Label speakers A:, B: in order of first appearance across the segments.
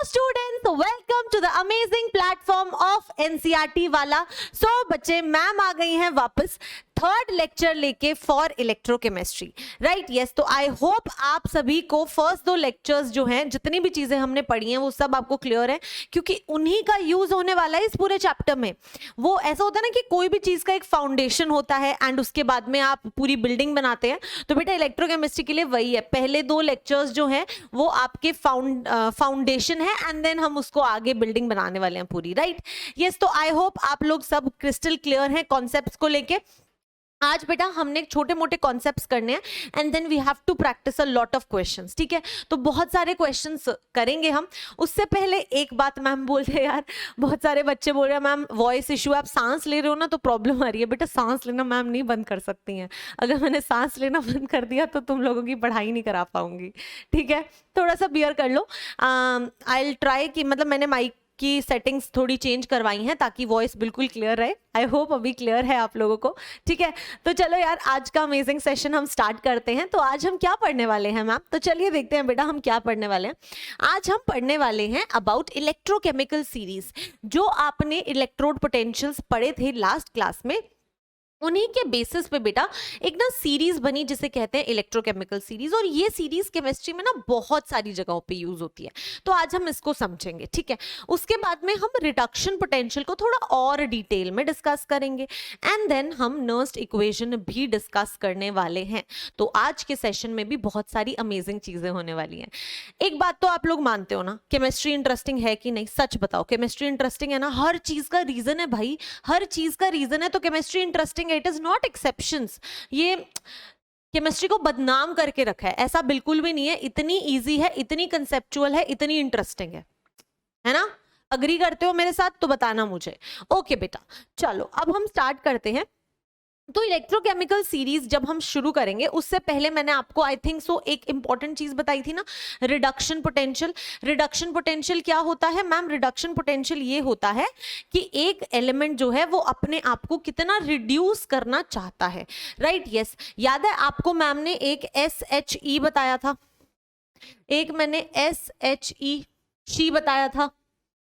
A: students, welcome to the amazing platform of NCERT वाला। बच्चे, ma'am आ गई हैं वापस थर्ड लेक्चर लेके फॉर इलेक्ट्रोकेमिस्ट्री, राइट? यस, तो आई होप आप सभी को फर्स्ट दो लेक्चर्स जो हैं, जितनी भी चीजें हमने पढ़ी हैं वो सब आपको क्लियर है, क्योंकि उन्हीं का यूज होने वाला है इस पूरे चैप्टर में। वो ऐसा होता है ना कि कोई भी चीज का एक फाउंडेशन होता है एंड उसके बाद में आप पूरी बिल्डिंग बनाते हैं, तो बेटा इलेक्ट्रोकेमिस्ट्री के लिए वही है। पहले दो लेक्चर्स जो हैं वो आपके फाउंडेशन है एंड देन हम उसको आगे बिल्डिंग बनाने वाले हैं पूरी, राइट? यस, तो आई होप आप लोग सब क्रिस्टल क्लियर हैं कॉन्सेप्ट्स को लेके। आज बेटा हमने छोटे मोटे कॉन्सेप्ट्स करने हैं and then we have to practice a lot of questions, ठीक है? तो बहुत सारे क्वेश्चंस करेंगे हम। उससे पहले एक बात मैम बोल रहे हैं यार, बहुत सारे बच्चे बोल रहे हैं मैम वॉइस इशू है, आप सांस ले रहे हो ना तो प्रॉब्लम आ रही है। बेटा सांस लेना मैम नहीं बंद कर सकती हैं, अगर मैंने सांस लेना बंद कर दिया तो तुम लोगों की पढ़ाई नहीं करा पाऊंगी, ठीक है? थोड़ा सा बियर कर लो। आई विल ट्राई कि मतलब मैंने माइक की सेटिंग्स थोड़ी चेंज करवाई हैं ताकि वॉइस बिल्कुल क्लियर रहे। आई होप अभी क्लियर है आप लोगों को, ठीक है? तो चलो यार, आज का अमेजिंग सेशन हम स्टार्ट करते हैं। तो आज हम क्या पढ़ने वाले हैं मैम? तो चलिए देखते हैं बेटा हम क्या पढ़ने वाले हैं। आज हम पढ़ने वाले हैं अबाउट इलेक्ट्रोकेमिकल सीरीज। जो आपने इलेक्ट्रोड पोटेंशियल्स पढ़े थे लास्ट क्लास में, उन्हीं के बेसिस पे बेटा एक ना सीरीज बनी जिसे कहते हैं इलेक्ट्रोकेमिकल सीरीज, और ये सीरीज केमिस्ट्री में ना बहुत सारी जगहों पे यूज होती है। तो आज हम इसको समझेंगे, ठीक है? उसके बाद में हम रिडक्शन पोटेंशियल को थोड़ा और डिटेल में डिस्कस करेंगे एंड देन हम नर्स्ड इक्वेशन भी डिस्कस करने वाले हैं। तो आज के सेशन में भी बहुत सारी अमेजिंग चीजें होने वाली हैं। एक बात तो आप लोग मानते हो ना, केमिस्ट्री इंटरेस्टिंग है कि नहीं? सच बताओ, केमिस्ट्री इंटरेस्टिंग है ना? हर चीज का रीजन है भाई, हर चीज का रीजन है, तो chemistry interesting. It is not exceptions. ये केमिस्ट्री को बदनाम करके रखा है, ऐसा बिल्कुल भी नहीं है। इतनी इजी है, इतनी कंसेप्चुअल है, इतनी इंटरेस्टिंग है ना? अग्री करते हो मेरे साथ तो बताना मुझे। ओके बेटा, चलो अब हम स्टार्ट करते हैं। तो इलेक्ट्रोकेमिकल सीरीज जब हम शुरू करेंगे उससे पहले मैंने आपको आई थिंक सो एक इंपॉर्टेंट चीज बताई थी ना, रिडक्शन पोटेंशियल। रिडक्शन पोटेंशियल क्या होता है मैम? रिडक्शन पोटेंशियल ये होता है कि एक एलिमेंट जो है वो अपने आप को कितना रिड्यूस करना चाहता है, राइट? यस, याद है आपको मैम ने एक SHE बताया था, एक मैंने SHE शी बताया था,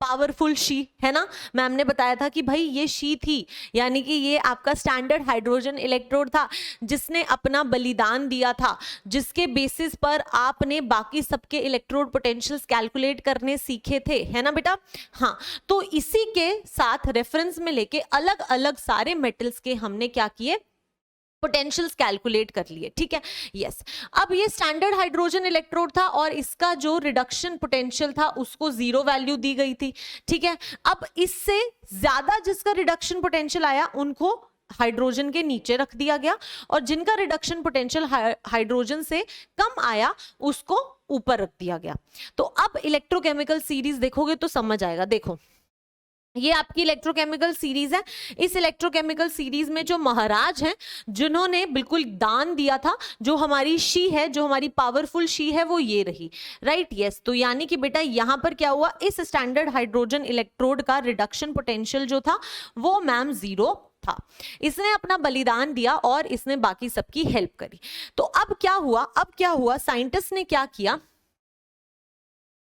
A: पावरफुल शी, है ना? मैम ने बताया था कि भाई ये शी थी, यानी कि ये आपका स्टैंडर्ड हाइड्रोजन इलेक्ट्रोड था जिसने अपना बलिदान दिया था, जिसके बेसिस पर आपने बाकी सबके इलेक्ट्रोड पोटेंशियल्स कैलकुलेट करने सीखे थे, है ना बेटा? हाँ, तो इसी के साथ रेफरेंस में लेके अलग अलग सारे मेटल्स के हमने क्या किए? पोटेंशियल्स कैलकुलेट कर लिए, ठीक है? यस, अब ये स्टैंडर्ड हाइड्रोजन इलेक्ट्रोड था और इसका जो रिडक्शन पोटेंशियल था उसको 0 वैल्यू दी गई थी, ठीक है? अब इससे ज्यादा जिसका रिडक्शन पोटेंशियल आया उनको हाइड्रोजन के नीचे रख दिया गया, और जिनका रिडक्शन पोटेंशियल हाइड्रोजन से कम आया उसको ऊपर रख दिया गया। तो अब इलेक्ट्रोकेमिकल सीरीज देखोगे तो समझ आएगा। देखो, ये आपकी इलेक्ट्रोकेमिकल सीरीज है। इस इलेक्ट्रोकेमिकल सीरीज में जो महाराज हैं, जिन्होंने बिल्कुल दान दिया था, जो हमारी शी है, जो हमारी पावरफुल शी है, वो ये रही, राइट? यस, तो यानी कि बेटा यहां पर क्या हुआ, इस स्टैंडर्ड हाइड्रोजन इलेक्ट्रोड का रिडक्शन पोटेंशियल जो था वो मैम 0 था। इसने अपना बलिदान दिया और इसने बाकी सबकी हेल्प करी। तो अब क्या हुआ, साइंटिस्ट ने क्या किया,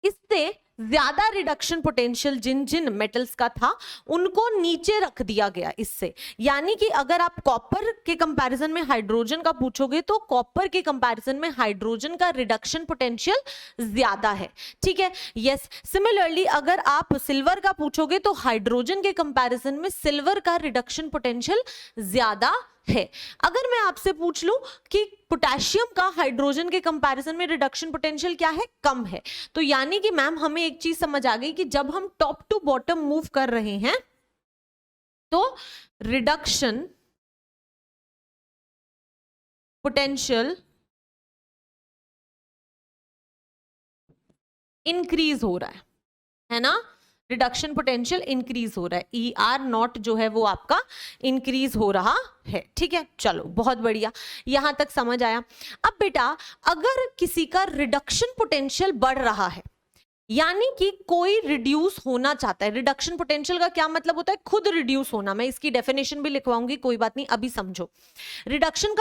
A: इससे ज्यादा रिडक्शन पोटेंशियल जिन जिन मेटल्स का था उनको नीचे रख दिया गया इससे। यानी कि अगर आप कॉपर के कंपैरिजन में हाइड्रोजन का पूछोगे तो कॉपर के कंपैरिजन में हाइड्रोजन का रिडक्शन पोटेंशियल ज्यादा है, ठीक है? यस, सिमिलरली अगर आप सिल्वर का पूछोगे तो हाइड्रोजन के कंपैरिजन में सिल्वर का रिडक्शन पोटेंशियल ज्यादा है। अगर मैं आपसे पूछ लूं कि पोटेशियम का हाइड्रोजन के कंपैरिजन में रिडक्शन पोटेंशियल क्या है? कम है। तो यानी कि मैम हमें एक चीज समझ आ गई कि जब हम टॉप टू बॉटम मूव कर रहे हैं तो रिडक्शन पोटेंशियल इंक्रीज हो रहा है ना? रिडक्शन पोटेंशियल इंक्रीज हो रहा है, ER0 जो है वो आपका इंक्रीज हो रहा है, ठीक है? चलो बहुत बढ़िया, यहां तक समझ आया। अब बेटा अगर किसी का रिडक्शन पोटेंशियल बढ़ रहा है, यानी कि कोई रिड्यूस होना चाहता है। रिडक्शन पोटेंशियल का क्या मतलब होता है? खुद रिड्यूस होना। मैं इसकी डेफिनेशन भी लिखवाऊंगी, कोई बात नहीं, अभी समझो। रिडक्शन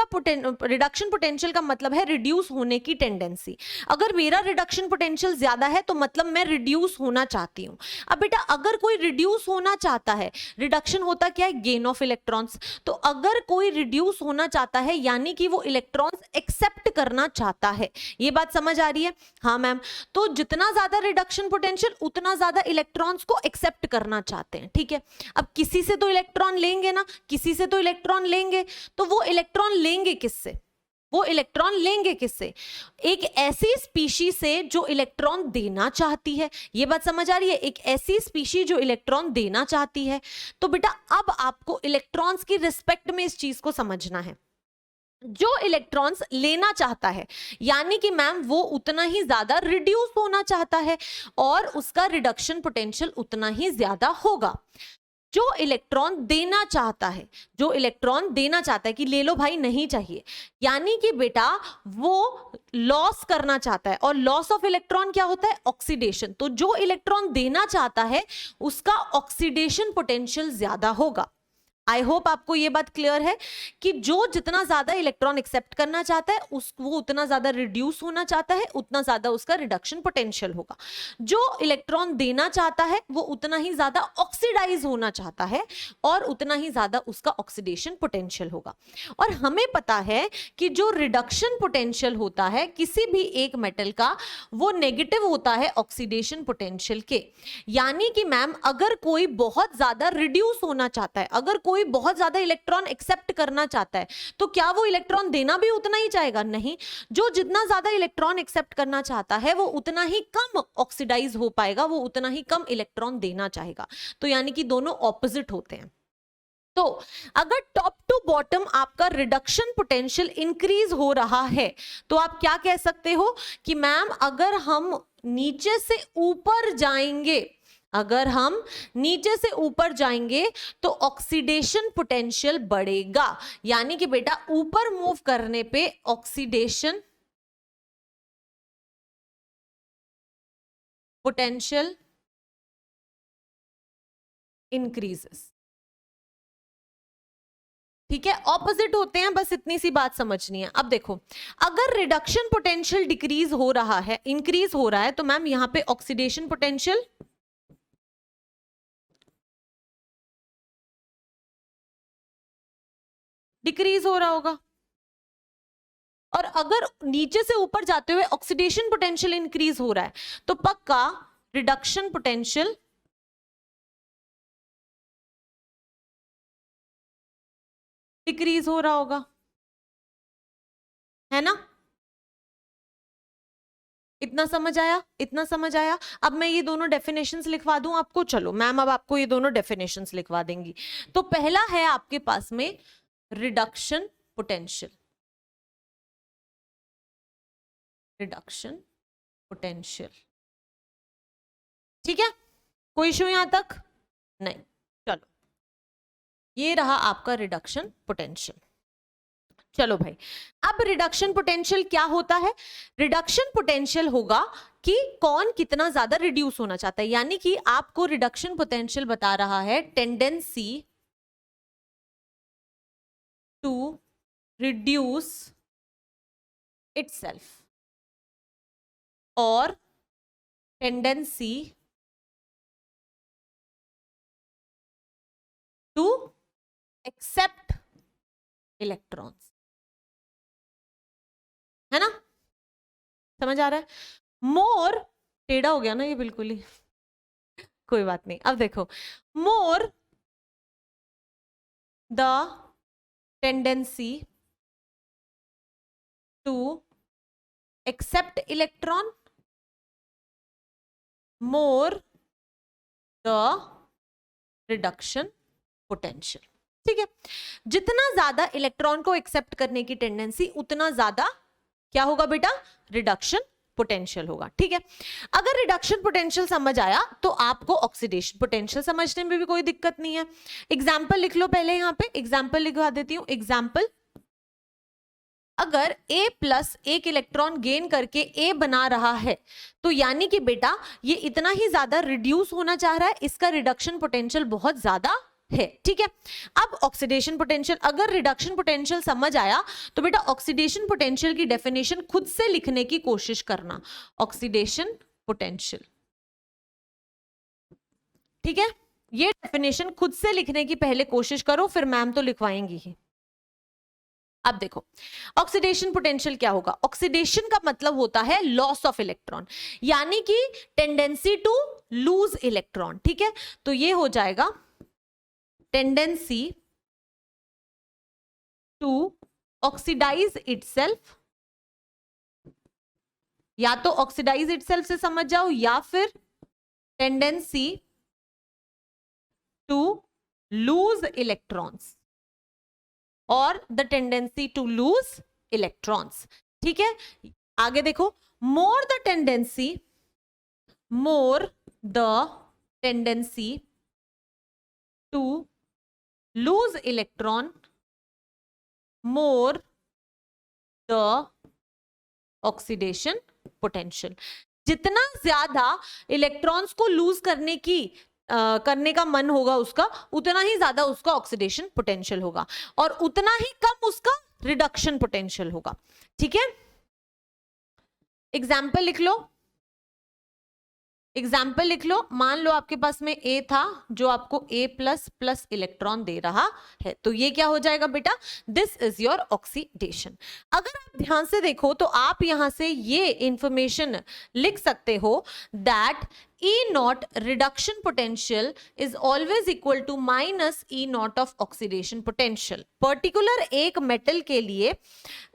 A: पोटेंशियल का मतलब है रिड्यूस होने की टेंडेंसी। अगर मेरा रिडक्शन पोटेंशियल ज्यादा है तो मतलब मैं रिड्यूस होना चाहती हूं। अब बेटा अगर कोई रिड्यूस होना चाहता है, रिडक्शन होता क्या है? Gain of electrons. तो अगर कोई रिड्यूस होना चाहता है यानी कि वो इलेक्ट्रॉन्स एक्सेप्ट करना चाहता है। ये बात समझ आ रही है? हाँ मैम। तो जितना ज्यादा रिडक्शन पोटेंशियल उतना ज्यादा इलेक्ट्रॉन्स को एक्सेप्ट करना चाहते हैं। ठीक है, अब किसी से तो इलेक्ट्रॉन लेंगे ना, किसी से तो इलेक्ट्रॉन लेंगे, तो वो इलेक्ट्रॉन लेंगे किससे? वो इलेक्ट्रॉन लेंगे किससे? एक ऐसी स्पीशी से जो इलेक्ट्रॉन देना चाहती है। ये बात समझ आ रही है? एक ऐसी स्पीशी जो इलेक्ट्रॉन देना चाहती है। तो बेटा अब आपको इलेक्ट्रॉन्स की रिस्पेक्ट में इस चीज को समझना है। जो इलेक्ट्रॉन्स लेना चाहता है यानी कि मैम वो उतना ही ज्यादा रिड्यूस होना चाहता है और उसका रिडक्शन पोटेंशियल उतना ही ज्यादा होगा। जो इलेक्ट्रॉन देना चाहता है, जो इलेक्ट्रॉन देना चाहता है कि ले लो भाई नहीं चाहिए, यानी कि बेटा वो लॉस करना चाहता है। और लॉस ऑफ इलेक्ट्रॉन क्या होता है? ऑक्सीडेशन। तो जो इलेक्ट्रॉन देना चाहता है उसका ऑक्सीडेशन पोटेंशियल ज्यादा होगा। आई होप आपको ये बात क्लियर है कि जो जितना ज्यादा इलेक्ट्रॉन एक्सेप्ट करना चाहता है वो उतना ज्यादा रिड्यूस होना चाहता है, उतना ज्यादा उसका रिडक्शन पोटेंशियल होगा। जो इलेक्ट्रॉन देना चाहता है वो उतना ही ज्यादा ऑक्सीडाइज होना चाहता है और उतना ही ज्यादा उसका ऑक्सीडेशन पोटेंशियल होगा। और हमें पता है कि जो रिडक्शन पोटेंशियल होता है किसी भी एक मेटल का, वो नेगेटिव होता है ऑक्सीडेशन पोटेंशियल के। यानी कि मैम अगर कोई बहुत ज्यादा रिड्यूस होना चाहता है, अगर कोई बहुत ज्यादा इलेक्ट्रॉन एक्सेप्ट करना चाहता है, तो क्या वो इलेक्ट्रॉन देना भी उतना ही चाहेगा? नहीं। जो जितना ज्यादा इलेक्ट्रॉन एक्सेप्ट करना चाहता है वो उतना ही कम ऑक्सीडाइज हो पाएगा, वो उतना ही कम इलेक्ट्रॉन देना चाहेगा। तो यानी कि दोनों ऑपोजिट होते हैं। तो अगर टॉप टू बॉटम आपका रिडक्शन पोटेंशियल इंक्रीज हो रहा है तो आप क्या कह सकते हो कि मैम अगर हम नीचे से ऊपर जाएंगे, अगर हम नीचे से ऊपर जाएंगे तो ऑक्सीडेशन पोटेंशियल बढ़ेगा। यानी कि बेटा ऊपर मूव करने पे ऑक्सीडेशन पोटेंशियल इंक्रीजेस। ठीक है, ऑपोजिट होते हैं, बस इतनी सी बात समझनी है। अब देखो अगर रिडक्शन पोटेंशियल डिक्रीज हो रहा है, इंक्रीज हो रहा है, तो मैम यहां पे ऑक्सीडेशन पोटेंशियल डिक्रीज हो रहा होगा। और अगर नीचे से ऊपर जाते हुए ऑक्सीडेशन पोटेंशियल इंक्रीज हो रहा है तो पक्का रिडक्शन पोटेंशियल डिक्रीज हो रहा होगा, है ना? इतना समझ आया? इतना समझ आया? अब मैं ये दोनों डेफिनेशंस लिखवा दूं आपको। चलो मैम अब आपको ये दोनों डेफिनेशंस लिखवा देंगी। तो पहला है आपके पास में रिडक्शन पोटेंशियल, रिडक्शन पोटेंशियल। ठीक है, कोई इशू यहां तक? नहीं। चलो ये रहा आपका रिडक्शन पोटेंशियल। चलो भाई, अब रिडक्शन पोटेंशियल क्या होता है? रिडक्शन पोटेंशियल होगा कि कौन कितना ज्यादा रिड्यूस होना चाहता है। यानी कि आपको रिडक्शन पोटेंशियल बता रहा है टेंडेंसी टू रिड्यूस इटसेल्फ और टेंडेंसी टू एक्सेप्ट इलेक्ट्रॉन्स, है ना? समझ आ रहा है? मोर टेढ़ा हो गया ना ये बिल्कुल ही, कोई बात नहीं। अब देखो, more the tendency to accept electron, more the reduction potential. ठीक है, जितना ज्यादा इलेक्ट्रॉन को एक्सेप्ट करने की टेंडेंसी उतना ज्यादा क्या होगा बेटा? रिडक्शन पोटेंशियल होगा। ठीक है, अगर रिडक्शन पोटेंशियल समझ आया तो आपको ऑक्सीडेशन पोटेंशियल समझने में भी कोई दिक्कत नहीं है। एग्जाम्पल लिख लो पहले, यहां पे एग्जाम्पल लिखवा देती हूं। एग्जाम्पल अगर A प्लस एक इलेक्ट्रॉन गेन करके A बना रहा है तो यानी कि बेटा ये इतना ही ज्यादा रिड्यूस होना चाह रहा है, इसका रिडक्शन पोटेंशियल बहुत ज्यादा है, ठीक है। अब ऑक्सीडेशन पोटेंशियल, अगर रिडक्शन पोटेंशियल समझ आया तो बेटा ऑक्सीडेशन पोटेंशियल की डेफिनेशन खुद से लिखने की कोशिश करना, ऑक्सीडेशन पोटेंशियल, ठीक है। ये डेफिनेशन खुद से लिखने की पहले कोशिश करो, फिर मैम तो लिखवाएंगी ही। अब देखो ऑक्सीडेशन पोटेंशियल क्या होगा, ऑक्सीडेशन का मतलब होता है लॉस ऑफ इलेक्ट्रॉन, यानी कि टेंडेंसी टू लूज इलेक्ट्रॉन, ठीक है। तो ये हो जाएगा टेंडेंसी टू ऑक्सीडाइज इटसेल्फ, या तो ऑक्सीडाइज इटसेल्फ से समझ जाओ या फिर टेंडेंसी टू लूज इलेक्ट्रॉन्स और the tendency to lose electrons, ठीक है। आगे देखो, more the tendency to lose electron, more the oxidation potential. जितना ज्यादा इलेक्ट्रॉन्स को लूज करने का मन होगा उसका, उतना ही ज्यादा उसका ऑक्सीडेशन पोटेंशियल होगा और उतना ही कम उसका रिडक्शन पोटेंशियल होगा, ठीक है। एग्जाम्पल लिख लो, एग्जाम्पल लिख लो। मान लो आपके पास में A था जो आपको A प्लस प्लस इलेक्ट्रॉन दे रहा है, तो ये क्या हो जाएगा बेटा, दिस इज योर ऑक्सीडेशन। अगर आप ध्यान से देखो तो आप यहां से ये इंफॉर्मेशन लिख सकते हो that E naught reduction potential is always equal to minus E naught of oxidation potential। Particular एक मेटल के लिए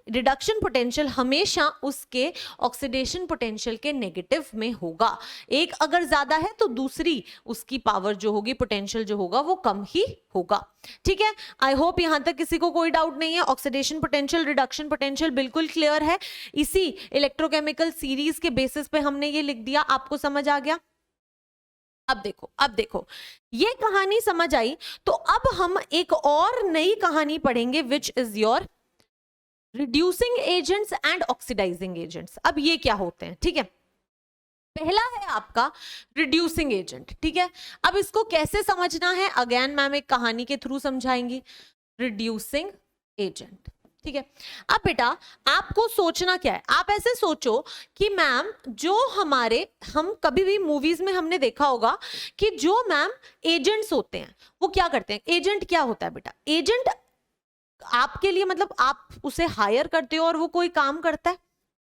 A: रिडक्शन पोटेंशियल हमेशा उसके ऑक्सीडेशन पोटेंशियल के नेगेटिव में होगा। एक अगर ज्यादा है तो दूसरी उसकी पावर जो होगी, पोटेंशियल जो होगा वो कम ही होगा, ठीक है। आई होप यहां तक किसी को कोई डाउट नहीं है। ऑक्सीडेशन पोटेंशियल, रिडक्शन पोटेंशियल बिल्कुल क्लियर है। इसी इलेक्ट्रोकेमिकल सीरीज के बेसिस पे हमने ये लिख दिया, आपको समझ आ गया। अब देखो ये कहानी समझ आई तो अब हम एक और नई कहानी पढ़ेंगे which is your reducing agents and oxidising agents. अब ये क्या होते हैं, ठीक है। पहला है आपका रिड्यूसिंग एजेंट, ठीक है। अब इसको कैसे समझना है, अगेन मैम एक कहानी के थ्रू समझाएंगी। रिड्यूसिंग एजेंट, ठीक है। अब बेटा आपको सोचना क्या है, आप ऐसे सोचो कि मैम जो हम कभी भी मूवीज में हमने देखा होगा कि जो मैम एजेंट्स होते हैं वो क्या करते हैं। एजेंट क्या होता है बेटा, एजेंट आपके लिए मतलब आप उसे हायर करते हो और वो कोई काम करता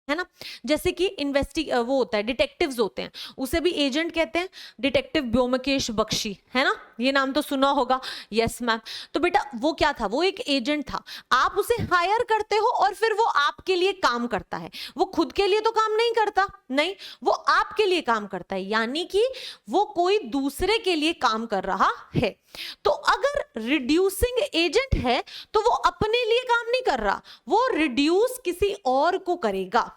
A: है ना। जैसे कि वो होता है, डिटेक्टिव्स होते हैं, उसे भी एजेंट कहते हैं। डिटेक्टिव ब्योमकेश बख्शी, है ना, ये नाम तो सुना होगा। Yes ma'am. तो बेटा वो क्या था, वो एक एजेंट था। आप उसे हायर करते हो और फिर वो आपके लिए काम करता है। वो खुद के लिए तो काम नहीं करता, नहीं, वो आपके लिए काम करता है, यानी कि वो कोई दूसरे के लिए काम कर रहा है। तो अगर रिड्यूसिंग एजेंट है तो वो अपने लिए काम नहीं कर रहा, वो रिड्यूस किसी और को करेगा।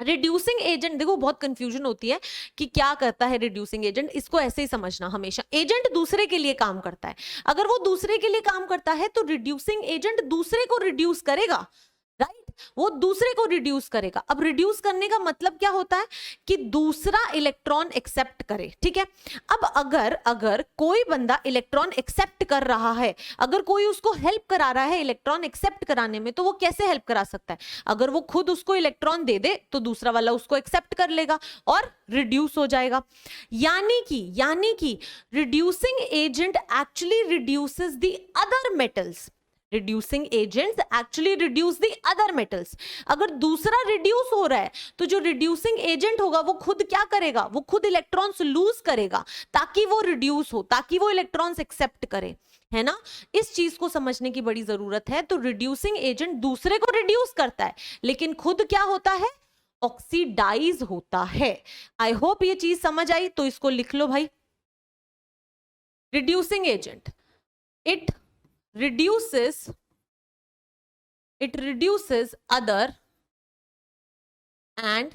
A: रिड्यूसिंग एजेंट, देखो बहुत कंफ्यूजन होती है कि क्या करता है रिड्यूसिंग एजेंट, इसको ऐसे ही समझना हमेशा। एजेंट दूसरे के लिए काम करता है, अगर वो दूसरे के लिए काम करता है तो रिड्यूसिंग एजेंट दूसरे को रिड्यूस करेगा, राइट, वो दूसरे को रिड्यूस करेगा। अब रिड्यूस करने का मतलब क्या होता है कि दूसरा इलेक्ट्रॉन एक्सेप्ट करे, ठीक है। अब अगर कोई बंदा इलेक्ट्रॉन एक्सेप्ट कर रहा है, अगर कोई उसको हेल्प करा रहा है इलेक्ट्रॉन एक्सेप्ट कराने में, तो वो कैसे हेल्प करा सकता है, अगर वो खुद उसको इलेक्ट्रॉन दे दे तो दूसरा वाला उसको एक्सेप्ट कर लेगा और रिड्यूस हो जाएगा। यानी कि reducing agent actually reduces the other metals. Reducing agents actually reduce the other metals. अगर दूसरा रिड्यूस हो रहा है तो जो रिड्यूसिंग एजेंट होगा वो खुद क्या करेगा, वो खुद इलेक्ट्रॉन्स लूज करेगा ताकि वो रिड्यूस हो, ताकि वो इलेक्ट्रॉन्स एक्सेप्ट करे, है ना। इस चीज को समझने की बड़ी जरूरत है। तो रिड्यूसिंग एजेंट दूसरे को रिड्यूस करता है लेकिन खुद क्या होता है, ऑक्सीडाइज होता है। आई होप ये चीज समझ आई, तो इसको लिख लो भाई। Reducing agent, it reduces other and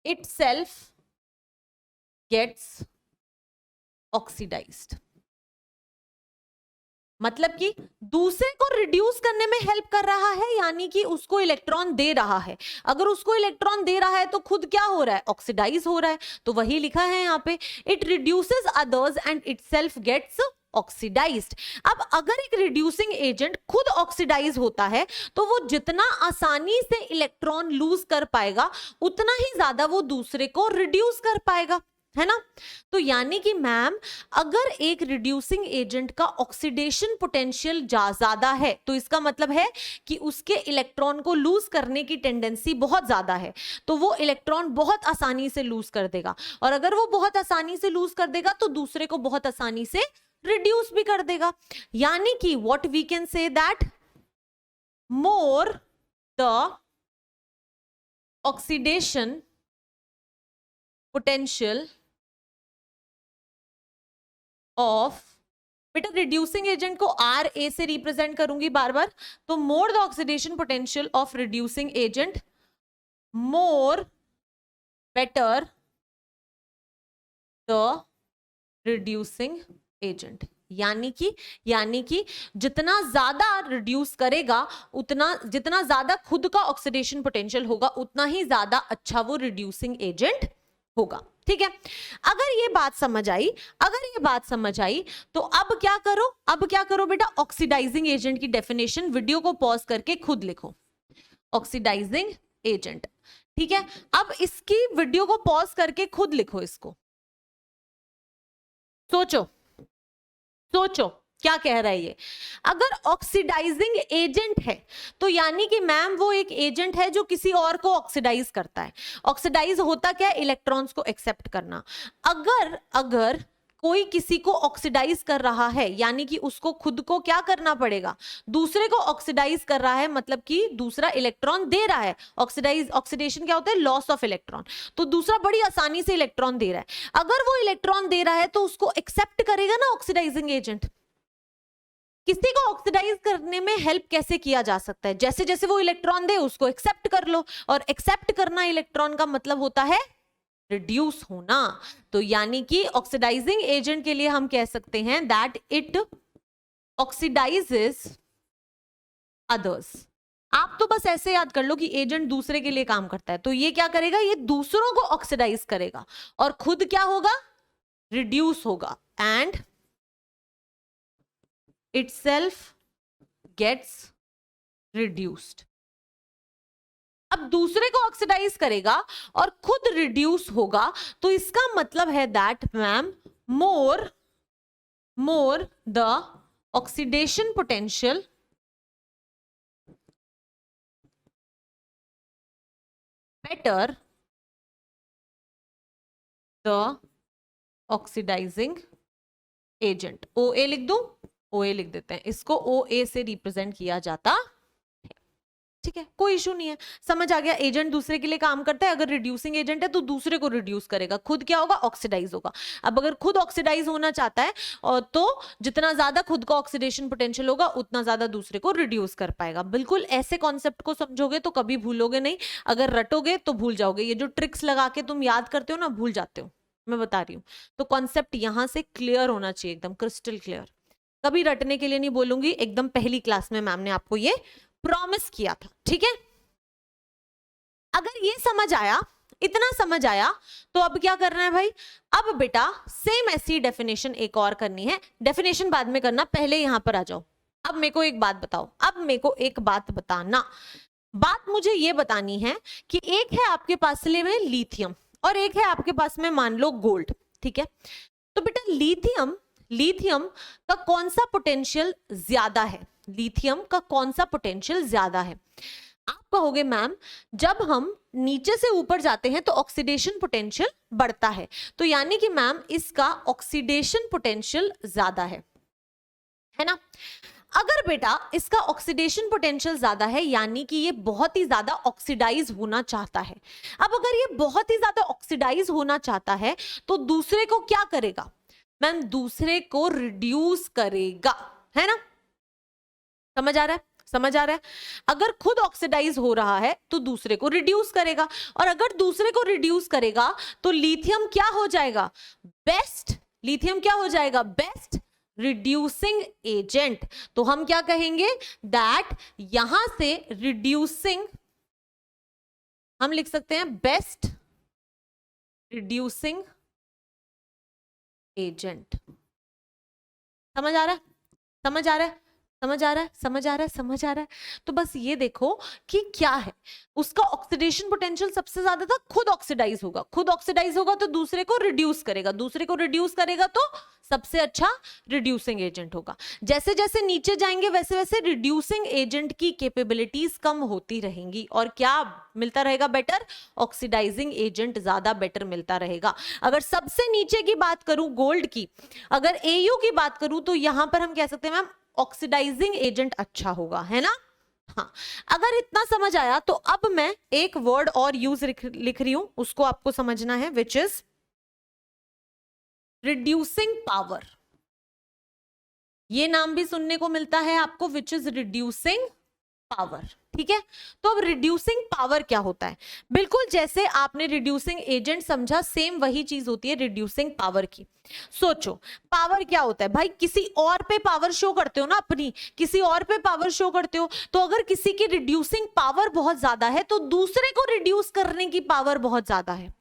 A: itself gets oxidized। मतलब कि दूसरे को रिड्यूस करने में हेल्प कर रहा है, यानी कि उसको इलेक्ट्रॉन दे रहा है। अगर उसको इलेक्ट्रॉन दे रहा है तो खुद क्या हो रहा है, ऑक्सीडाइज हो रहा है। तो वही लिखा है यहाँ पे, it reduces others and itself gets oxidised. अब अगर एक रिड्यूसिंग एजेंट खुद ऑक्सीडाइज होता है तो वो जितना आसानी से इलेक्ट्रॉन लूज कर पाएगा उतना ही ज्यादा वो दूसरे को रिड्यूस कर पाएगा, है ना। तो यानी कि मैम अगर एक रिड्यूसिंग एजेंट का ऑक्सीडेशन पोटेंशियल ज्यादा है तो इसका मतलब है कि उसके इलेक्ट्रॉन को लूज करने की टेंडेंसी बहुत ज्यादा है, तो वो इलेक्ट्रॉन बहुत आसानी से लूज कर देगा। और अगर वो बहुत आसानी से लूज कर देगा तो दूसरे को बहुत आसानी से रिड्यूस भी कर देगा। यानी कि what we can say that more the oxidation potential of, बेटा रिड्यूसिंग एजेंट को आर ए से रिप्रेजेंट करूंगी बार बार, तो more the oxidation potential of reducing agent, more better the reducing agent. यानी कि जितना ज्यादा रिड्यूस करेगा उतना, जितना ज्यादा खुद का ऑक्सीडेशन पोटेंशियल होगा उतना ही ज्यादा अच्छा वो रिड्यूसिंग एजेंट होगा। ठीक है, अगर ये बात समझ आई तो अब क्या करो बेटा, ऑक्सीडाइजिंग एजेंट की डेफिनेशन वीडियो को पॉज करके खुद लिखो, ऑक्सीडाइजिंग एजेंट। ठीक है, अब इसकी वीडियो को पॉज करके खुद लिखो, इसको सोचो क्या कह रहा है ये। अगर ऑक्सीडाइजिंग एजेंट है तो यानी कि मैम वो एक एजेंट है जो किसी और को ऑक्सीडाइज करता है। ऑक्सीडाइज होता क्या है, इलेक्ट्रॉन्स को एक्सेप्ट करना। अगर कोई किसी को ऑक्सीडाइज कर रहा है यानी कि उसको खुद को क्या करना पड़ेगा, दूसरे को ऑक्सीडाइज कर रहा है, मतलब कि दूसरा इलेक्ट्रॉन दे रहा है। ऑक्सीडेशन क्या होता है, लॉस ऑफ इलेक्ट्रॉन। तो दूसरा बड़ी आसानी से इलेक्ट्रॉन दे रहा है, अगर वो इलेक्ट्रॉन दे रहा है तो उसको एक्सेप्ट करेगा ना ऑक्सीडाइजिंग एजेंट। किसी को ऑक्सीडाइज करने में हेल्प कैसे किया जा सकता है, जैसे जैसे वो इलेक्ट्रॉन दे उसको एक्सेप्ट कर लो, और एक्सेप्ट करना इलेक्ट्रॉन का मतलब होता है रिड्यूस होना। तो यानी कि ऑक्सीडाइजिंग एजेंट के लिए हम कह सकते हैं दैट इट ऑक्सीडाइजेस अदर्स। आप तो बस ऐसे याद कर लो कि एजेंट दूसरे के लिए काम करता है, तो ये क्या करेगा, ये दूसरों को ऑक्सीडाइज करेगा और खुद क्या होगा, रिड्यूस होगा, एंड itself gets reduced। अब दूसरे को ऑक्सीडाइज करेगा और खुद रिड्यूस होगा, तो इसका मतलब है that ma'am more the oxidation potential better the oxidising agent. O A लिख दूं, OA लिख देते हैं, इसको OA से रिप्रेजेंट किया जाता है। ठीक है, कोई इशू नहीं है, समझ आ गया। एजेंट दूसरे के लिए काम करता है, अगर रिड्यूसिंग एजेंट है तो दूसरे को रिड्यूस करेगा, खुद क्या होगा, ऑक्सीडाइज होगा। अब अगर खुद ऑक्सीडाइज होना चाहता है और तो जितना ज्यादा खुद का ऑक्सीडेशन पोटेंशियल होगा उतना ज्यादा दूसरे को रिड्यूस कर पाएगा। बिल्कुल ऐसे कॉन्सेप्ट को समझोगे तो कभी भूलोगे नहीं, अगर रटोगे तो भूल जाओगे। ये जो ट्रिक्स लगा के तुम याद करते हो ना, भूल जाते हो, मैं बता रही हूँ। तो कॉन्सेप्ट यहां से क्लियर होना चाहिए, एकदम क्रिस्टल क्लियर। कभी रटने के लिए नहीं बोलूंगी, एकदम पहली क्लास में मैम ने आपको ये प्रॉमिस किया था। ठीक है, अगर ये समझ आया, इतना समझ आया, तो अब क्या करना है भाई, अब बेटा सेम ऐसी डेफिनेशन एक और करनी है। डेफिनेशन बाद में करना, पहले यहां पर आ जाओ। अब मेरे को एक बात बताओ, अब मेरे को एक बात बताना। बात मुझे ये बतानी है कि एक है आपके पास में लिथियम और एक है आपके पास में मान लो गोल्ड। ठीक है, तो बेटा लिथियम का कौन सा पोटेंशियल ज्यादा है, लिथियम का कौन सा पोटेंशियल ज्यादा है। आप कहोगे मैम जब हम नीचे से ऊपर जाते हैं तो ऑक्सीडेशन पोटेंशियल बढ़ता है, तो यानी कि मैम इसका ऑक्सीडेशन पोटेंशियल ज्यादा है ना। अगर बेटा इसका ऑक्सीडेशन पोटेंशियल ज्यादा है यानी कि ये बहुत ही ज्यादा ऑक्सीडाइज होना चाहता है। अब अगर ये बहुत ही ज्यादा ऑक्सीडाइज होना चाहता है तो दूसरे को क्या करेगा मैम, दूसरे को रिड्यूस करेगा, है ना। समझ आ रहा है। अगर खुद ऑक्सीडाइज हो रहा है तो दूसरे को रिड्यूस करेगा, और अगर दूसरे को रिड्यूस करेगा तो लिथियम क्या हो जाएगा, बेस्ट। लिथियम क्या हो जाएगा, बेस्ट रिड्यूसिंग एजेंट। तो हम क्या कहेंगे, दैट यहां से रिड्यूसिंग हम लिख सकते हैं बेस्ट रिड्यूसिंग एजेंट। समझ आ रहा है, समझ आ रहा है, समझ आ रहा है, समझ आ रहा है, समझ आ रहा है। तो बस ये देखो कि क्या है, उसका ऑक्सीडेशन पोटेंशियल सबसे ज्यादा था, खुद ऑक्सीडाइज होगा, खुद ऑक्सीडाइज होगा तो दूसरे को रिड्यूस करेगा, दूसरे को रिड्यूस करेगा तो सबसे अच्छा रिड्यूसिंग एजेंट होगा। जैसे जैसे नीचे जाएंगे वैसे वैसे रिड्यूसिंग एजेंट की कैपेबिलिटीज कम होती रहेंगी और क्या मिलता रहेगा बेटर, ऑक्सीडाइजिंग एजेंट ज्यादा बेटर मिलता रहेगा। अगर सबसे नीचे की बात करूं गोल्ड की, अगर एयू की बात करूं तो यहां पर हम कह सकते हैं मैम ऑक्सीडाइजिंग एजेंट अच्छा होगा, है ना। हाँ, अगर इतना समझ आया तो अब मैं एक वर्ड और यूज लिख रही हूं, उसको आपको समझना है, विच इज रिड्यूसिंग पावर। ये नाम भी सुनने को मिलता है आपको, विच इज रिड्यूसिंग पावर। ठीक है, तो अब रिड्यूसिंग पावर क्या होता है, बिल्कुल जैसे आपने रिड्यूसिंग एजेंट समझा सेम वही चीज होती है रिड्यूसिंग पावर की। सोचो पावर क्या होता है भाई, किसी और पे पावर शो करते हो ना अपनी, किसी और पे पावर शो करते हो, तो अगर किसी की रिड्यूसिंग पावर बहुत ज्यादा है तो दूसरे को रिड्यूस करने की पावर बहुत ज्यादा है।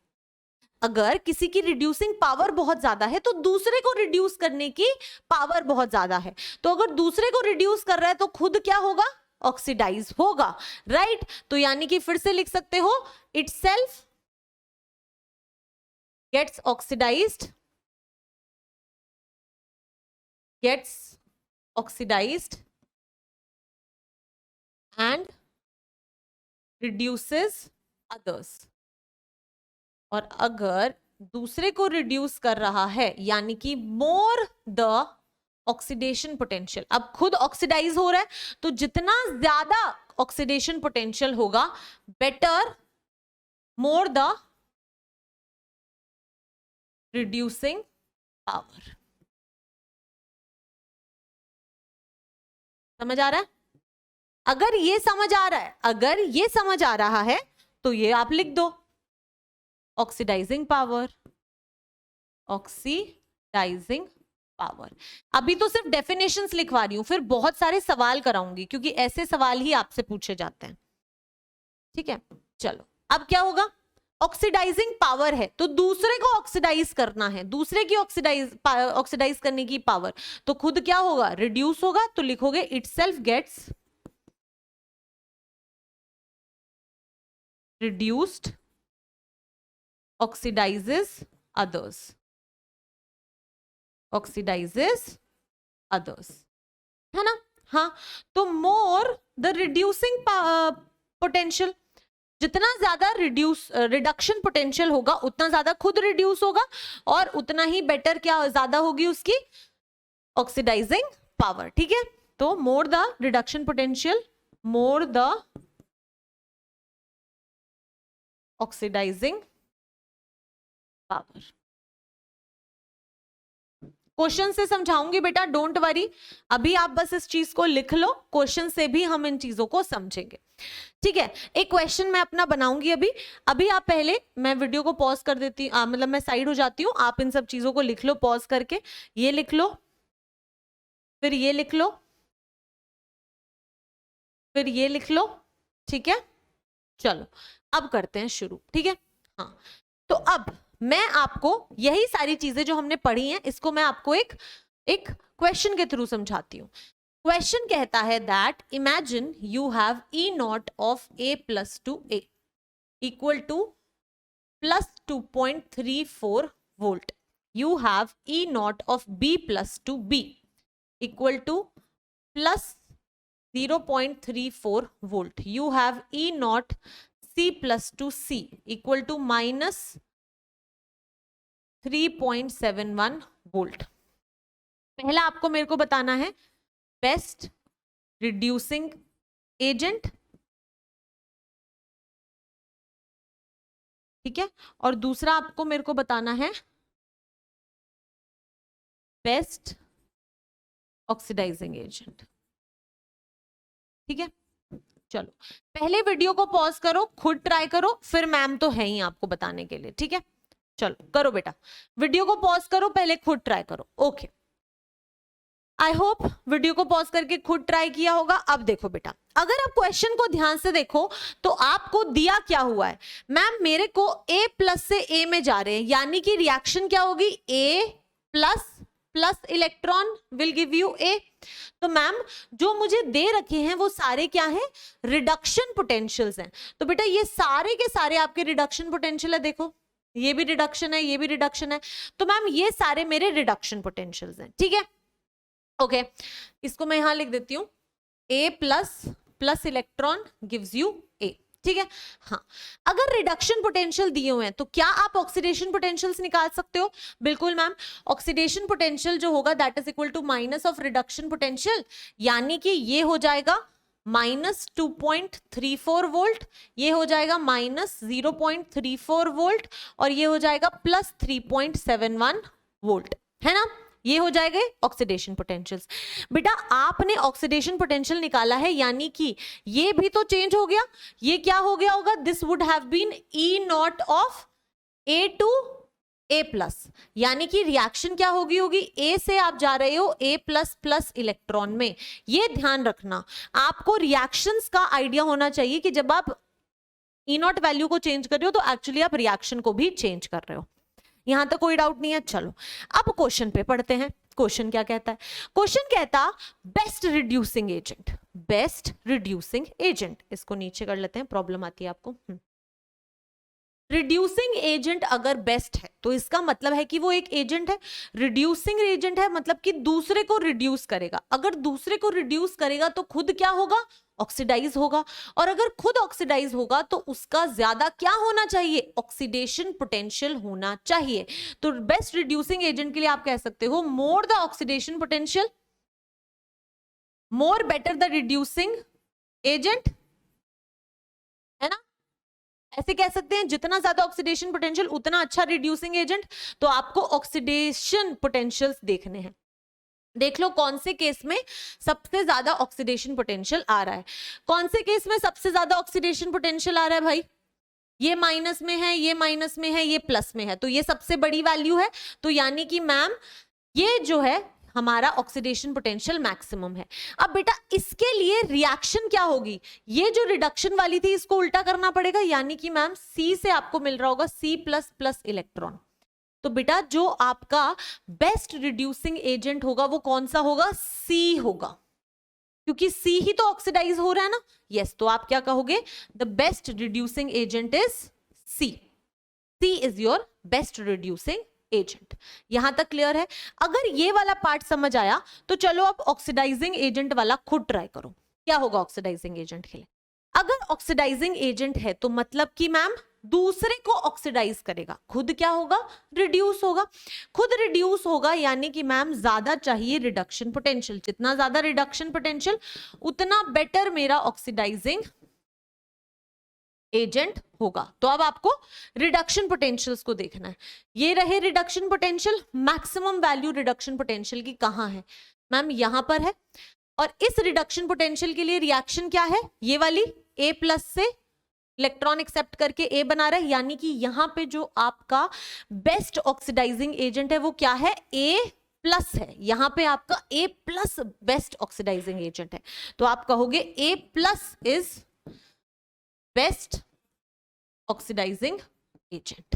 A: अगर किसी की रिड्यूसिंग पावर बहुत ज्यादा है तो दूसरे को रिड्यूस करने की पावर बहुत ज्यादा है, तो अगर दूसरे को रिड्यूस कर रहा है तो खुद क्या होगा, ऑक्सीडाइज होगा, राइट। तो यानी कि फिर से लिख सकते हो, itself gets oxidised, and reduces others. और अगर दूसरे को रिड्यूस कर रहा है यानी कि मोर द ऑक्सीडेशन पोटेंशियल, अब खुद ऑक्सीडाइज हो रहा है तो जितना ज्यादा ऑक्सीडेशन पोटेंशियल होगा better, more the reducing power. समझ आ रहा है, अगर ये समझ आ रहा है, अगर ये समझ आ रहा है तो ये आप लिख दो, ऑक्सीडाइजिंग पावर, ऑक्सीडाइजिंग पावर। अभी तो सिर्फ डेफिनेशंस लिखवा रही हूं, फिर बहुत सारे सवाल कराऊंगी क्योंकि ऐसे सवाल ही आपसे पूछे जाते हैं। ठीक है, चलो अब क्या होगा, ऑक्सीडाइजिंग पावर है तो दूसरे को ऑक्सीडाइज करना है, दूसरे की ऑक्सीडाइज करने की पावर, तो खुद क्या होगा, रिड्यूस होगा, तो लिखोगे itself gets reduced oxidises others, oxidises others, है ना। हाँ, तो मोर द रिड्यूसिंग पोटेंशियल, जितना ज्यादा रिडक्शन पोटेंशियल होगा उतना ज्यादा खुद रिड्यूस होगा और उतना ही बेटर क्या ज्यादा होगी उसकी ऑक्सीडाइजिंग पावर। ठीक है, तो more the reduction potential, more the oxidising power. Question से समझाऊंगी बेटा, डोंट वरी, अभी आप बस इस चीज को लिख लो, क्वेश्चन से भी हम इन चीजों को समझेंगे। ठीक है, एक क्वेश्चन मैं अपना बनाऊंगी अभी, अभी आप पहले, मैं वीडियो को पॉज कर देती हूँ, मतलब मैं साइड हो जाती हूँ, आप इन सब चीजों को लिख लो पॉज करके, ये लिख लो, फिर ये लिख लो, फिर ये लिख लो। ठीक है, चलो अब करते हैं शुरू। ठीक है, हाँ, तो अब मैं आपको यही सारी चीजें जो हमने पढ़ी हैं इसको मैं आपको एक क्वेश्चन के थ्रू समझाती हूँ। क्वेश्चन कहता है that imagine you have E not of a plus two a equal to plus 2.34 volt, you have E not of b plus two b equal to plus 0.34 volt, you have E nought c plus two c equal to minus 3.71 volt. पहला आपको मेरे को बताना है best reducing agent, ठीक है, और दूसरा आपको मेरे को बताना है बेस्ट ऑक्सीडाइजिंग एजेंट। ठीक है, चलो पहले वीडियो को पॉज करो, खुद ट्राई करो, फिर मैम तो है ही आपको बताने के लिए। ठीक है, चलो करो बेटा, वीडियो को पॉज करो, पहले खुद ट्राई करो। ओके, आई होप वीडियो को पॉज करके खुद ट्राई किया होगा। अब देखो बेटा, अगर आप क्वेश्चन को ध्यान से देखो तो आपको दिया क्या हुआ है, मैम मेरे को A प्लस से A में जा रहे हैं, यानी कि रिएक्शन क्या होगी, A plus plus electron will give you A। तो मैम जो मुझे दे रखे हैं वो सारे क्या हैं, रिडक्शन पोटेंशियल्स हैं। तो बेटा ये सारे के सारे आपके रिडक्शन पोटेंशियल है, देखो ये भी रिडक्शन है, ये भी रिडक्शन है, तो मैम ये सारे मेरे रिडक्शन पोटेंशियल्स हैं, ठीक है। ओके इसको मैं यहां लिख देती हूं, A plus plus electron gives you A, ठीक है। हाँ, अगर रिडक्शन पोटेंशियल दिए हुए हैं तो क्या आप ऑक्सीडेशन पोटेंशियल्स निकाल सकते हो, बिल्कुल मैम। ऑक्सीडेशन पोटेंशियल जो होगा that is equal to minus of reduction potential, यानी कि ये हो जाएगा माइनस 2.34 वोल्ट, ये हो जाएगा माइनस 0.34 वोल्ट, और ये हो जाएगा प्लस 3.71 वोल्ट, है ना। ये हो जाएगा ऑक्सीडेशन पोटेंशियल्स। बेटा आपने ऑक्सीडेशन पोटेंशियल निकाला है, यानी कि ये भी तो चेंज हो गया, ये क्या हो गया होगा, this would have been E nought of A two A plus, यानी कि रिएक्शन क्या होगी A से आप जा रहे हो A प्लस प्लस इलेक्ट्रॉन में। ये ध्यान रखना, आपको रिएक्शंस का आइडिया होना चाहिए कि जब आप E नॉट वैल्यू को चेंज कर रहे हो तो एक्चुअली आप रिएक्शन को भी चेंज कर रहे हो। यहां तक कोई डाउट नहीं है। चलो अब क्वेश्चन पे पढ़ते हैं। क्वेश्चन क्या कहता है, क्वेश्चन कहता best reducing agent, best reducing agent, इसको नीचे कर लेते हैं, प्रॉब्लम आती है आपको। रिड्यूसिंग एजेंट अगर बेस्ट है तो इसका मतलब है कि वो एक एजेंट है। रिड्यूसिंग एजेंट है मतलब कि दूसरे को रिड्यूस करेगा, अगर दूसरे को रिड्यूस करेगा तो खुद क्या होगा, ऑक्सीडाइज होगा, और अगर खुद ऑक्सीडाइज होगा तो उसका ज्यादा क्या होना चाहिए, ऑक्सीडेशन पोटेंशियल होना चाहिए। तो बेस्ट रिड्यूसिंग एजेंट के लिए आप कह सकते हो मोर the oxidation potential, more better the reducing agent, है ना। ऐसे कह सकते हैं जितना ज्यादा ऑक्सीडेशन पोटेंशियल उतना अच्छा रिड्यूसिंग एजेंट। तो आपको ऑक्सीडेशन पोटेंशियल्स देखने हैं, देख लो कौन से केस में सबसे ज्यादा ऑक्सीडेशन पोटेंशियल आ रहा है। कौन से केस में सबसे ज्यादा ऑक्सीडेशन पोटेंशियल आ रहा है भाई, ये माइनस में है, ये माइनस में है, ये प्लस में है, तो ये सबसे बड़ी वैल्यू है। तो यानी कि मैम ये जो है हमारा ऑक्सीडेशन पोटेंशियल मैक्सिमम है। अब बेटा इसके लिए रिएक्शन क्या होगी, ये जो रिडक्शन वाली थी इसको उल्टा करना पड़ेगा, यानी कि मैम C से आपको मिल रहा होगा C प्लस प्लस इलेक्ट्रॉन। तो बेटा जो आपका बेस्ट रिड्यूसिंग एजेंट होगा वो कौन सा होगा, C होगा, क्योंकि C ही तो ऑक्सीडाइज हो रहा है ना। यस, तो आप क्या कहोगे, the best reducing agent is C, C is your best reducing agent. यहां तक क्लियर है। अगर ये वाला पार्ट समझ आया तो चलो अब ऑक्सीडाइजिंग एजेंट वाला खुद ट्राई करो, क्या होगा ऑक्सीडाइजिंग एजेंट के लिए। अगर ऑक्सीडाइजिंग एजेंट है तो मतलब कि मैम दूसरे को ऑक्सीडाइज करेगा, खुद क्या होगा, रिड्यूस होगा। खुद रिड्यूस होगा यानी कि मैम ज्यादा चाहिए रिडक्शन पोटेंशियल, जितना ज्यादा रिडक्शन पोटेंशियल उतना बेटर मेरा ऑक्सीडाइजिंग एजेंट होगा। तो अब आपको रिडक्शन पोटेंशियल्स को देखना है। ये रहे reduction potential, maximum value reduction potential की कहां है, मैम यहां पर है। और इस रिडक्शन पोटेंशियल के लिए रिएक्शन क्या है, ये वाली A प्लस से इलेक्ट्रॉन एक्सेप्ट करके A बना रहा है, यानी कि यहां पे जो आपका बेस्ट ऑक्सीडाइजिंग एजेंट है वो क्या है, A प्लस है। यहां पे आपका A plus best oxidising agent है। तो आप कहोगे A plus is best oxidising agent.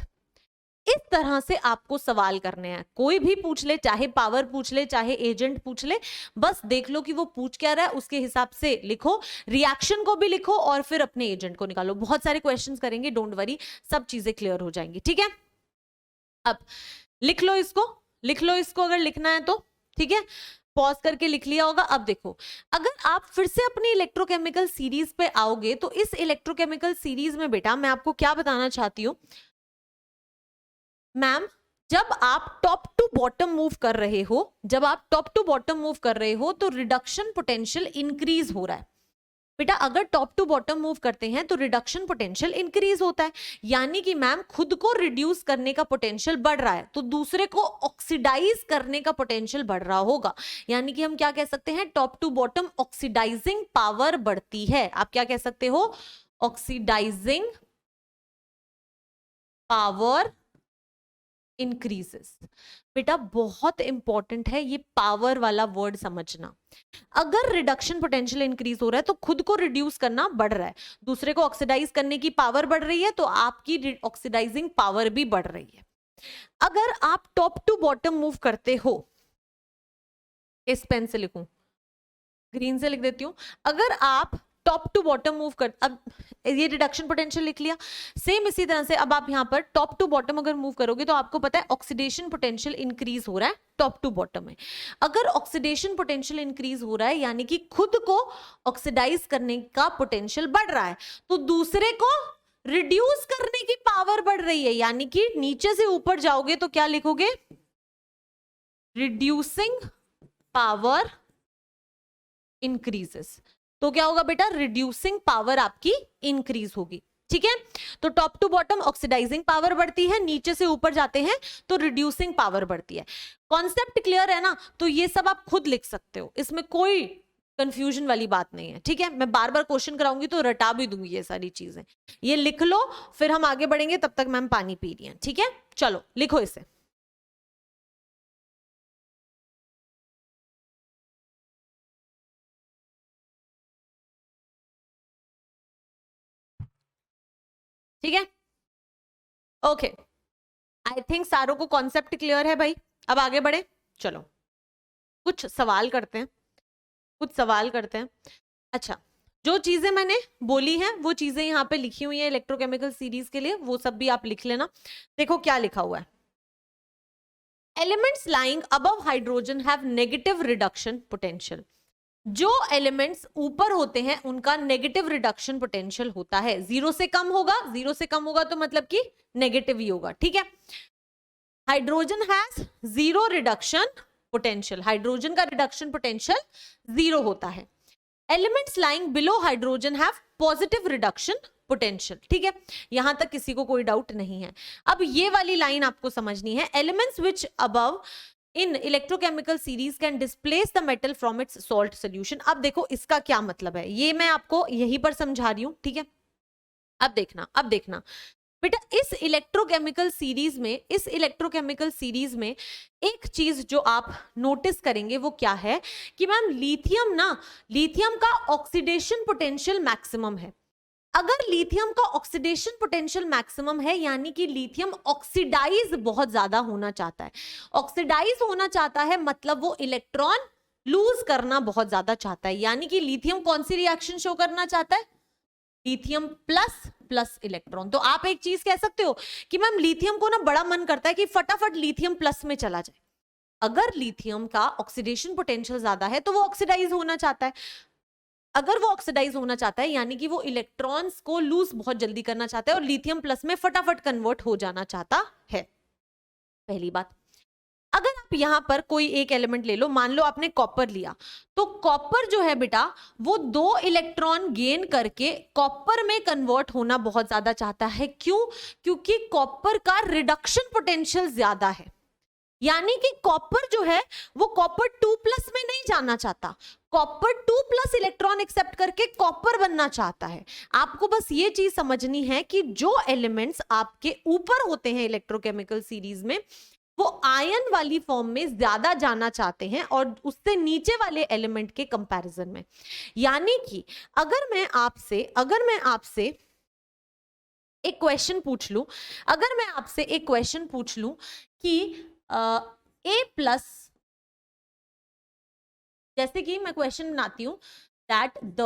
A: इस तरह से आपको सवाल करने हैं, कोई भी पूछ ले, चाहे पावर पूछ ले, चाहे एजेंट पूछ ले, बस देख लो कि वो पूछ क्या रहा है, उसके हिसाब से लिखो, रिएक्शन को भी लिखो और फिर अपने एजेंट को निकालो। बहुत सारे क्वेश्चंस करेंगे, डोंट वरी, सब चीजें क्लियर हो जाएंगी, ठीक है। अब लिख लो इसको, लिख लो इसको अगर लिखना है तो, ठीक है, पॉज करके लिख लिया होगा। अब देखो, अगर आप फिर से अपनी इलेक्ट्रोकेमिकल सीरीज पे आओगे तो इस इलेक्ट्रोकेमिकल सीरीज में बेटा मैं आपको क्या बताना चाहती हूं, मैम जब आप टॉप टू बॉटम मूव कर रहे हो, जब आप टॉप टू बॉटम मूव कर रहे हो तो रिडक्शन पोटेंशियल इंक्रीज हो रहा है। बेटा अगर टॉप टू बॉटम मूव करते हैं तो रिडक्शन पोटेंशियल इंक्रीज होता है, यानी कि मैम खुद को रिड्यूस करने का पोटेंशियल बढ़ रहा है तो दूसरे को ऑक्सीडाइज करने का पोटेंशियल बढ़ रहा होगा, यानी कि हम क्या कह सकते हैं, top to bottom oxidising power बढ़ती है। आप क्या कह सकते हो, ऑक्सीडाइजिंग पावर इंक्रीजेस। बेटा बहुत इंपॉर्टेंट है ये पावर वाला वर्ड समझना। अगर रिडक्शन पोटेंशियल इंक्रीज हो रहा है तो खुद को रिड्यूस करना बढ़ रहा है, दूसरे को ऑक्सीडाइज करने की पावर बढ़ रही है, तो आपकी ऑक्सीडाइजिंग पावर भी बढ़ रही है। अगर आप टॉप टू बॉटम मूव करते हो, इस पेन से लिखूं, ग्रीन से लिख देती हूं, अगर आप टॉप टू बॉटम मूव कर, अब ये रिडक्शन पोटेंशियल लिख लिया, सेम इसी तरह से अब आप यहां पर टॉप टू बॉटम अगर मूव करोगे तो आपको पता है ऑक्सीडेशन पोटेंशियल इंक्रीज हो रहा है टॉप टू बॉटम में। अगर ऑक्सीडेशन पोटेंशियल इंक्रीज हो रहा है यानी कि खुद को ऑक्सीडाइज करने का पोटेंशियल बढ़ रहा है, तो दूसरे को रिड्यूस करने की पावर बढ़ रही है, यानी कि नीचे से ऊपर जाओगे तो क्या लिखोगे, रिड्यूसिंग पावर इंक्रीजेस। तो क्या होगा बेटा, रिड्यूसिंग पावर आपकी इंक्रीज होगी। ठीक है, तो top to bottom oxidising power बढ़ती है, नीचे से ऊपर जाते हैं तो रिड्यूसिंग पावर बढ़ती है। कॉन्सेप्ट क्लियर है ना? तो ये सब आप खुद लिख सकते हो, इसमें कोई कंफ्यूजन वाली बात नहीं है। ठीक है, मैं बार बार क्वेश्चन कराऊंगी तो रटा भी दूंगी ये सारी चीजें, ये लिख लो, फिर हम आगे बढ़ेंगे। तब तक मैम पानी पी रही हैं। ठीक है, चलो लिखो इसे। ठीक है, ओके, आई थिंक सारों को कॉन्सेप्ट क्लियर है भाई। अब आगे बढ़े, चलो कुछ सवाल करते हैं, कुछ सवाल करते हैं। अच्छा, जो चीजें मैंने बोली हैं वो चीजें यहाँ पे लिखी हुई हैं इलेक्ट्रोकेमिकल सीरीज के लिए, वो सब भी आप लिख लेना। देखो क्या लिखा हुआ है, elements lying above hydrogen have negative reduction potential. जो एलिमेंट्स ऊपर होते हैं उनका नेगेटिव रिडक्शन पोटेंशियल होता है, जीरो से कम होगा, जीरो से कम होगा तो मतलब कि नेगेटिव ही होगा। ठीक है, hydrogen has zero reduction potential, hydrogen का रिडक्शन पोटेंशियल जीरो होता है। Elements lying below hydrogen have positive reduction potential. ठीक है, यहां तक किसी को कोई डाउट नहीं है। अब ये वाली लाइन आपको समझनी है, elements which above in electrochemical series can displace the metal from its salt solution. अब देखो इसका क्या मतलब है, ये मैं आपको यहीं पर समझा रही हूं। ठीक है, अब देखना, अब देखना बेटा, इस इलेक्ट्रोकेमिकल सीरीज में, इस इलेक्ट्रोकेमिकल सीरीज में एक चीज जो आप नोटिस करेंगे वो क्या है कि मैम लिथियम ना, लिथियम का ऑक्सीडेशन पोटेंशियल मैक्सिमम है। अगर लिथियम का ऑक्सीडेशन पोटेंशियल मैक्सिमम है यानी कि लिथियम ऑक्सीडाइज बहुत ज्यादा होना चाहता है। ऑक्सीडाइज होना चाहता है मतलब वो इलेक्ट्रॉन लूज करना बहुत ज्यादा चाहता है, यानी कि लिथियम कौन सी रिएक्शन शो करना चाहता है, लिथियम प्लस प्लस इलेक्ट्रॉन। तो आप एक चीज कह सकते हो कि मैम लिथियम को ना बड़ा मन करता है कि फटाफट लिथियम प्लस में चला जाए। अगर लिथियम का ऑक्सीडेशन पोटेंशियल ज्यादा है तो वो ऑक्सीडाइज होना चाहता है। अगर वो ऑक्सीडाइज होना चाहता है यानी कि वो इलेक्ट्रॉन्स को लूज बहुत जल्दी करना चाहता है और लिथियम प्लस में फटाफट कन्वर्ट हो जाना चाहता है। पहली बात, अगर आप यहां पर कोई एक एलिमेंट ले लो, मान लो आपने कॉपर लिया, तो कॉपर जो है बेटा वो 2 इलेक्ट्रॉन गेन करके कॉपर में कन्वर्ट होना बहुत ज्यादा चाहता है। क्यों? क्योंकि कॉपर का रिडक्शन पोटेंशियल ज्यादा है, यानी कि कॉपर जो है वो कॉपर 2+ में नहीं जाना चाहता, कॉपर 2+ इलेक्ट्रॉन एक्सेप्ट करके कॉपर बनना चाहता है। आपको बस ये चीज समझनी है कि जो एलिमेंट्स आपके ऊपर होते हैं इलेक्ट्रोकेमिकल सीरीज में वो आयन वाली फॉर्म में ज्यादा जाना चाहते हैं और उससे नीचे वाले एलिमेंट के कंपैरिजन में। यानी कि अगर मैं आपसे एक क्वेश्चन पूछ लूं, अगर मैं आपसे एक क्वेश्चन पूछ लूं कि A+, जैसे कि मैं क्वेश्चन बनाती हूं that the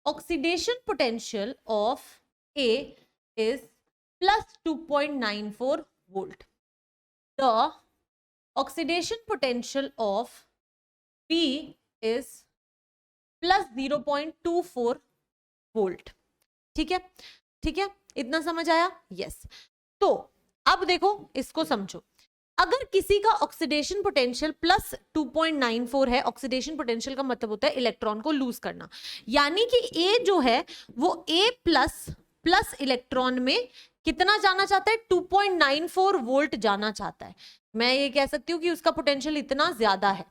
A: oxidation potential of A is +2.94 volt, the oxidation potential of B is +0.24 volt. ठीक है, ठीक है, इतना समझ आया? यस। तो अब देखो इसको समझो, अगर किसी का ऑक्सीडेशन पोटेंशियल +2.94 है, ऑक्सीडेशन पोटेंशियल का मतलब होता है इलेक्ट्रॉन को लूज करना, यानी कि A जो है वो A++ इलेक्ट्रॉन में कितना जाना चाहता है, 2.94 वोल्ट जाना चाहता है। मैं ये कह सकती हूँ कि उसका पोटेंशियल इतना ज्यादा है।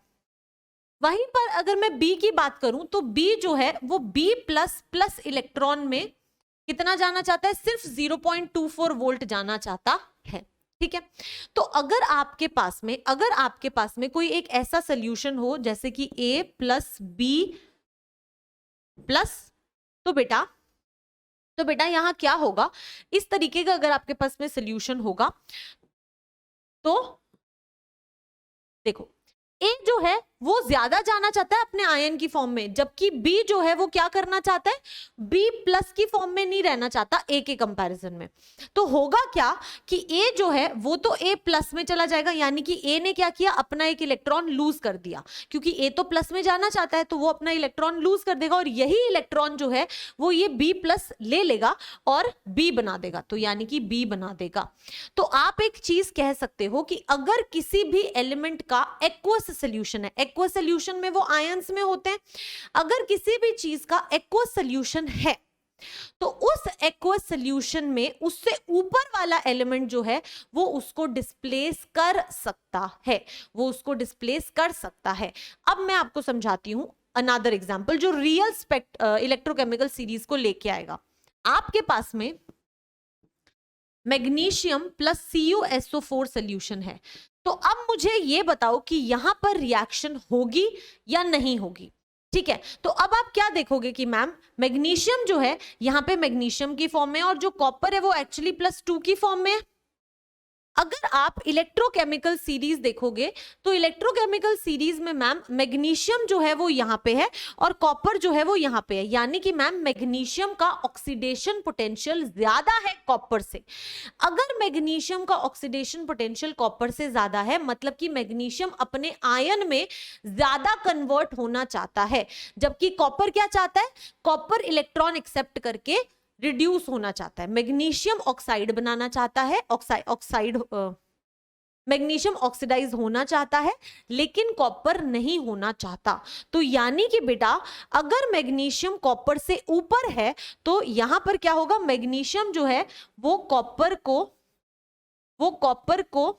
A: वहीं पर अगर मैं B की बात करूं तो B जो है वो B++ इलेक्ट्रॉन में कितना जाना चाहता है, सिर्फ 0.24 वोल्ट जाना चाहता है। ठीक है। तो अगर आपके पास में कोई एक ऐसा सोल्यूशन हो जैसे कि A प्लस बी प्लस, तो बेटा यहां क्या होगा, इस तरीके का अगर आपके पास में सोल्यूशन होगा तो देखो ए जो है वो ज्यादा जाना चाहता है अपने आयन की फॉर्म में, जबकि बी जो है वो क्या करना चाहता है, बी प्लस की फॉर्म में नहीं रहना चाहता ए के कंपैरिजन में। तो होगा क्या कि ए जो है वो तो ए प्लस में चला जाएगा, यानी कि ए ने क्या किया, अपना एक इलेक्ट्रॉन लूज कर दिया, क्योंकि ए तो प्लस में जाना चाहता है तो वो अपना इलेक्ट्रॉन लूज कर देगा, और यही इलेक्ट्रॉन जो है वो ये बी प्लस ले लेगा और बी बना देगा, तो यानी कि बी बना देगा। तो आप एक चीज कह सकते हो कि अगर किसी भी एलिमेंट का एक्वस सोल्यूशन है, एक्वस सोल्यूशन में वो आयंस में होते हैं, अगर किसी भी चीज का एक्वस सोल्यूशन है तो उस एक्वस सोल्यूशन में उससे ऊपर वाला एलिमेंट जो है वो उसको डिस्प्लेस कर सकता है, वो उसको डिस्प्लेस कर सकता है। अब मैं आपको समझाती हूं अनदर एग्जांपल जो रियल इलेक्ट्रोकेमिकल सीरीज को लेके आएगा। आपके पास में मैग्नीशियम प्लस CuSO4 सोल्यूशन है, तो अब मुझे ये बताओ कि यहां पर रिएक्शन होगी या नहीं होगी। ठीक है, तो अब आप क्या देखोगे कि मैम मैग्नीशियम जो है यहां पे मैग्नीशियम की फॉर्म में, और जो कॉपर है वो एक्चुअली +2 की फॉर्म में है। अगर आप इलेक्ट्रोकेमिकल सीरीज देखोगे तो इलेक्ट्रोकेमिकल सीरीज में मैम मैग्नीशियम जो है वो यहां पे है और कॉपर जो है वो यहां पे है, यानी कि मैम मैग्नीशियम का ऑक्सीडेशन पोटेंशियल ज्यादा है कॉपर से। अगर मैग्नीशियम का ऑक्सीडेशन पोटेंशियल कॉपर से ज्यादा है, मतलब कि मैग्नीशियम अपने आयन में ज्यादा कन्वर्ट होना चाहता है, जबकि कॉपर क्या चाहता है, कॉपर इलेक्ट्रॉन एक्सेप्ट करके रिड्यूस होना चाहता है, मैग्नीशियम ऑक्साइड बनाना चाहता है, मैग्नीशियम ऑक्सीडाइज होना चाहता है, लेकिन कॉपर नहीं होना चाहता। तो यानी कि बेटा अगर मैग्नीशियम कॉपर से ऊपर है तो यहां पर क्या होगा, मैग्नीशियम जो है वो कॉपर को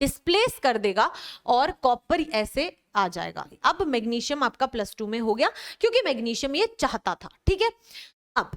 A: डिस्प्लेस कर देगा और कॉपर ऐसे आ जाएगा। अब मैग्नीशियम आपका +2 में हो गया क्योंकि मैग्नीशियम ये चाहता था। ठीक है, अब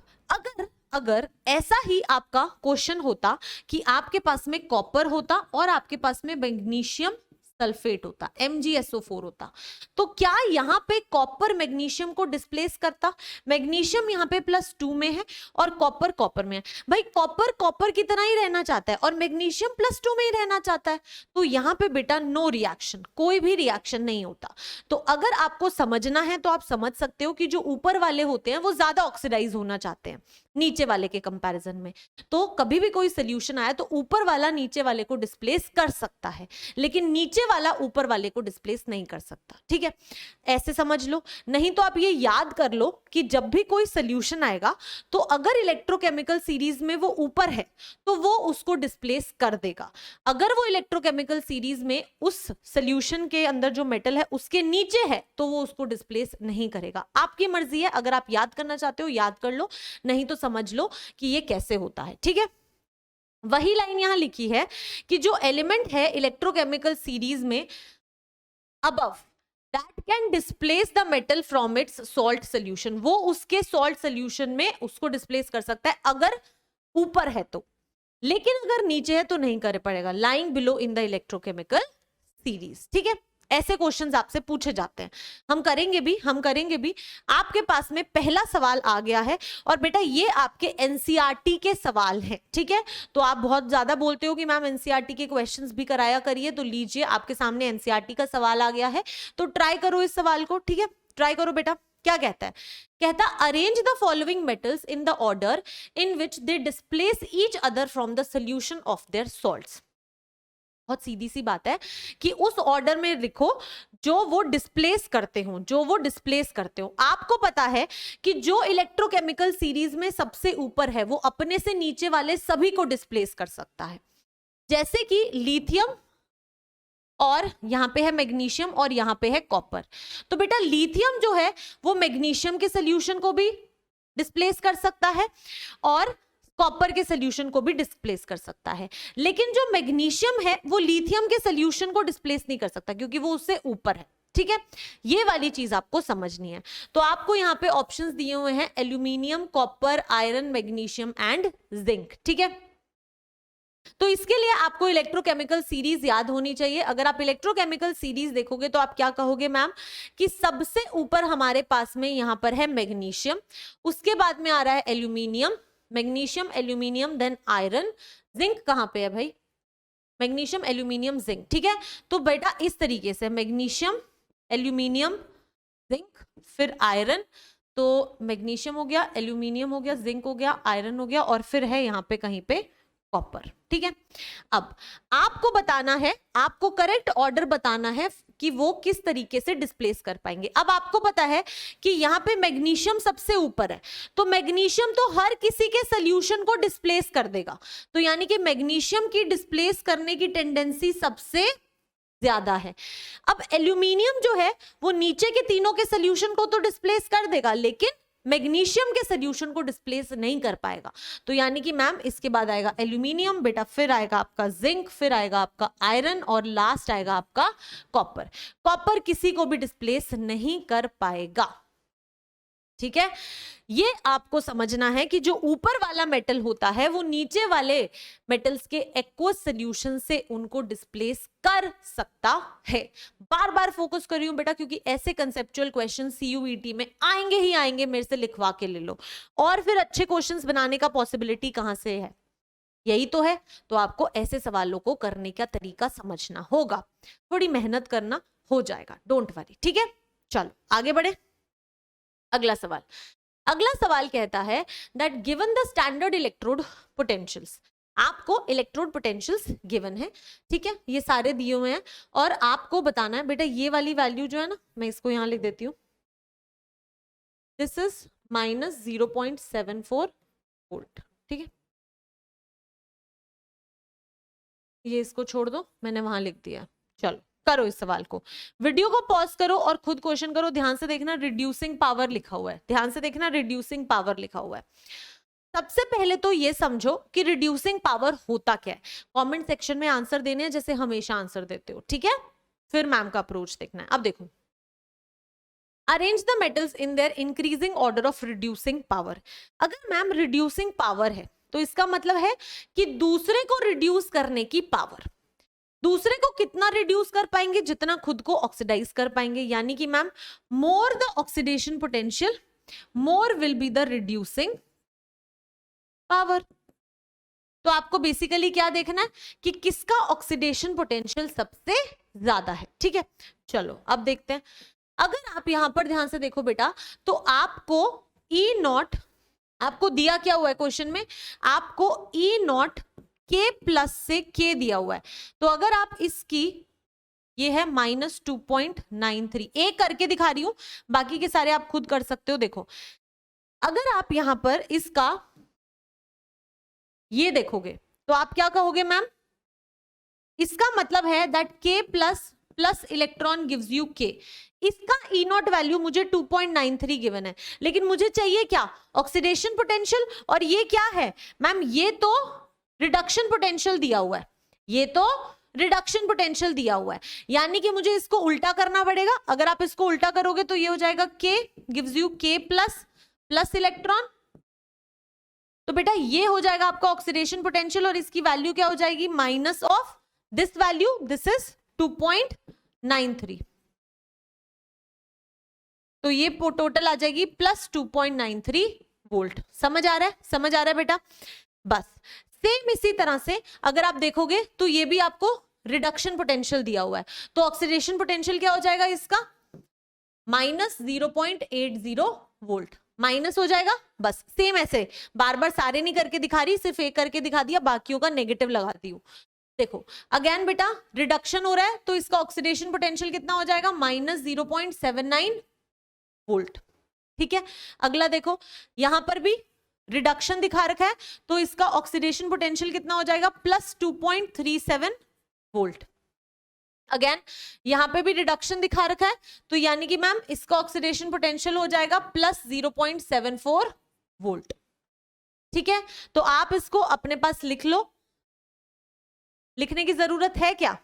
A: अगर ऐसा ही आपका क्वेश्चन होता कि आपके पास में कॉपर होता और आपके पास में मैग्नीशियम सल्फेट होता, MgSO4 होता, तो क्या यहां पे कॉपर मैग्नीशियम को डिस्प्लेस करता? मैग्नीशियम यहां पे +2 में है और कॉपर में है। भाई कॉपर की तरह ही रहना चाहता है और मैग्नीशियम +2 में ही रहना चाहता है, तो यहां पे बेटा नो रिएक्शन, कोई भी रिएक्शन नहीं होता। तो अगर आपको समझना है तो आप समझ सकते हो कि जो ऊपर वाले होते हैं वो ज्यादा ऑक्सीडाइज होना चाहते हैं नीचे वाले के कंपैरिजन में। तो कभी भी कोई सोल्यूशन आया तो ऊपर वाला नीचे वाले को डिस्प्लेस कर सकता है, लेकिन नीचे वाला ऊपर वाले को डिस्प्लेस नहीं कर सकता। ठीक है, ऐसे समझ लो। नहीं तो आप ये याद कर लो कि जब भी कोई सोल्यूशन आएगा तो अगर इलेक्ट्रोकेमिकल सीरीज में वो ऊपर है तो वो उसको डिस्प्लेस कर देगा, अगर वो इलेक्ट्रोकेमिकल सीरीज में उस सोल्यूशन के अंदर जो मेटल है उसके नीचे है तो वो उसको डिस्प्लेस नहीं करेगा। आपकी मर्जी है, अगर आप याद करना चाहते हो याद कर लो, नहीं तो समझ लो कि ये कैसे होता है। ठीक है, वही लाइन यहां लिखी है कि जो एलिमेंट है इलेक्ट्रोकेमिकल सीरीज में above that can displace the metal from its salt solution, वो उसके सॉल्ट सोल्यूशन में उसको डिस्प्लेस कर सकता है अगर ऊपर है तो, लेकिन अगर नीचे है तो नहीं कर पड़ेगा। Lying below in the electrochemical series. ठीक है, ऐसे क्वेश्चंस आपसे पूछे जाते हैं, हम करेंगे भी। आपके पास में पहला सवाल आ गया है और बेटा ये आपके एनसीईआरटी के सवाल हैं। ठीक है, तो आप बहुत ज्यादा बोलते हो कि मैम एनसीईआरटी के क्वेश्चंस भी कराया करिए, तो लीजिए आपके सामने एनसीईआरटी का सवाल आ गया है, तो ट्राई करो इस सवाल को। ठीक है, ट्राई करो बेटा। क्या कहता है, कहता arrange the following metals in the order in which they displace each other from the solution of their salts. बहुत सीधी सी बात है कि उस ऑर्डर में लिखो जो वो डिस्प्लेस करते हो। आपको पता है कि जो इलेक्ट्रोकेमिकल सीरीज में सबसे ऊपर है वो अपने से नीचे वाले सभी को डिस्प्लेस कर सकता है, जैसे कि लिथियम, और यहां पे है मैग्नीशियम और यहां पे है कॉपर। तो बेटा लिथियम जो है वो मैग्नीशियम के सोल्यूशन को भी डिस्प्लेस कर सकता है और कॉपर के सोल्यूशन को भी डिस्प्लेस कर सकता है, लेकिन जो मैग्नीशियम है वो लिथियम के सोल्यूशन को डिस्प्लेस नहीं कर सकता क्योंकि वो उससे ऊपर है। ठीक है, ये वाली चीज आपको समझनी है। तो आपको यहाँ पे ऑप्शंस दिए हुए हैं aluminium, copper, iron, magnesium and zinc. ठीक है, तो इसके लिए आपको इलेक्ट्रोकेमिकल सीरीज याद होनी चाहिए। अगर आप इलेक्ट्रोकेमिकल सीरीज देखोगे तो आप क्या कहोगे मैम कि सबसे ऊपर हमारे पास में यहां पर है मैग्नीशियम, उसके बाद में आ रहा है aluminium, magnesium aluminium then iron, zinc कहां पे है भाई, मैग्नीशियम एल्यूमिनियम जिंक, ठीक है। तो बेटा इस तरीके से मैग्नीशियम एल्यूमिनियम जिंक फिर आयरन, तो मैग्नीशियम हो गया, एल्यूमिनियम हो गया, जिंक हो गया, आयरन हो गया और फिर है यहां पे कहीं पे कॉपर, ठीक है। अब आपको बताना है, आपको करेक्ट ऑर्डर बताना है कि वो किस तरीके से डिस्प्लेस कर पाएंगे। अब आपको पता है कि यहां पे मैग्नीशियम सबसे ऊपर है, तो मैग्नीशियम तो हर किसी के सॉल्यूशन को डिस्प्लेस कर देगा, तो यानी कि मैग्नीशियम की डिस्प्लेस करने की टेंडेंसी सबसे ज्यादा है। अब एल्यूमिनियम जो है वो नीचे के तीनों के सॉल्यूशन को तो डिस्प्लेस कर देगा, लेकिन मैग्नीशियम के सॉल्यूशन को डिस्प्लेस नहीं कर पाएगा। तो यानी कि मैम इसके बाद आएगा एल्यूमिनियम बेटा, फिर आएगा आपका जिंक, फिर आएगा आपका आयरन और लास्ट आएगा आपका कॉपर। कॉपर किसी को भी डिस्प्लेस नहीं कर पाएगा, ठीक है। ये आपको समझना है कि जो ऊपर वाला मेटल होता है वो नीचे वाले मेटल्स के एक्वस सॉल्यूशन से उनको डिस्प्लेस कर सकता है। बार बार फोकस कर रही हूं बेटा क्योंकि ऐसे कंसेप्चुअल क्वेश्चन सीयूईटी में आएंगे ही आएंगे, मेरे से लिखवा के ले लो। और फिर अच्छे क्वेश्चंस बनाने का पॉसिबिलिटी कहां से है, यही तो है। तो आपको ऐसे सवालों को करने का तरीका समझना होगा, थोड़ी मेहनत करना, हो जाएगा, डोंट वरी, ठीक है। चलो आगे बढ़े। अगला सवाल कहता है that given the standard electrode potentials, आपको इलेक्ट्रोड पोटेंशियल्स गिवन है, ठीक है, ये सारे दिए हुए हैं और आपको बताना है बेटा ये वाली वैल्यू जो है ना, मैं इसको यहां लिख देती हूं, दिस इज -0.74 वोल्ट, ठीक है। ये इसको छोड़ दो, मैंने वहां लिख दिया। चलो करो इस सवाल को, वीडियो को पॉज करो और खुद क्वेश्चन करो, ध्यान से देखना रिड्यूसिंग पावर लिखा हुआ है, ध्यान से देखना रिड्यूसिंग पावर लिखा हुआ है। सबसे पहले तो ये समझो कि रिड्यूसिंग पावर होता क्या है, कमेंट सेक्शन में आंसर देने हैं जैसे हमेशा आंसर देते हो, ठीक है। फिर मैम का अप्रोच देखना है। अब देखो, arrange the metals in their increasing order of reducing power. अगर मैम रिड्यूसिंग पावर है तो इसका मतलब है कि दूसरे को रिड्यूस करने की पावर, दूसरे को कितना रिड्यूस कर पाएंगे, जितना खुद को ऑक्सीडाइज कर पाएंगे, यानी कि ma'am more the oxidation potential more will be the reducing power. तो आपको बेसिकली क्या देखना है कि किसका ऑक्सीडेशन पोटेंशियल सबसे ज्यादा है, ठीक है। चलो अब देखते हैं, अगर आप यहां पर ध्यान से देखो बेटा तो आपको E नॉट, आपको दिया क्या हुआ है क्वेश्चन में, आपको E नॉट K प्लस से K दिया हुआ है। तो अगर आप इसकी, ये है -2.93, एक करके दिखा रही हूं, बाकी के सारे आप खुद कर सकते हो। देखो अगर आप यहां पर इसका ये देखोगे तो आप क्या कहोगे मैम, इसका मतलब है that K plus electron gives you K। इसका E नॉट वैल्यू मुझे 2.93 गिवन है, लेकिन मुझे चाहिए क्या, ऑक्सीडेशन पोटेंशियल, और ये क्या है मैम, ये तो रिडक्शन पोटेंशियल दिया हुआ है, ये तो रिडक्शन पोटेंशियल दिया हुआ है, यानी कि मुझे इसको उल्टा करना पड़ेगा। अगर आप इसको उल्टा करोगे तो ये हो जाएगा K gives you K plus electron, तो बेटा ये हो जाएगा आपका ऑक्सीडेशन पोटेंशियल और इसकी वैल्यू क्या हो जाएगी, minus of this value, this is 2.93, तो ये टोटल आ जाएगी +2.93 वोल्ट। समझ आ रहा है, समझ आ रहा है बेटा। बस सेम इसी तरह से अगर आप देखोगे तो ये भी आपको रिडक्शन पोटेंशियल दिया हुआ है, तो ऑक्सीडेशन पोटेंशियल क्या हो जाएगा इसका, -0.80 वोल्ट, माइनस हो जाएगा। बस सेम ऐसे बार बार सारे नहीं करके दिखा रही, सिर्फ एक करके दिखा दिया, बाकियों का नेगेटिव लगाती हूँ। देखो अगेन बेटा रिडक्शन हो रहा है तो इसका ऑक्सीडेशन पोटेंशियल कितना हो जाएगा, -0.79 वोल्ट, ठीक है। अगला देखो यहां पर भी रिडक्शन दिखा रखा है तो इसका ऑक्सीडेशन पोटेंशियल कितना हो जाएगा, +2.37 वोल्ट। अगेन यहां पे भी रिडक्शन दिखा रखा है तो यानी कि मैम इसका ऑक्सीडेशन पोटेंशियल हो जाएगा +0.74 वोल्ट, ठीक है। तो आप इसको अपने पास लिख लो, लिखने की जरूरत है क्या,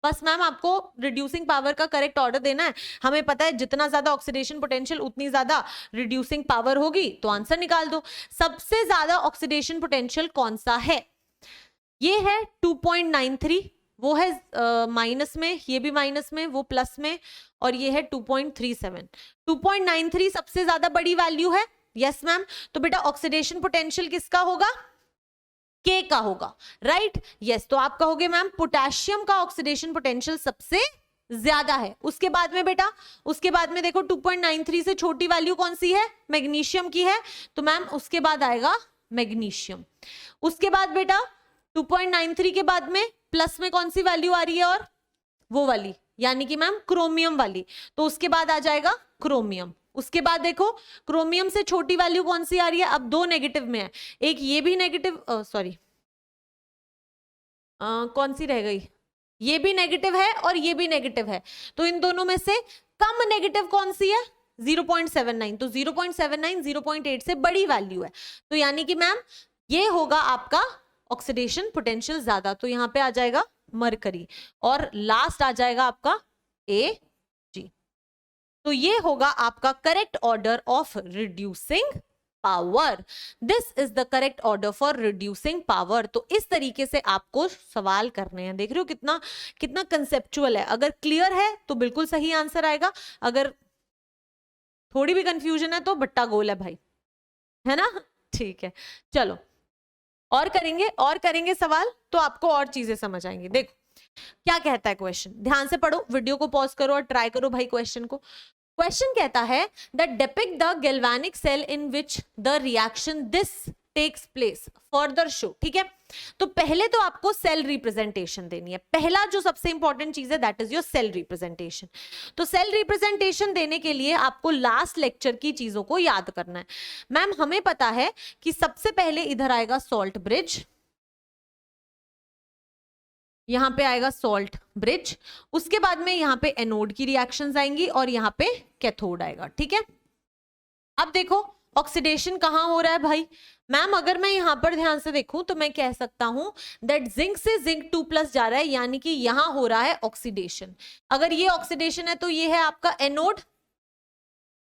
A: बस मैम आपको रिड्यूसिंग पावर का करेक्ट ऑर्डर देना है। हमें पता है जितना ज्यादा ऑक्सीडेशन पोटेंशियल उतनी ज्यादा रिड्यूसिंग पावर होगी, तो आंसर निकाल दो। सबसे ज्यादा ऑक्सीडेशन पोटेंशियल कौन सा है, ये है 2.93, वो है माइनस में, ये भी माइनस में, वो प्लस में, और ये है 2.37। 2.93 सबसे ज्यादा बड़ी वैल्यू है, यस मैम। तो बेटा ऑक्सीडेशन पोटेंशियल किसका होगा? के का होगा, राइट, यस। तो आप कहोगे मैम पोटेशियम का ऑक्सीडेशन पोटेंशियल सबसे ज्यादा है। उसके बाद में बेटा, उसके बाद में देखो 2.93 से छोटी वैल्यू कौन सी है? मैग्नीशियम की है, तो मैम उसके बाद आएगा मैग्नीशियम। उसके बाद बेटा 2.93 के बाद में प्लस में कौन सी वैल्यू आ रही है? और वो वाली, यानी कि मैम क्रोमियम वाली, तो उसके बाद आ जाएगा क्रोमियम। उसके बाद देखो क्रोमियम से छोटी वैल्यू कौन सी आ रही है? अब दो नेगेटिव में है, एक ये भी नेगेटिव, सॉरी कौन सी रह गई? ये भी नेगेटिव है और ये भी नेगेटिव है, तो इन दोनों में से कम नेगेटिव कौन सी है? 0.79। तो 0.79 0.8 से बड़ी वैल्यू है, तो यानी कि मैम ये होगा आपका ऑक्सीडेशन पोटेंशियल ज्यादा, तो यहां पे आ जाएगा मरकरी, और लास्ट आ जाएगा आपका Ag। तो ये होगा आपका correct order of reducing power. This is the correct order for reducing power. तो इस तरीके से आपको सवाल करने हैं, देख रहे हो कितना कितना कंसेप्चुअल है। अगर क्लियर है तो बिल्कुल सही आंसर आएगा, अगर थोड़ी भी कंफ्यूजन है तो बट्टा गोल है भाई, है ना? ठीक है, चलो और करेंगे सवाल, तो आपको और चीजें समझ आएंगी। देखो क्या कहता है क्वेश्चन, ध्यान से पढ़ो, वीडियो को पॉज करो और ट्राई करो भाई क्वेश्चन को। क्वेश्चन कहता है that depict the galvanic cell in which the reaction this takes place, further show. ठीक है, तो पहले तो आपको सेल रिप्रेजेंटेशन देनी है। पहला जो सबसे इंपॉर्टेंट चीज है that is your cell representation. तो सेल रिप्रेजेंटेशन देने के लिए आपको लास्ट लेक्चर की चीजों को याद करना है। मैम हमें पता है कि सबसे पहले इधर आएगा सॉल्ट ब्रिज, यहां पे आएगा सॉल्ट ब्रिज, उसके बाद में यहां पे एनोड की रिएक्शंस आएंगी और यहां पे कैथोड आएगा। ठीक है, अब देखो ऑक्सीडेशन कहां हो रहा है भाई? मैम अगर मैं यहां पर ध्यान से देखूं तो मैं कह सकता हूं दैट जिंक से जिंक 2+ जा रहा है, यानी कि यहां हो रहा है ऑक्सीडेशन। अगर ये ऑक्सीडेशन है तो ये है आपका एनोड,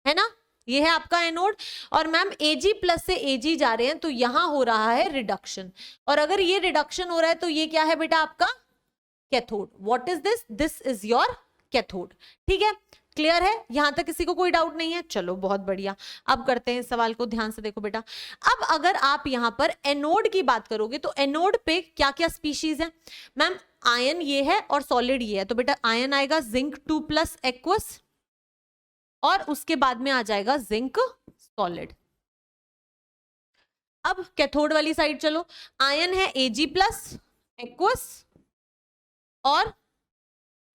A: है ना, ये है आपका एनोड। और मैम Ag+ से Ag जा रहे हैं तो यहां हो रहा है रिडक्शन, और अगर ये रिडक्शन हो रहा है तो ये क्या है बेटा? आपका cathode. What is this? This is your cathode. ठीक है, क्लियर है? यहां तक किसी को कोई डाउट नहीं है? चलो बहुत बढ़िया। अब करते हैं सवाल को, ध्यान से देखो बेटा। अब अगर आप यहां पर एनोड की बात करोगे तो एनोड पे क्या क्या स्पीशीज है? मैम आयन ये है और सॉलिड ये है, तो बेटा आयन आएगा जिंक 2+ एक्वस, और उसके बाद में आ जाएगा जिंक सॉलिड। अब कैथोड वाली साइड चलो, आयन है Ag+ एक्वस और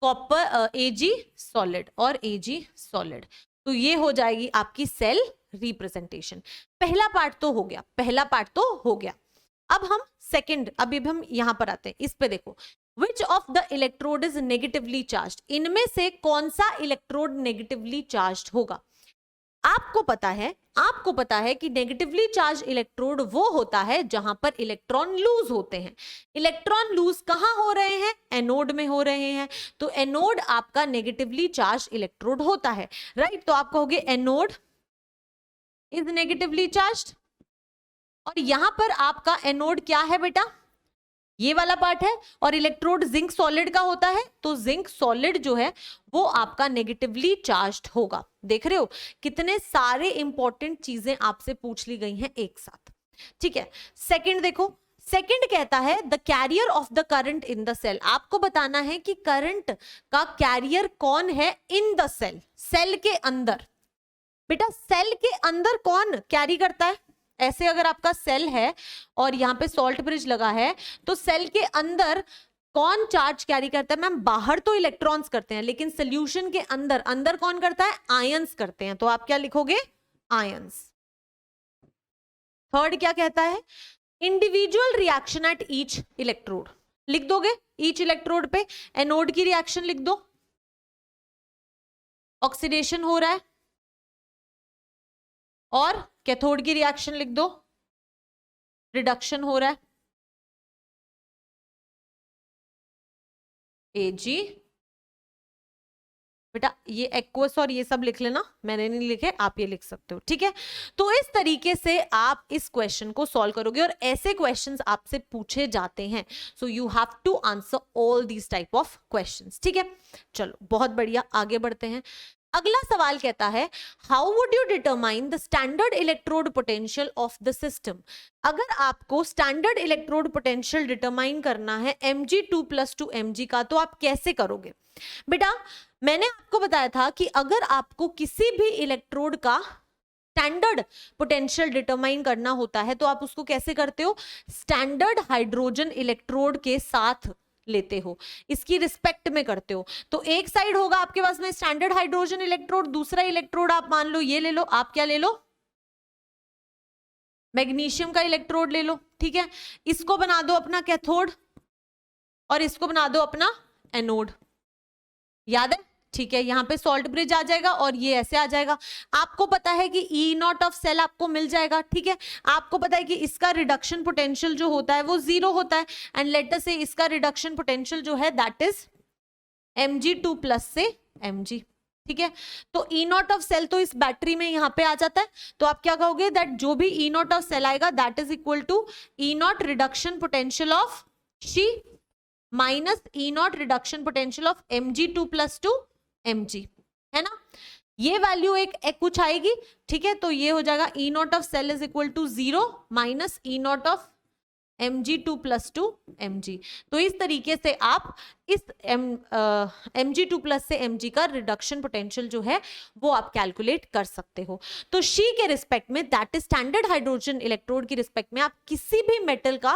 A: कॉपर Ag सॉलिड और Ag सॉलिड, तो ये हो जाएगी आपकी सेल रिप्रेजेंटेशन। पहला पार्ट तो हो गया, पहला पार्ट तो हो गया। अब हम सेकंड, अभी हम यहां पर आते हैं, इस पे देखो, which of the electrode is negatively charge, इनमें से कौन सा इलेक्ट्रोड नेगेटिवली चार्ज होगा? आपको पता है कि नेगेटिवली चार्ज इलेक्ट्रोड वो होता है जहां पर इलेक्ट्रॉन लूज होते हैं। इलेक्ट्रॉन लूज कहां हो रहे हैं? एनोड में हो रहे हैं, तो एनोड आपका नेगेटिवली चार्ज इलेक्ट्रोड होता है, राइट। तो आप कहोगे एनोड इज नेगेटिवली चार्ज, और यहां पर आपका एनोड क्या है बेटा? ये वाला पार्ट है, और इलेक्ट्रोड जिंक सॉलिड का होता है, तो जिंक सॉलिड जो है वो आपका नेगेटिवली चार्ज्ड होगा। देख रहे हो कितने सारे इंपॉर्टेंट चीजें आपसे पूछ ली गई हैं एक साथ। ठीक है, सेकंड देखो, सेकंड कहता है the carrier of the current in the cell. आपको बताना है कि करंट का कैरियर कौन है इन द सेल, सेल के अंदर। बेटा सेल के अंदर कौन कैरी करता है? ऐसे अगर आपका सेल है और यहाँ पे सॉल्ट ब्रिज लगा है, तो सेल के अंदर कौन चार्ज कैरी करता है? मैम बाहर तो इलेक्ट्रॉन्स करते हैं, लेकिन सोल्यूशन के अंदर अंदर कौन करता है? आयंस करते हैं, तो आप क्या लिखोगे? आयंस। थर्ड क्या कहता है? Individual reaction at each electrode, लिख दोगे ईच इलेक्ट्रोड पे एनोड की रिएक्शन लिख दो, ऑक्सीडेशन हो रहा है, और कैथोड की रिएक्शन लिख दो, रिडक्शन हो रहा है, Ag। बेटा ये एक्वस और ये सब लिख लेना, मैंने नहीं लिखे, आप ये लिख सकते हो, ठीक है। तो इस तरीके से आप इस क्वेश्चन को सॉल्व करोगे और ऐसे क्वेश्चंस आपसे पूछे जाते हैं, so you have to answer all these type of questions, ठीक है। चलो बहुत बढ़िया, आगे बढ़ते हैं। अगला सवाल कहता है how would you determine the standard electrode potential of the system. अगर आपको स्टैंडर्ड इलेक्ट्रोड पोटेंशियल डिटरमाइन करना है Mg2 + 2 Mg का, तो आप कैसे करोगे? बेटा मैंने आपको बताया था कि अगर आपको किसी भी इलेक्ट्रोड का स्टैंडर्ड पोटेंशियल डिटरमाइन करना होता है तो आप उसको कैसे करते हो? स्टैंडर्ड हाइड्रोजन इलेक्ट्रोड के साथ लेते हो, इसकी रिस्पेक्ट में करते हो। तो एक साइड होगा आपके पास में स्टैंडर्ड हाइड्रोजन इलेक्ट्रोड, दूसरा इलेक्ट्रोड आप मान लो ये ले लो, आप क्या ले लो? मैग्नीशियम का इलेक्ट्रोड ले लो, ठीक है। इसको बना दो अपना कैथोड और इसको बना दो अपना एनोड, याद है? ठीक है, यहां पे सॉल्ट ब्रिज आ जाएगा और ये ऐसे आ जाएगा। आपको पता है कि E0 ऑफ सेल आपको मिल जाएगा, ठीक है। आपको पता है कि इसका रिडक्शन पोटेंशियल जो होता है वो 0 होता है, एंड लेट अस से इसका रिडक्शन पोटेंशियल जो है दैट इज Mg2 + से Mg, ठीक है। तो E0 ऑफ सेल तो इस बैटरी में यहां पे आ जाता है, तो आप क्या कहोगे? दैट जो भी E0 ऑफ सेल आएगा that is equal to E0 reduction potential of She minus E0 reduction potential of Mg2 + 2 Mg, है ना। ये वैल्यू एक कुछ आएगी, ठीक है। तो ये हो जाएगा E0 of cell is equal to 0 minus E0 of Mg2 + 2 Mg। तो इस तरीके से आप इस Mg2 + से Mg का रिडक्शन पोटेंशियल जो है वो आप कैलकुलेट कर सकते हो। तो She के रिस्पेक्ट में, that is standard hydrogen electrode की रिस्पेक्ट में, आप किसी भी मेटल का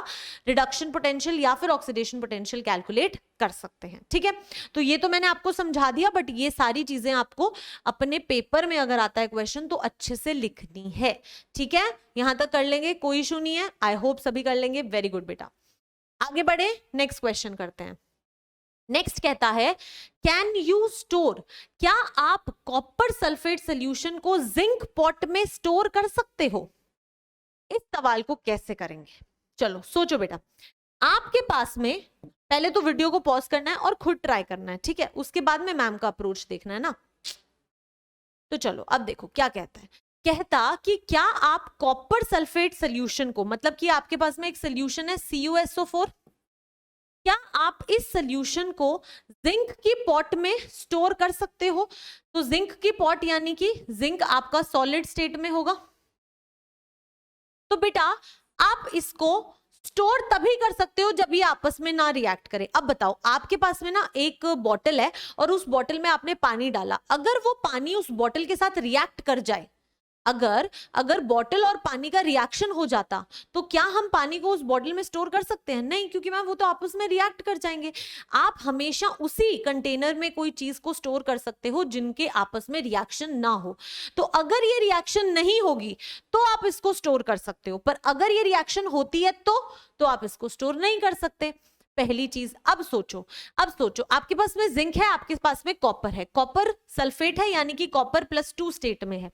A: रिडक्शन पोटेंशियल या फिर ऑक्सीडेशन पोटेंशियल कैलकुलेट कर सकते हैं, ठीक है। तो ये तो मैंने आपको समझा दिया, बट ये सारी चीजें आपको अपने पेपर में अगर आता है क्वेश्चन तो अच्छे से लिखनी है, ठीक है। यहां तक कर लेंगे, कोई इशू नहीं है, आई होप सभी कर लेंगे, वेरी गुड बेटा। आगे बढ़े, नेक्स्ट क्वेश्चन करते हैं। नेक्स्ट कहता है कैन यू स्टोर, क्या आप कॉपर सल्फेट सोल्यूशन को जिंक पॉट में स्टोर कर सकते हो? इस सवाल को कैसे करेंगे? चलो सोचो बेटा। आपके पास में पहले तो वीडियो को पॉज करना है और खुद ट्राई करना है, ठीक है। उसके बाद में मैम का अप्रोच देखना है ना। तो चलो अब देखो क्या कहता है। कहता कि क्या आप कॉपर सल्फेट सोल्यूशन को, मतलब कि आपके पास में एक सोल्यूशन है CuSO4, क्या आप इस सोल्यूशन को जिंक की पॉट में स्टोर कर सकते हो? तो जिंक की पॉट यानी कि जिंक आपका सॉलिड स्टेट में होगा, तो बेटा आप इसको स्टोर तभी कर सकते हो जब ये आपस में ना रिएक्ट करे। अब बताओ, आपके पास में ना एक बॉटल है और उस बॉटल में आपने पानी डाला, अगर वो पानी उस बॉटल के साथ रिएक्ट कर जाए, अगर बॉटल और पानी का रिएक्शन हो जाता, तो क्या हम पानी को उस बॉटल में स्टोर कर सकते हैं? नहीं, क्योंकि मैम वो तो आपस में रिएक्ट कर जाएंगे। आप हमेशा उसी कंटेनर में कोई चीज को स्टोर कर सकते हो जिनके आपस में रिएक्शन ना हो। तो अगर ये रिएक्शन नहीं होगी तो आप इसको स्टोर कर सकते हो, पर अगर ये रिएक्शन होती है तो आप इसको स्टोर नहीं कर सकते, पहली चीज। अब सोचो आपके पास में जिंक है, आपके पास में कॉपर है, कॉपर सल्फेट है यानी कि कॉपर +2 स्टेट में है।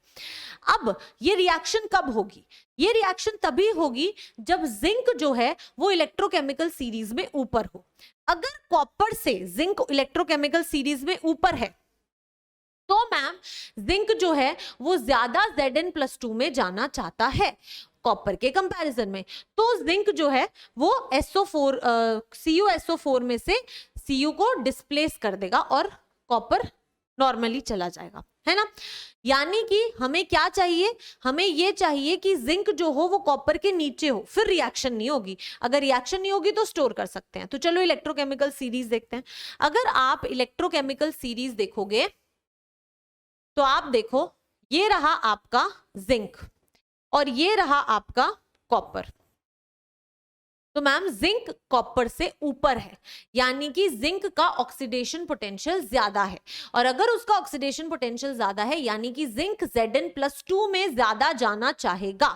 A: अब ये रिएक्शन कब होगी? ये रिएक्शन तभी होगी जब जिंक जो है वो इलेक्ट्रोकेमिकल सीरीज में ऊपर हो। अगर कॉपर से जिंक इलेक्ट्रोकेमिकल सीरीज में ऊपर है तो मैम जिंक जो है वो ज्यादा Zn+2 में जाना चाहता है कॉपर के कंपैरिजन में, तो जिंक जो है वो CuSO4 में से Cu को डिस्प्लेस कर देगा और कॉपर नॉर्मली चला जाएगा, है ना। यानी कि हमें क्या चाहिए? हमें ये चाहिए कि जिंक जो हो वो कॉपर के नीचे हो, फिर रिएक्शन नहीं होगी। अगर रिएक्शन नहीं होगी तो स्टोर कर सकते हैं। तो चलो इलेक्ट्रोकेमिकल सीरीज देखते हैं। अगर आप इलेक्ट्रोकेमिकल सीरीज देखोगे तो आप देखो, ये रहा आपका जिंक और ये रहा आपका कॉपर। तो मैम जिंक कॉपर से ऊपर है, यानी कि जिंक का ऑक्सीडेशन पोटेंशियल ज्यादा है, और अगर उसका ऑक्सीडेशन पोटेंशियल ज्यादा है यानी कि जिंक Zn+2 में ज्यादा जाना चाहेगा।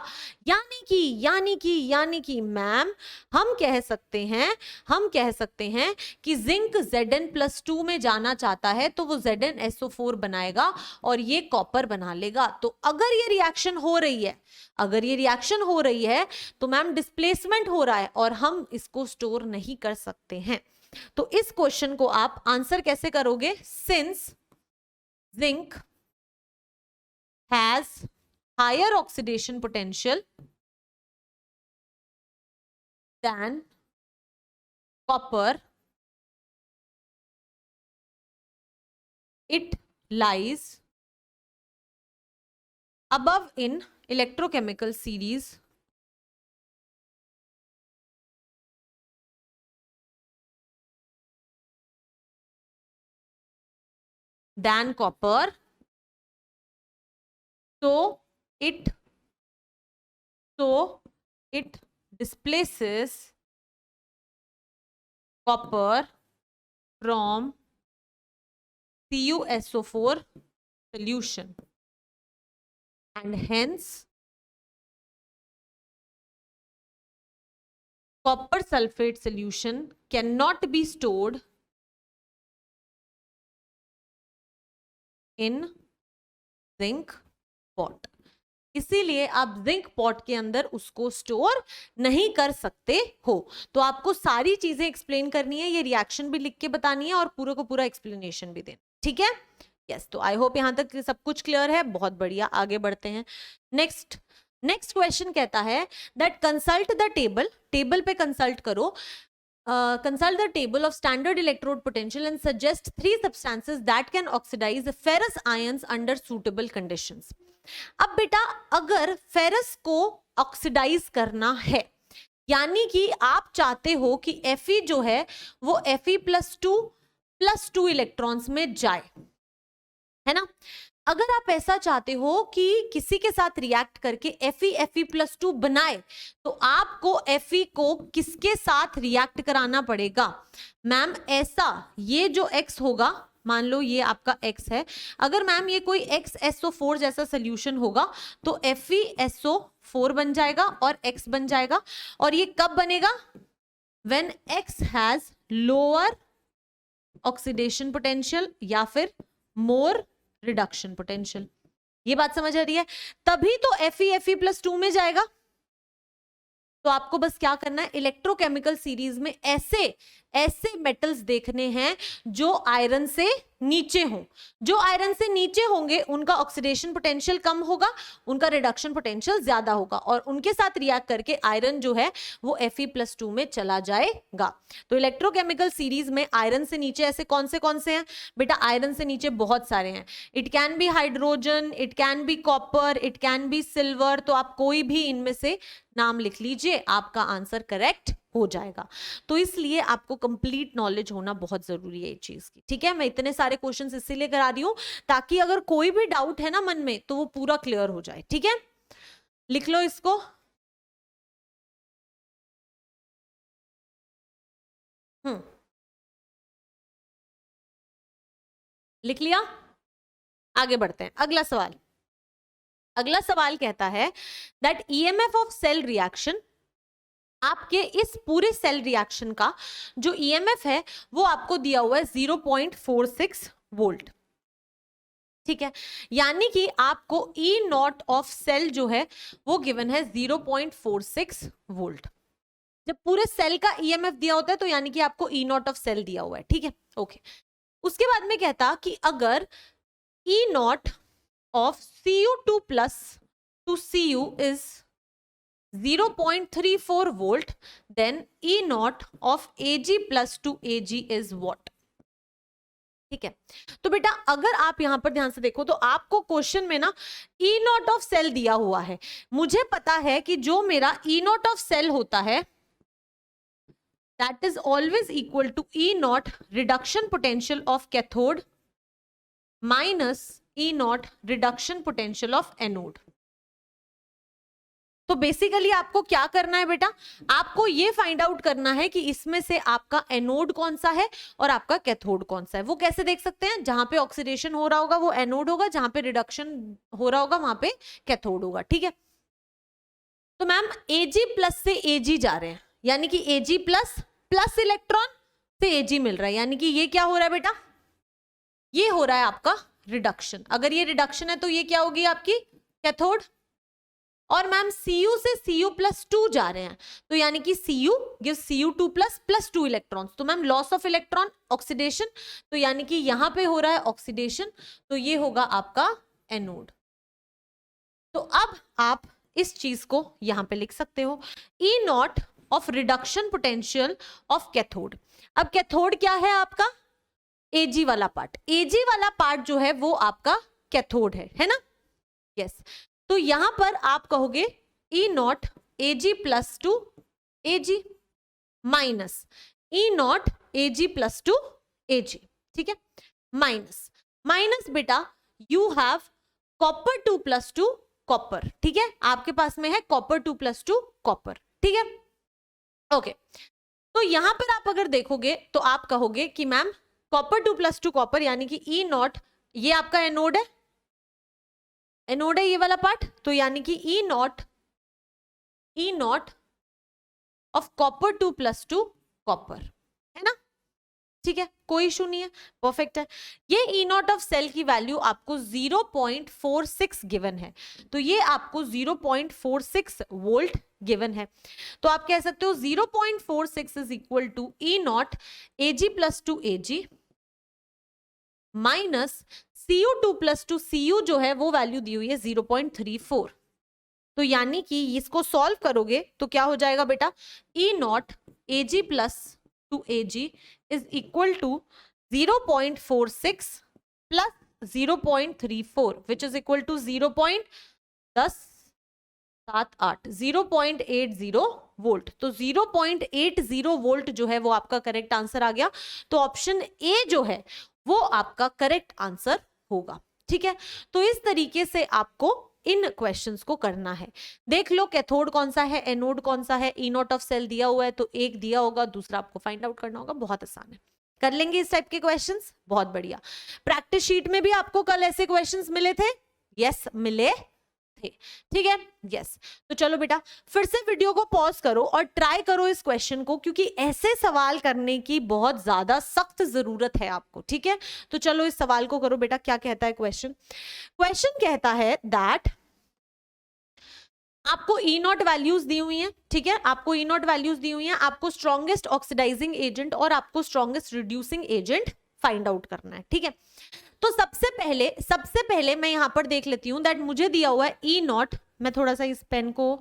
A: यानी कि मैम हम कह सकते हैं कि जिंक Zn+2 में जाना चाहता है तो वो ZnSO4 बनाएगा और ये कॉपर बना लेगा। तो अगर ये रिएक्शन हो रही है तो मैम डिस्प्लेसमेंट हो रहा है और हम इसको स्टोर नहीं कर सकते हैं। तो इस क्वेश्चन को आप आंसर कैसे करोगे? Since zinc has higher oxidation potential than copper. It lies above in electrochemical series than copper, so it displaces copper from CuSO4 solution, and hence copper sulfate solution cannot be stored in zinc pot. इसीलिए आप zinc pot के अंदर उसको store नहीं कर सकते हो. तो आपको सारी चीजें एक्सप्लेन करनी है, ये रिएक्शन भी लिख के बतानी है और पूरे को पूरा एक्सप्लेनेशन भी देना. ठीक है? यस. तो आई होप यहां तक सब कुछ क्लियर है. बहुत बढ़िया, आगे बढ़ते हैं. नेक्स्ट क्वेश्चन कहता है that consult the table. Table पे कंसल्ट करो. Consult the table of standard electrode potential and suggest 3 substances that can oxidize ferrous ions under suitable conditions. अब बेटा अगर फेरस को ऑक्सीडाइज करना है, यानी कि आप चाहते हो कि Fe जो है वो Fe+2 इलेक्ट्रॉन्स में जाए, है ना. अगर आप ऐसा चाहते हो कि किसी के साथ रिएक्ट करके Fe+2 बनाए, तो आपको Fe को किसके साथ रिएक्ट कराना पड़ेगा? मैम ऐसा, ये जो X होगा, मान लो ये आपका X है, अगर मैम ये कोई XSO4 जैसा सोल्यूशन होगा तो FeSO4 बन जाएगा और X बन जाएगा. और ये कब बनेगा? When X has lower oxidation potential या फिर more reduction potential. ये बात समझ आ रही है? तभी तो Fe+2 में जाएगा. तो आपको बस क्या करना है, इलेक्ट्रोकेमिकल सीरीज में ऐसे मेटल्स देखने हैं जो आयरन से नीचे हों. जो आयरन से नीचे होंगे उनका ऑक्सीडेशन पोटेंशियल कम होगा, उनका रिडक्शन पोटेंशियल ज्यादा होगा, और उनके साथ रिएक्ट करके आयरन जो है वो Fe+2 में चला जाएगा. तो इलेक्ट्रोकेमिकल सीरीज में आयरन से नीचे ऐसे कौन से हैं बेटा? आयरन से नीचे बहुत सारे हैं. It can be hydrogen, it can be copper, it can be silver. तो आप कोई भी इनमें से नाम लिख लीजिए, आपका आंसर करेक्ट हो जाएगा. तो इसलिए आपको कंप्लीट नॉलेज होना बहुत जरूरी है इस चीज की. ठीक है? मैं इतने सारे क्वेश्चंस इसीलिए करा रही हूं ताकि अगर कोई भी डाउट है ना मन में तो वो पूरा क्लियर हो जाए. ठीक है? लिख लो इसको. लिख लिया? आगे बढ़ते हैं. अगला सवाल कहता है that EMF of cell reaction. आपके इस पूरे सेल रिएक्शन का जो ईएमएफ है वो आपको दिया हुआ है 0.46 वोल्ट. ठीक है? यानी कि आपको ई नॉट ऑफ सेल जो है वो गिवन है 0.46 वोल्ट. जब पूरे सेल का ईएमएफ दिया होता है तो यानी कि आपको ई नॉट ऑफ सेल दिया हुआ है. ठीक है? ओके. उसके बाद में कहता कि अगर ई not of Cu2 plus to Cu is 0.34 volt, then E naught of Ag plus to Ag is what? ठीक है? तो बेटा अगर आप यहां पर ध्यान से देखो तो आपको क्वेश्चन में ना E नॉट ऑफ सेल दिया हुआ है. मुझे पता है कि जो मेरा E नॉट ऑफ सेल होता है that is always equal to E naught reduction potential of cathode minus E nought reduction potential of anode. तो बेसिकली आपको क्या करना है बेटा? आपको ये फाइंड आउट करना है कि इसमें से आपका एनोड कौन सा है और आपका कैथोड कौन सा है. वो कैसे देख सकते हैं? जहां पे ऑक्सीडेशन हो रहा होगा वो एनोड होगा, जहां पे रिडक्शन हो रहा होगा वहां पे कैथोड होगा. ठीक है? तो मैम Ag प्लस से Ag जा रहे हैं, यानी कि Ag प्लस इलेक्ट्रॉन से Ag मिल रहा है, यानी कि ये क्या हो रहा है बेटा? ये हो रहा है आपका रिडक्शन. अगर ये रिडक्शन है तो ये क्या होगी आपकी कैथोड. और मैम Cu से Cu+2 जा रहे हैं, तो यानी कि Cu gives Cu2+ +2 इलेक्ट्रॉन्स, तो ma'am loss of electron oxidation, तो यानी कि यहां पे हो रहा है ऑक्सीडेशन, तो ये होगा आपका एनोड। तो अब आप इस चीज को यहां पे लिख सकते हो, E0 of reduction potential of cathode. अब कैथोड क्या है आपका, Ag वाला पार्ट, Ag वाला पार्ट जो है वो आपका कैथोड है ना, यस। तो यहां पर आप कहोगे E0 Ag+2 Ag minus E0 Ag+2 Ag, ठीक है, माइनस बेटा यू हैव कॉपर 2+2 कॉपर, ठीक है, आपके पास में है कॉपर 2+2 कॉपर, ठीक है, ओके। तो यहां पर आप अगर देखोगे तो आप कहोगे कि मैम कॉपर 2+2 कॉपर यानी कि E0, ये आपका एनोड है, एनोड है ये वाला पार्ट, तो यानी कि E0 ऑफ कॉपर 2+2 कॉपर, है ना, ठीक है, कोई इशू नहीं है, परफेक्ट है। ये E0 ऑफ सेल की वैल्यू आपको 0.46 गिवन है, तो ये आपको 0.46 वोल्ट गिवन है, तो आप कह सकते हो 0.46 is equal to E0 Ag+2 Ag minus Cu2+2, Cu जो है वो वैल्यू दी हुई है 0.34, तो यानी कि इसको सॉल्व करोगे तो क्या हो जाएगा बेटा, E0 Ag+2 Ag is equal to 0.46 plus 0.34 which is equal to 0.80 volt, तो 0.80 वोल्ट जो है वो आपका करेक्ट आंसर आ गया, तो ऑप्शन ए जो है वो आपका करेक्ट आंसर होगा, ठीक है। तो इस तरीके से आपको इन क्वेश्चंस को करना है। देख लो कैथोड कौन सा है, एनोड कौन सा है, E0 ऑफ सेल दिया हुआ है तो एक दिया होगा, दूसरा आपको फाइंड आउट करना होगा, बहुत आसान है, कर लेंगे इस टाइप के क्वेश्चंस, बहुत बढ़िया। प्रैक्टिस शीट में भी आपको कल ऐसे क्वेश्चंस मिले थे, यस मिले थे, ठीक है, यस। तो चलो बेटा फिर से वीडियो को पॉज करो और ट्राई करो इस क्वेश्चन को, क्योंकि ऐसे सवाल करने की बहुत ज्यादा सख्त जरूरत है आपको, ठीक है। तो चलो इस सवाल को करो बेटा, क्या कहता है क्वेश्चन, क्वेश्चन कहता है दैट आपको E0 वैल्यूज दी हुई हैं, ठीक है, आपको E0 वैल्यूज दी हुई हैं, आपको स्ट्रॉन्गेस्ट ऑक्सीडाइजिंग एजेंट और आपको strongest reducing agent find out करना है, ठीक है। तो सबसे पहले मैं यहां पर देख लेती हूं दैट मुझे दिया हुआ है E0, मैं थोड़ा सा इस पेन को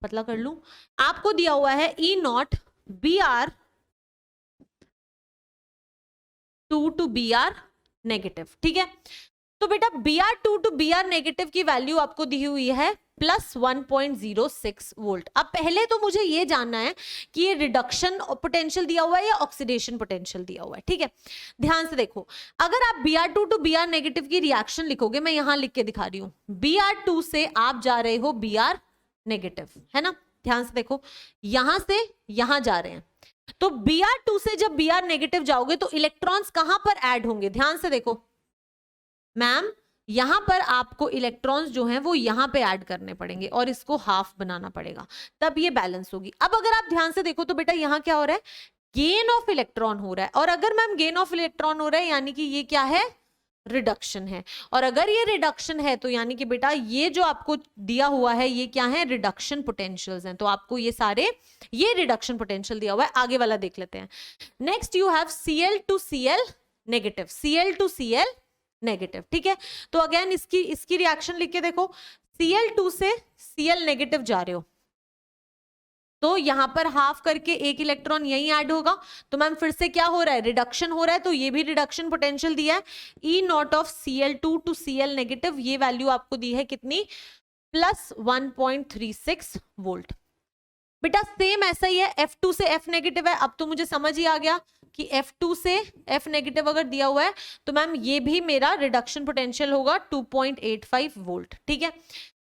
A: पतला कर लूं, आपको दिया हुआ है E0 Br2 to Br negative, ठीक है। तो बेटा Br2 to Br नेगेटिव की वैल्यू आपको दी हुई है +1.06 वोल्ट। अब पहले तो मुझे ये जानना है कि ये रिडक्शन पोटेंशियल दिया हुआ है या ऑक्सीडेशन पोटेंशियल दिया हुआ है, ठीक है। ध्यान से देखो, अगर आप Br2 to Br नेगेटिव की रिएक्शन लिखोगे, मैं यहां लिख के दिखा रही हूं, Br2 से आप जा रहे हो Br नेगेटिव, है ना, ध्यान से देखो, यहां से यहां जा रहे हैं, तो Br2 से जब Br नेगेटिव जाओगे तो इलेक्ट्रॉन्स कहां पर ऐड होंगे, ध्यान से देखो मैम, यहां पर आपको इलेक्ट्रॉन्स जो हैं वो यहां पे ऐड करने पड़ेंगे और इसको हाफ बनाना पड़ेगा, तब ये बैलेंस होगी। अब अगर आप ध्यान से देखो तो बेटा यहां क्या हो रहा है, गेन ऑफ इलेक्ट्रॉन हो रहा है, और अगर मैम गेन ऑफ इलेक्ट्रॉन हो रहा है यानी कि ये क्या है, रिडक्शन है, और अगर ये रिडक्शन है तो यानी कि बेटा ये जो आपको दिया हुआ है ये क्या है, रिडक्शन पोटेंशियल्स हैं, तो आपको ये सारे ये रिडक्शन पोटेंशियल दिया हुआ है। आगे वाला देख लेते हैं, next you have Cl to Cl negative, Cl to Cl negative, ठीक है। तो अगेन इसकी रिएक्शन लिख के देखो, Cl2 से Cl नेगेटिव जा रहे हो तो यहां पर हाफ करके एक इलेक्ट्रॉन यहीं ऐड होगा, तो मैम फिर से क्या हो रहा है, रिडक्शन हो रहा है, तो ये भी रिडक्शन पोटेंशियल दिया है, E0 of Cl2 to Cl negative, ये वैल्यू आपको दी है कितनी, +1.36 वोल्ट। बेटा सेम ऐसा ही है, F2 से F नेगेटिव है, अब तो मुझे समझ ही आ गया कि F2 से F नेगेटिव अगर दिया हुआ है तो मैम ये भी मेरा रिडक्शन पोटेंशियल होगा 2.85 वोल्ट, ठीक है।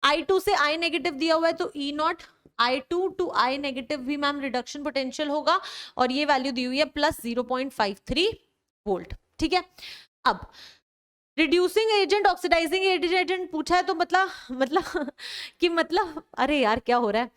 A: I2 से I नेगेटिव दिया हुआ है तो E0 I2 to I negative भी मैम रिडक्शन पोटेंशियल होगा, और ये वैल्यू दी हुई है +0.53 वोल्ट, ठीक है। अब रिड्यूसिंग एजेंट ऑक्सीडाइजिंग एजेंट पूछा है तो मतलब अरे यार क्या हो रहा है,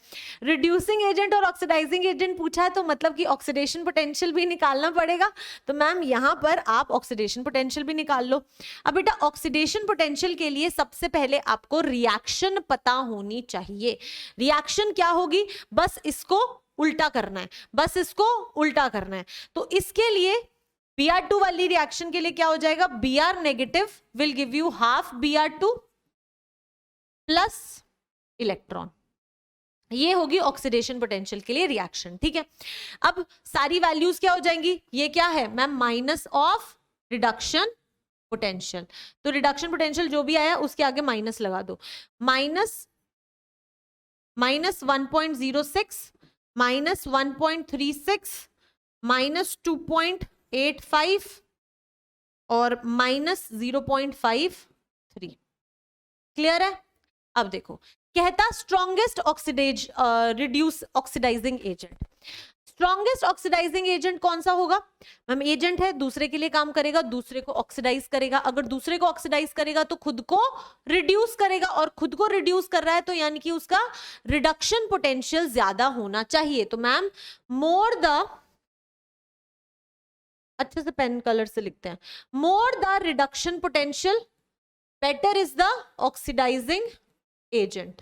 A: रिड्यूसिंग एजेंट और ऑक्सीडाइजिंग एजेंट पूछा है तो मतलब कि ऑक्सीडेशन पोटेंशियल भी निकालना पड़ेगा। तो मैम यहां पर आप ऑक्सीडेशन पोटेंशियल भी निकाल लो। अब बेटा ऑक्सीडेशन पोटेंशियल के लिए सबसे पहले आपको रिएक्शन पता होनी चाहिए। रिएक्शन क्या होगी, बस इसको उल्टा करना है, बस इसको उल्टा करना है। तो इसके लिए Br2 वाली रिएक्शन के लिए क्या हो जाएगा, Br negative will give you half Br2 plus electron. ये होगी ऑक्सीडेशन पोटेंशियल के लिए रिएक्शन। ठीक है, अब सारी वैल्यूज क्या हो जाएंगी, ये क्या है ma'am, minus of reduction potential. तो रिडक्शन पोटेंशियल जो भी आया उसके आगे माइनस लगा दो, माइनस 1.06 माइनस 1.36 माइनस 2.85 और माइनस 0.53। क्लियर है। अब देखो कहता strongest reduce oxidising agent. Strongest oxidising agent कौन सा होगा मैम, एजेंट है दूसरे के लिए काम करेगा, दूसरे को ऑक्सीडाइज करेगा। अगर दूसरे को ऑक्सीडाइज करेगा तो खुद को रिड्यूस करेगा, और खुद को रिड्यूस कर रहा है तो यानी कि उसका रिडक्शन पोटेंशियल ज्यादा होना चाहिए। तो मैम मोर द, अच्छे से पेन कलर से लिखते हैं, more the reduction potential better is the oxidising agent.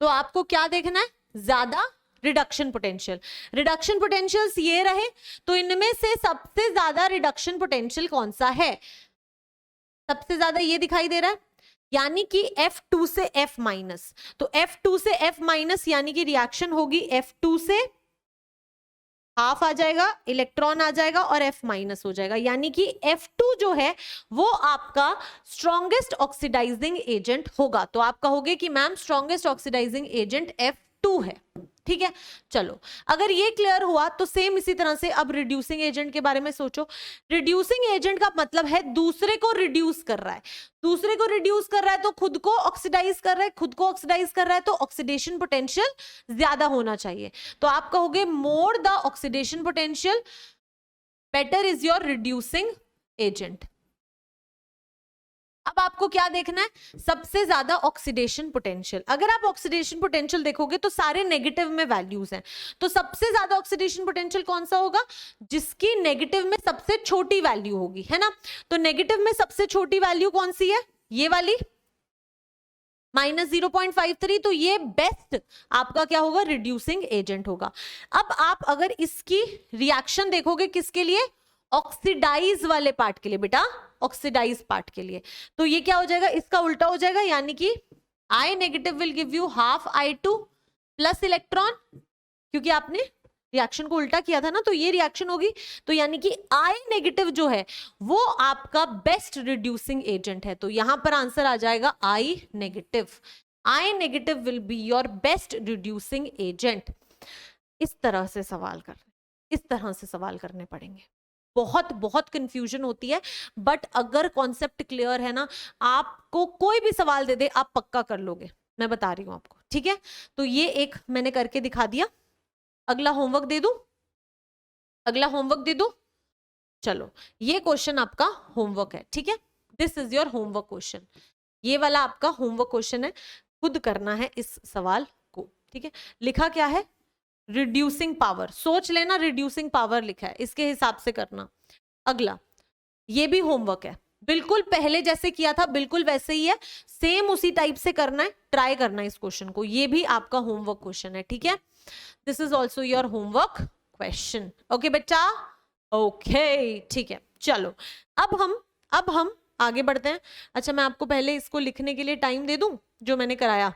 A: तो आपको क्या देखना है, ज्यादा रिडक्शन पोटेंशियल। रिडक्शन पोटेंशियल्स ये रहे तो इनमें से सबसे ज्यादा रिडक्शन पोटेंशियल कौन सा है, सबसे ज्यादा ये दिखाई दे रहा है, यानी कि F2 से F माइनस। तो F2 से F माइनस यानी कि रिएक्शन होगी F2 से हाफ आ जाएगा, इलेक्ट्रॉन आ जाएगा और F माइनस हो जाएगा, यानी कि F2 जो है वो आपका स्ट्रॉन्गेस्ट ऑक्सीडाइजिंग एजेंट होगा। तो आप कहोगे कि ma'am strongest oxidising agent F2 है। ठीक है, चलो अगर ये क्लियर हुआ तो सेम इसी तरह से अब रिड्यूसिंग एजेंट के बारे में सोचो। रिड्यूसिंग एजेंट का मतलब है दूसरे को रिड्यूस कर रहा है, दूसरे को रिड्यूस कर रहा है तो खुद को ऑक्सीडाइज कर रहा है, खुद को ऑक्सीडाइज कर रहा है तो ऑक्सीडेशन पोटेंशियल ज्यादा होना चाहिए। तो आप कहोगे मोर the oxidation potential better is your reducing agent. अब आपको क्या देखना है, सबसे ज्यादा ऑक्सीडेशन पोटेंशियल। अगर आप ऑक्सीडेशन पोटेंशियल देखोगे तो सारे नेगेटिव में वैल्यूज हैं, तो सबसे ज्यादा ऑक्सीडेशन पोटेंशियल कौन सा होगा, जिसकी नेगेटिव में सबसे छोटी वैल्यू होगी, है ना। तो नेगेटिव में सबसे छोटी वैल्यू कौन सी है, ये वाली माइनस 0.53। तो ये बेस्ट आपका क्या होगा, रिड्यूसिंग एजेंट होगा। अब आप अगर इसकी रिएक्शन देखोगे किसके लिए, ऑक्सीडाइज वाले पार्ट के लिए बेटा, ऑक्सीडाइज पार्ट के लिए, तो ये क्या हो जाएगा, इसका उल्टा हो जाएगा, यानी कि I negative will give you half I2 plus electron, क्योंकि आपने रिएक्शन को उल्टा किया था ना, तो ये रिएक्शन होगी। तो यानी कि I नेगेटिव जो है वो आपका बेस्ट रिड्यूसिंग एजेंट है। तो यहां पर आंसर आ जाएगा I negative. I negative will be your best reducing agent. इस तरह से सवाल इस तरह से सवाल करने पड़ेंगे। बहुत बहुत कंफ्यूजन होती है, बट अगर कॉन्सेप्ट क्लियर है ना, आपको कोई भी सवाल दे दे आप पक्का कर लोगे, मैं बता रही हूं आपको। ठीक है, तो ये एक मैंने करके दिखा दिया। अगला होमवर्क दे दूं, अगला होमवर्क दे दूं, चलो ये क्वेश्चन आपका होमवर्क है। ठीक है, this is your homework question, ये वाला आपका होमवर्क क्वेश्चन है, खुद करना है इस सवाल को। ठीक है, लिखा क्या है, रिड्यूसिंग पावर, सोच लेना रिड्यूसिंग पावर लिखा है, इसके हिसाब से करना। अगला ये भी होमवर्क है, बिल्कुल पहले जैसे किया था बिल्कुल वैसे ही है, सेम उसी टाइप से करना है, ट्राई करना है इस क्वेश्चन को, ये भी आपका होमवर्क क्वेश्चन है। ठीक है, this is also your homework question. Okay बच्चा, ओके ठीक है, चलो अब हम आगे बढ़ते हैं। अच्छा मैं आपको पहले इसको लिखने के लिए टाइम दे दूं, जो मैंने कराया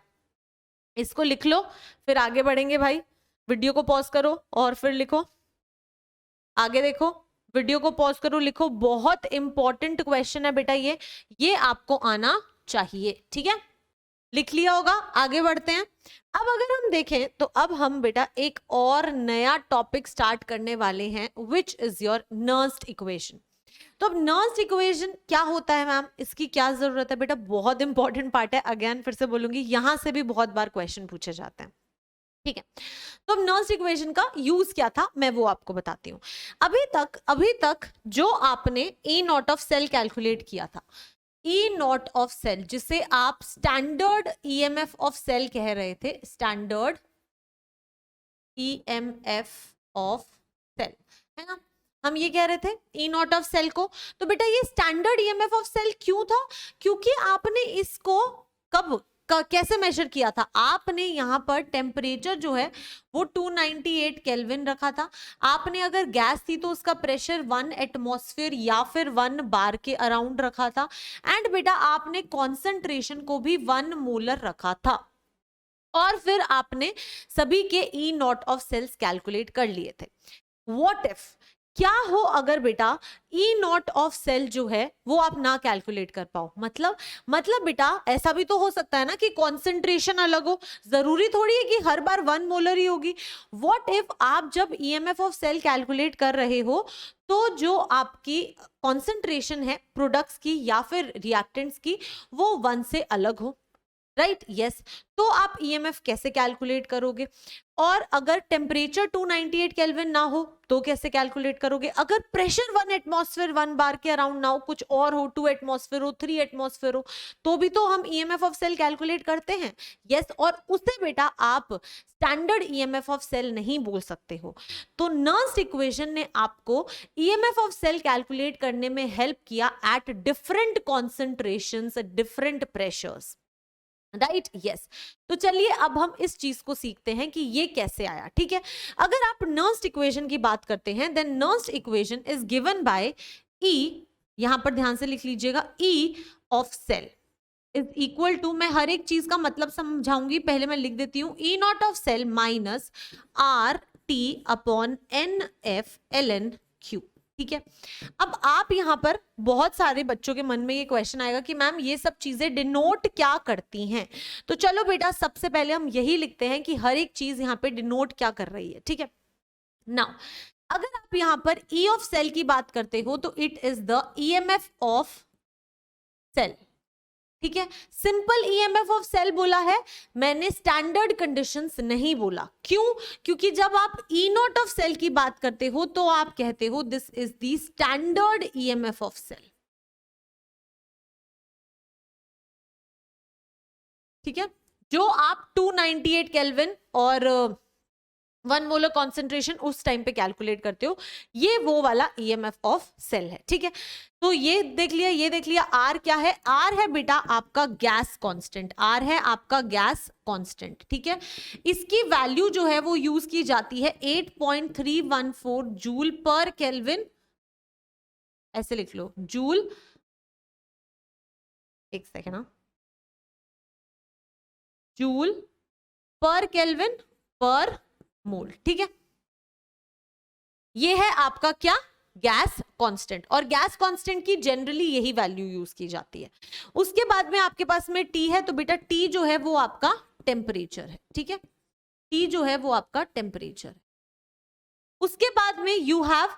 A: इसको लिख लो, फिर आगे बढ़ेंगे भाई। वीडियो को पॉज करो और फिर लिखो, आगे देखो, वीडियो को पॉज करो, लिखो। बहुत इंपॉर्टेंट क्वेश्चन है बेटा ये आपको आना चाहिए। ठीक है, लिख लिया होगा, आगे बढ़ते हैं। अब अगर हम देखें तो अब हम बेटा एक और नया टॉपिक स्टार्ट करने वाले हैं, विच इज योर नर्स्ड इक्वेशन। तो अब नर्स्ड इक्वेशन क्या होता है मैम, इसकी क्या जरूरत है बेटा, बहुत इंपॉर्टेंट पार्ट है। अगेन फिर से बोलूंगी, यहां से भी बहुत बार क्वेश्चन पूछे जाते हैं। ठीक है, तो अब नर्स्ट इक्वेशन का यूज क्या था मैं वो आपको बताती हूँ। अभी तक जो आपने ई नॉट ऑफ सेल कैलकुलेट किया था, ई नॉट ऑफ सेल जिसे आप स्टैंडर्ड ईएमएफ ऑफ सेल कह रहे थे, स्टैंडर्ड ईएमएफ ऑफ सेल, है ना, हम ये कह रहे थे ई नॉट ऑफ सेल को। तो बेटा ये स्टैंडर्ड ईएमएफ ऑफ सेल क्यों था? क्योंकि आपने इसको कैसे मेजर किया था? आपने यहाँ पर टेम्परेचर जो है वो 298 केल्विन रखा था। आपने अगर गैस थी तो उसका प्रेशर 1 एटमॉस्फेयर या फिर 1 बार के अराउंड रखा था। एंड बेटा आपने कॉन्सेंट्रेशन को भी 1 मोलर रखा था। और फिर आपने सभी के ई नॉट ऑफ सेल्स कैलकुलेट कर लिए थे। व्हाट इफ, क्या हो अगर बेटा ई नॉट ऑफ सेल जो है वो आप ना कैलकुलेट कर पाओ? मतलब बेटा ऐसा भी तो हो सकता है ना कि कॉन्सेंट्रेशन अलग हो, जरूरी थोड़ी है कि हर बार 1 मोलर ही होगी। व्हाट इफ आप जब ईएमएफ ऑफ सेल कैलकुलेट कर रहे हो तो जो आपकी कॉन्सेंट्रेशन है प्रोडक्ट्स की या फिर रिएक्टेंट्स की वो 1 से अलग हो, राइट? यस, तो आप ईएमएफ कैसे कैलकुलेट करोगे? और अगर टेम्परेचर 298 केल्विन ना हो तो कैसे कैलकुलेट करोगे? अगर प्रेशर 1 एटमॉस्फेयर 1 बार के अराउंड ना हो, कुछ और हो, 2 एटमॉस्फेयर हो, 3 एटमॉस्फेयर हो, तो भी तो हम ईएमएफ ऑफ सेल कैलकुलेट करते हैं। यस, और उसे बेटा आप स्टैंडर्ड ईएमएफ ऑफ सेल नहीं बोल सकते हो। तो नर्स्ट इक्वेशन ने आपको ईएमएफ ऑफ सेल कैलकुलेट करने में हेल्प किया at different concentrations, different pressures, right? Yes, तो चलिए अब हम इस चीज को सीखते हैं कि ये कैसे आया। ठीक है, अगर आप नर्स्ट इक्वेशन की बात करते हैं, then Nernst equation is given by E, यहां पर ध्यान से लिख लीजिएगा, E of cell is equal to, मैं हर एक चीज का मतलब समझाऊंगी, पहले मैं लिख देती हूं, E not of cell minus R T upon N F L N Q. ठीक है, अब आप यहां पर बहुत सारे बच्चों के मन में ये क्वेश्चन आएगा कि मैम ये सब चीजें डिनोट क्या करती हैं? तो चलो बेटा सबसे पहले हम यही लिखते हैं कि हर एक चीज यहां पे डिनोट क्या कर रही है। ठीक है, नाउ अगर आप यहां पर ई ऑफ सेल की बात करते हो तो it is the EMF of cell. ठीक है, सिंपल ईएमएफ ऑफ सेल बोला है मैंने, स्टैंडर्ड कंडीशंस नहीं बोला। क्यों? क्योंकि जब आप ई नॉट ऑफ सेल की बात करते हो तो आप कहते हो this is the standard EMF of cell. ठीक है, जो आप 298 केल्विन और 1 मोलर कॉन्सेंट्रेशन उस टाइम पे कैलकुलेट करते हो, ये वो वाला ईएमएफ ऑफ सेल है। ठीक है, तो ये देख लिया, ये देख लिया। आर क्या है? आर है बेटा आपका गैस कांस्टेंट, आर है आपका गैस कांस्टेंट। ठीक है, इसकी वैल्यू जो है वो यूज की जाती है 8.314 जूल पर केल्विन, ऐसे लिख लो, जूल, एक सेकेंड ना, जूल पर केल्विन पर मोल। ठीक है, ये है आपका क्या? गैस कांस्टेंट, और गैस कांस्टेंट की जनरली यही वैल्यू यूज की जाती है। उसके बाद में आपके पास में टी है, तो बेटा टी जो है वो आपका टेम्परेचर है। ठीक है, टी जो है वो आपका टेम्परेचर है। उसके बाद में यू हैव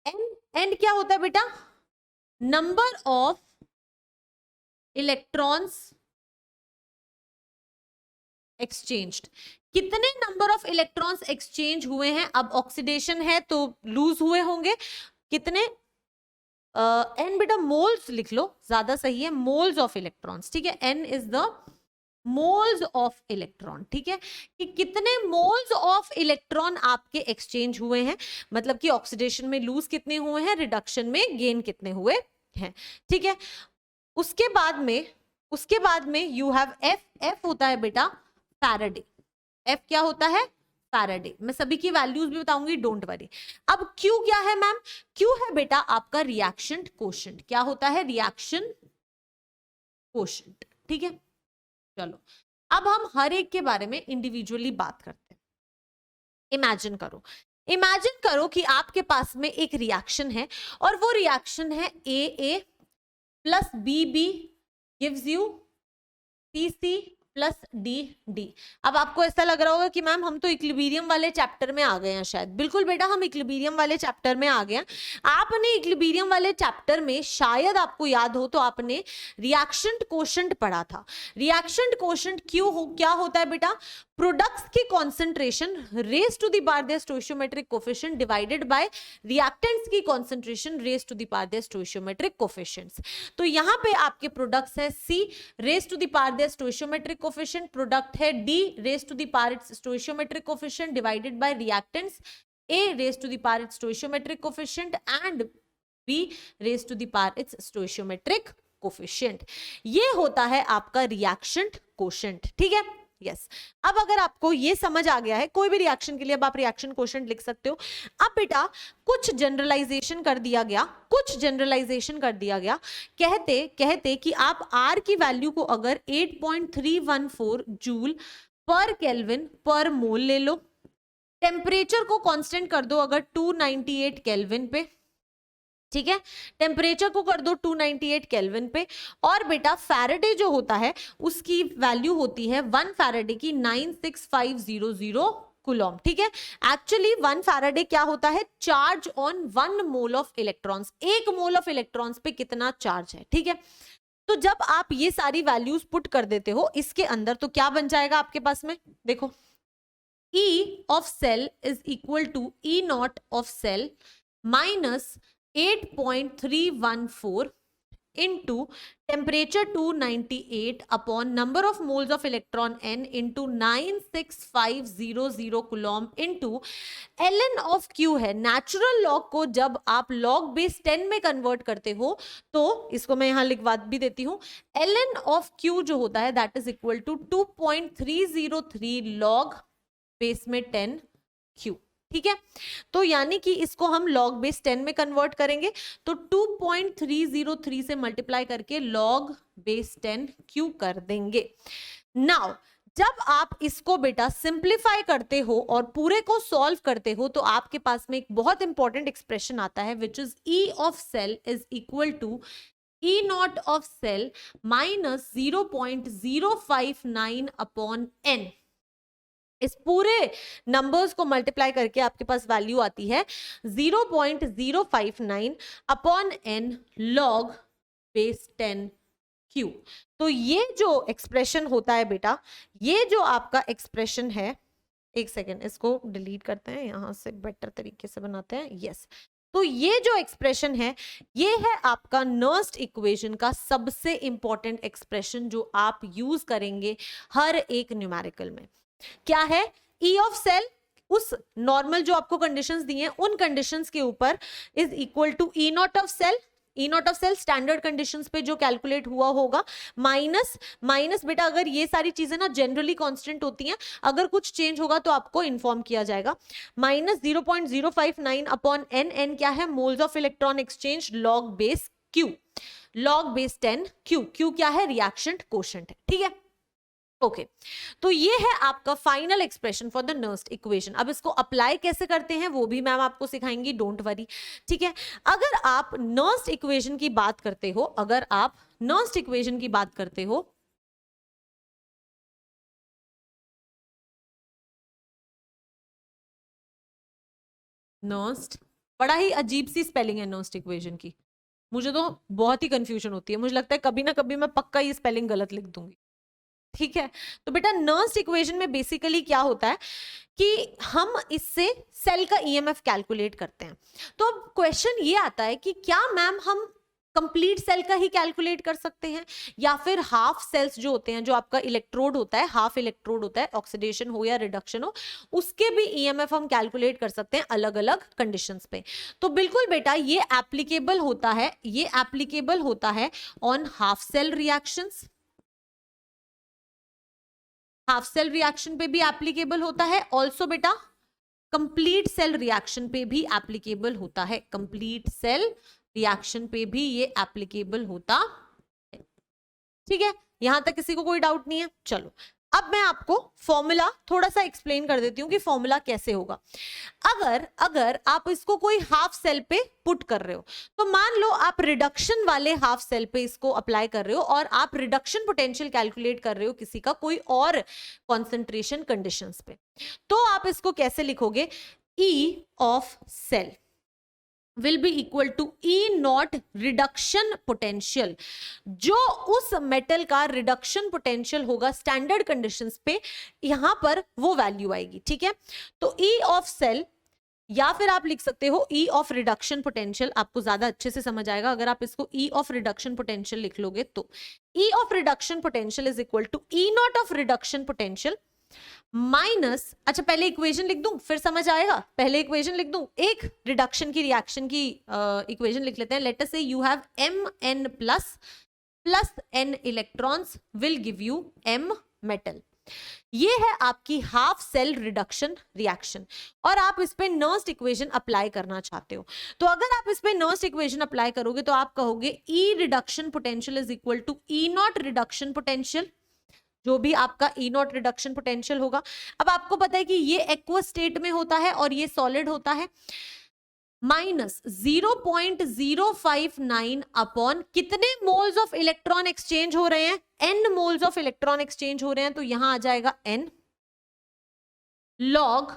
A: एन, एन क्या होता है बेटा? नंबर ऑफ इलेक्ट्रॉन्स एक्सचेंज्ड, कितने नंबर ऑफ इलेक्ट्रॉन्स एक्सचेंज हुए हैं। अब ऑक्सीडेशन है तो लूज हुए होंगे, कितने? एन बेटा मोल्स लिख लो, ज्यादा सही है, मोल्स ऑफ इलेक्ट्रॉन्स। ठीक है, n is the moles of electron. ठीक है, कि कितने मोल्स ऑफ इलेक्ट्रॉन आपके एक्सचेंज हुए हैं, मतलब कि ऑक्सीडेशन में लूज कितने हुए हैं, रिडक्शन में गेन कितने हुए हैं। ठीक है, उसके बाद में यू हैव एफ, एफ होता है बेटा फैराडे। एफ क्या होता है? फैराडे। मैं सभी की वैल्यूज भी बताऊंगी, डोंट वरी। अब क्यू क्या है मैम? क्यू है बेटा आपका रिएक्शन कोशेंट। क्या होता है? Reaction quotient. ठीक है, चलो अब हम हर एक के बारे में इंडिविजुअली बात करते हैं। इमेजिन करो कि आपके पास में एक रिएक्शन है और वो रिएक्शन है AA plus BB gives you CC plus D। अब आपको ऐसा लग रहा होगा कि मैम हम तो इक्विलिब्रियम वाले चैप्टर में आ गए हैं शायद। बिल्कुल बेटा, हम इक्विलिब्रियम वाले चैप्टर में आ गए हैं। आपने इक्विलिब्रियम वाले चैप्टर में शायद आपको याद हो तो आपने रिएक्शन कोशेंट पढ़ा था। रिएक्शन कोशेंट क्या होता है बेटा? प्रोडक्ट्स की concentration raise to the power their stoichiometric coefficient divided by reactants की concentration raise to the power their stoichiometric coefficients. तो यहाँ पे आपके प्रोडक्ट्स है C raise to the power their stoichiometric coefficient, product है D raise to the power its stoichiometric coefficient divided by reactants A raised to the power its stoichiometric coefficient and B raised to the power its stoichiometric coefficient। ये होता है आपका reaction quotient, ठीक है। Yes अब अगर आपको ये समझ आ गया है, कोई भी रिएक्शन के लिए अब आप रिएक्शन कोशेंट लिख सकते हो। अब बेटा कुछ जनरलाइजेशन कर दिया गया, कहते कि आप R की वैल्यू को अगर 8.314 जूल पर केल्विन पर मोल ले लो, टेम्परेचर को कांस्टेंट कर दो अगर 298 केल्विन पे, ठीक है, टेम्परेचर को कर दो 298 केल्विन पे, और बेटा फैराडे जो होता है उसकी वैल्यू होती है 1 फैराडे की 96500 कूलॉम, ठीक है। एक्चुअली 1 फैराडे क्या होता है, charge on 1 mole of electrons, 1 mole of electrons पे कितना चार्ज है, ठीक है। तो जब आप ये सारी वैल्यूज पुट कर देते हो इसके अंदर तो क्या बन जाएगा आपके पास में, देखो E of cell is equal to E naught of cell minus 8.314 into temperature 298 upon number of moles of electron n into 96500 coulomb into ln of q है। नेचुरल लॉग को जब आप log बेस 10 में कन्वर्ट करते हो तो इसको मैं यहां लिखवा भी देती हूं, ln of q जो होता है that is equal to 2.303 log base में 10 Q, ठीक है। तो यानी कि इसको हम log बेस 10 में कन्वर्ट करेंगे तो 2.303 से मल्टीप्लाई करके log बेस 10 Q कर देंगे। नाउ जब आप इसको बेटा सिंप्लीफाई करते हो और पूरे को सॉल्व करते हो तो आपके पास में एक बहुत इंपॉर्टेंट एक्सप्रेशन आता है which is E of cell is equal to E nought of cell minus 0.059 upon n। इस पूरे नंबर्स को मल्टीप्लाई करके आपके पास वैल्यू आती है 0.059 upon n log base 10 Q। तो ये जो एक्सप्रेशन होता है बेटा, ये जो आपका एक्सप्रेशन है, एक सेकेंड इसको डिलीट करते हैं, यहां से बेटर तरीके से बनाते हैं। यस तो ये जो एक्सप्रेशन है ये है आपका नर्स्ट इक्वेशन का सबसे इंपॉर्टेंट एक्सप्रेशन जो आप यूज करेंगे हर एक न्यूमेरिकल में। क्या है, E ऑफ सेल उस नॉर्मल जो आपको कंडीशंस दी हैं उन कंडीशंस के ऊपर is equal to E nought of cell, E nought of cell standard conditions पे जो कैलकुलेट हुआ होगा, माइनस बेटा अगर ये सारी चीजें ना जनरली कांस्टेंट होती हैं, अगर कुछ चेंज होगा तो आपको इन्फॉर्म किया जाएगा, माइनस 0.059 अपॉन n क्या है, moles of electron exchange log base Q, log base 10 Q क्या है, रिएक्शन कोशेंट है, ठीक है। ओके तो ये है आपका final expression for the Nernst equation. अब इसको अप्लाई कैसे करते हैं वो भी मैम आपको सिखाएंगी, डोंट वरी, ठीक है। अगर आप नर्स्ट इक्वेशन की बात करते हो, नर्स्ट बड़ा ही अजीब सी स्पेलिंग है नर्स्ट इक्वेशन की, मुझे तो बहुत ही कंफ्यूजन होती है, मुझे लगता है कभी ना कभी मैं पक्का ये स्पेलिंग गलत लिख दूंगी, ठीक है। तो बेटा नर्स्ट इक्वेशन में बेसिकली क्या होता है कि हम इससे सेल का ईएमएफ कैलकुलेट करते हैं। तो अब क्वेश्चन ये आता है कि क्या मैम हम कंप्लीट सेल का ही कैलकुलेट कर सकते हैं या फिर हाफ सेल्स जो होते हैं, जो आपका इलेक्ट्रोड होता है, हाफ इलेक्ट्रोड होता है, ऑक्सीडेशन हो या रिडक्शन हो, उसके भी ईएमएफ हम कैलकुलेट कर सकते हैं अलग अलग कंडीशंस पे। तो बिल्कुल बेटा ये एप्लीकेबल होता है on half cell reactions, half cell reaction पे भी एप्लीकेबल होता है, ऑल्सो बेटा कंप्लीट सेल रिएक्शन पे भी एप्लीकेबल होता है, कंप्लीट सेल रिएक्शन पे भी ये एप्लीकेबल होता है, ठीक है। यहां तक किसी को कोई डाउट नहीं है। चलो अब मैं आपको फॉर्मूला थोड़ा सा एक्सप्लेन कर देती हूँ कि फॉर्मूला कैसे होगा। अगर आप इसको कोई हाफ सेल पे पुट कर रहे हो, तो मान लो आप रिडक्शन वाले हाफ सेल पे इसको अप्लाई कर रहे हो और आप रिडक्शन पोटेंशियल कैलकुलेट कर रहे हो किसी का कोई और कॉन्सेंट्रेशन कंडीशंस पे, तो आप इसको कैसे लिखोगे, E of cell, will be equal to E nought reduction potential, जो उस मेटल का रिडक्शन पोटेंशियल होगा स्टैंडर्ड कंडीशंस पे, यहां पर वो वैल्यू आएगी, ठीक है। तो E ऑफ सेल, या फिर आप लिख सकते हो E ऑफ रिडक्शन पोटेंशियल, आपको ज्यादा अच्छे से समझ आएगा अगर आप इसको E ऑफ रिडक्शन पोटेंशियल लिख लोगे तो। E of reduction potential is equal to E nought of reduction potential minus, अच्छा पहले इक्वेशन लिख दूं फिर समझ आएगा, पहले इक्वेशन लिख दूं, एक रिडक्शन की रिएक्शन की इक्वेशन लिख लेते हैं। लेट अस से you have Mn plus n electrons will give you M metal. ये है आपकी हाफ सेल रिडक्शन रिएक्शन, और आप इस पे नर्स्ट इक्वेशन अप्लाई करना चाहते हो। तो अगर आप इस पे नर्स्ट इक्वेशन अप्लाई करोगे तो आप कहोगे E reduction potential is equal to E nought reduction potential, जो भी आपका E नॉट रिडक्शन पोटेंशियल होगा। अब आपको पता है कि ये एक्वस स्टेट में होता है और ये सॉलिड होता है, माइनस 0.059 अपॉन कितने मोल्स ऑफ इलेक्ट्रॉन एक्सचेंज हो रहे हैं, n moles of electron exchange हो रहे हैं, तो यहां आ जाएगा n लॉग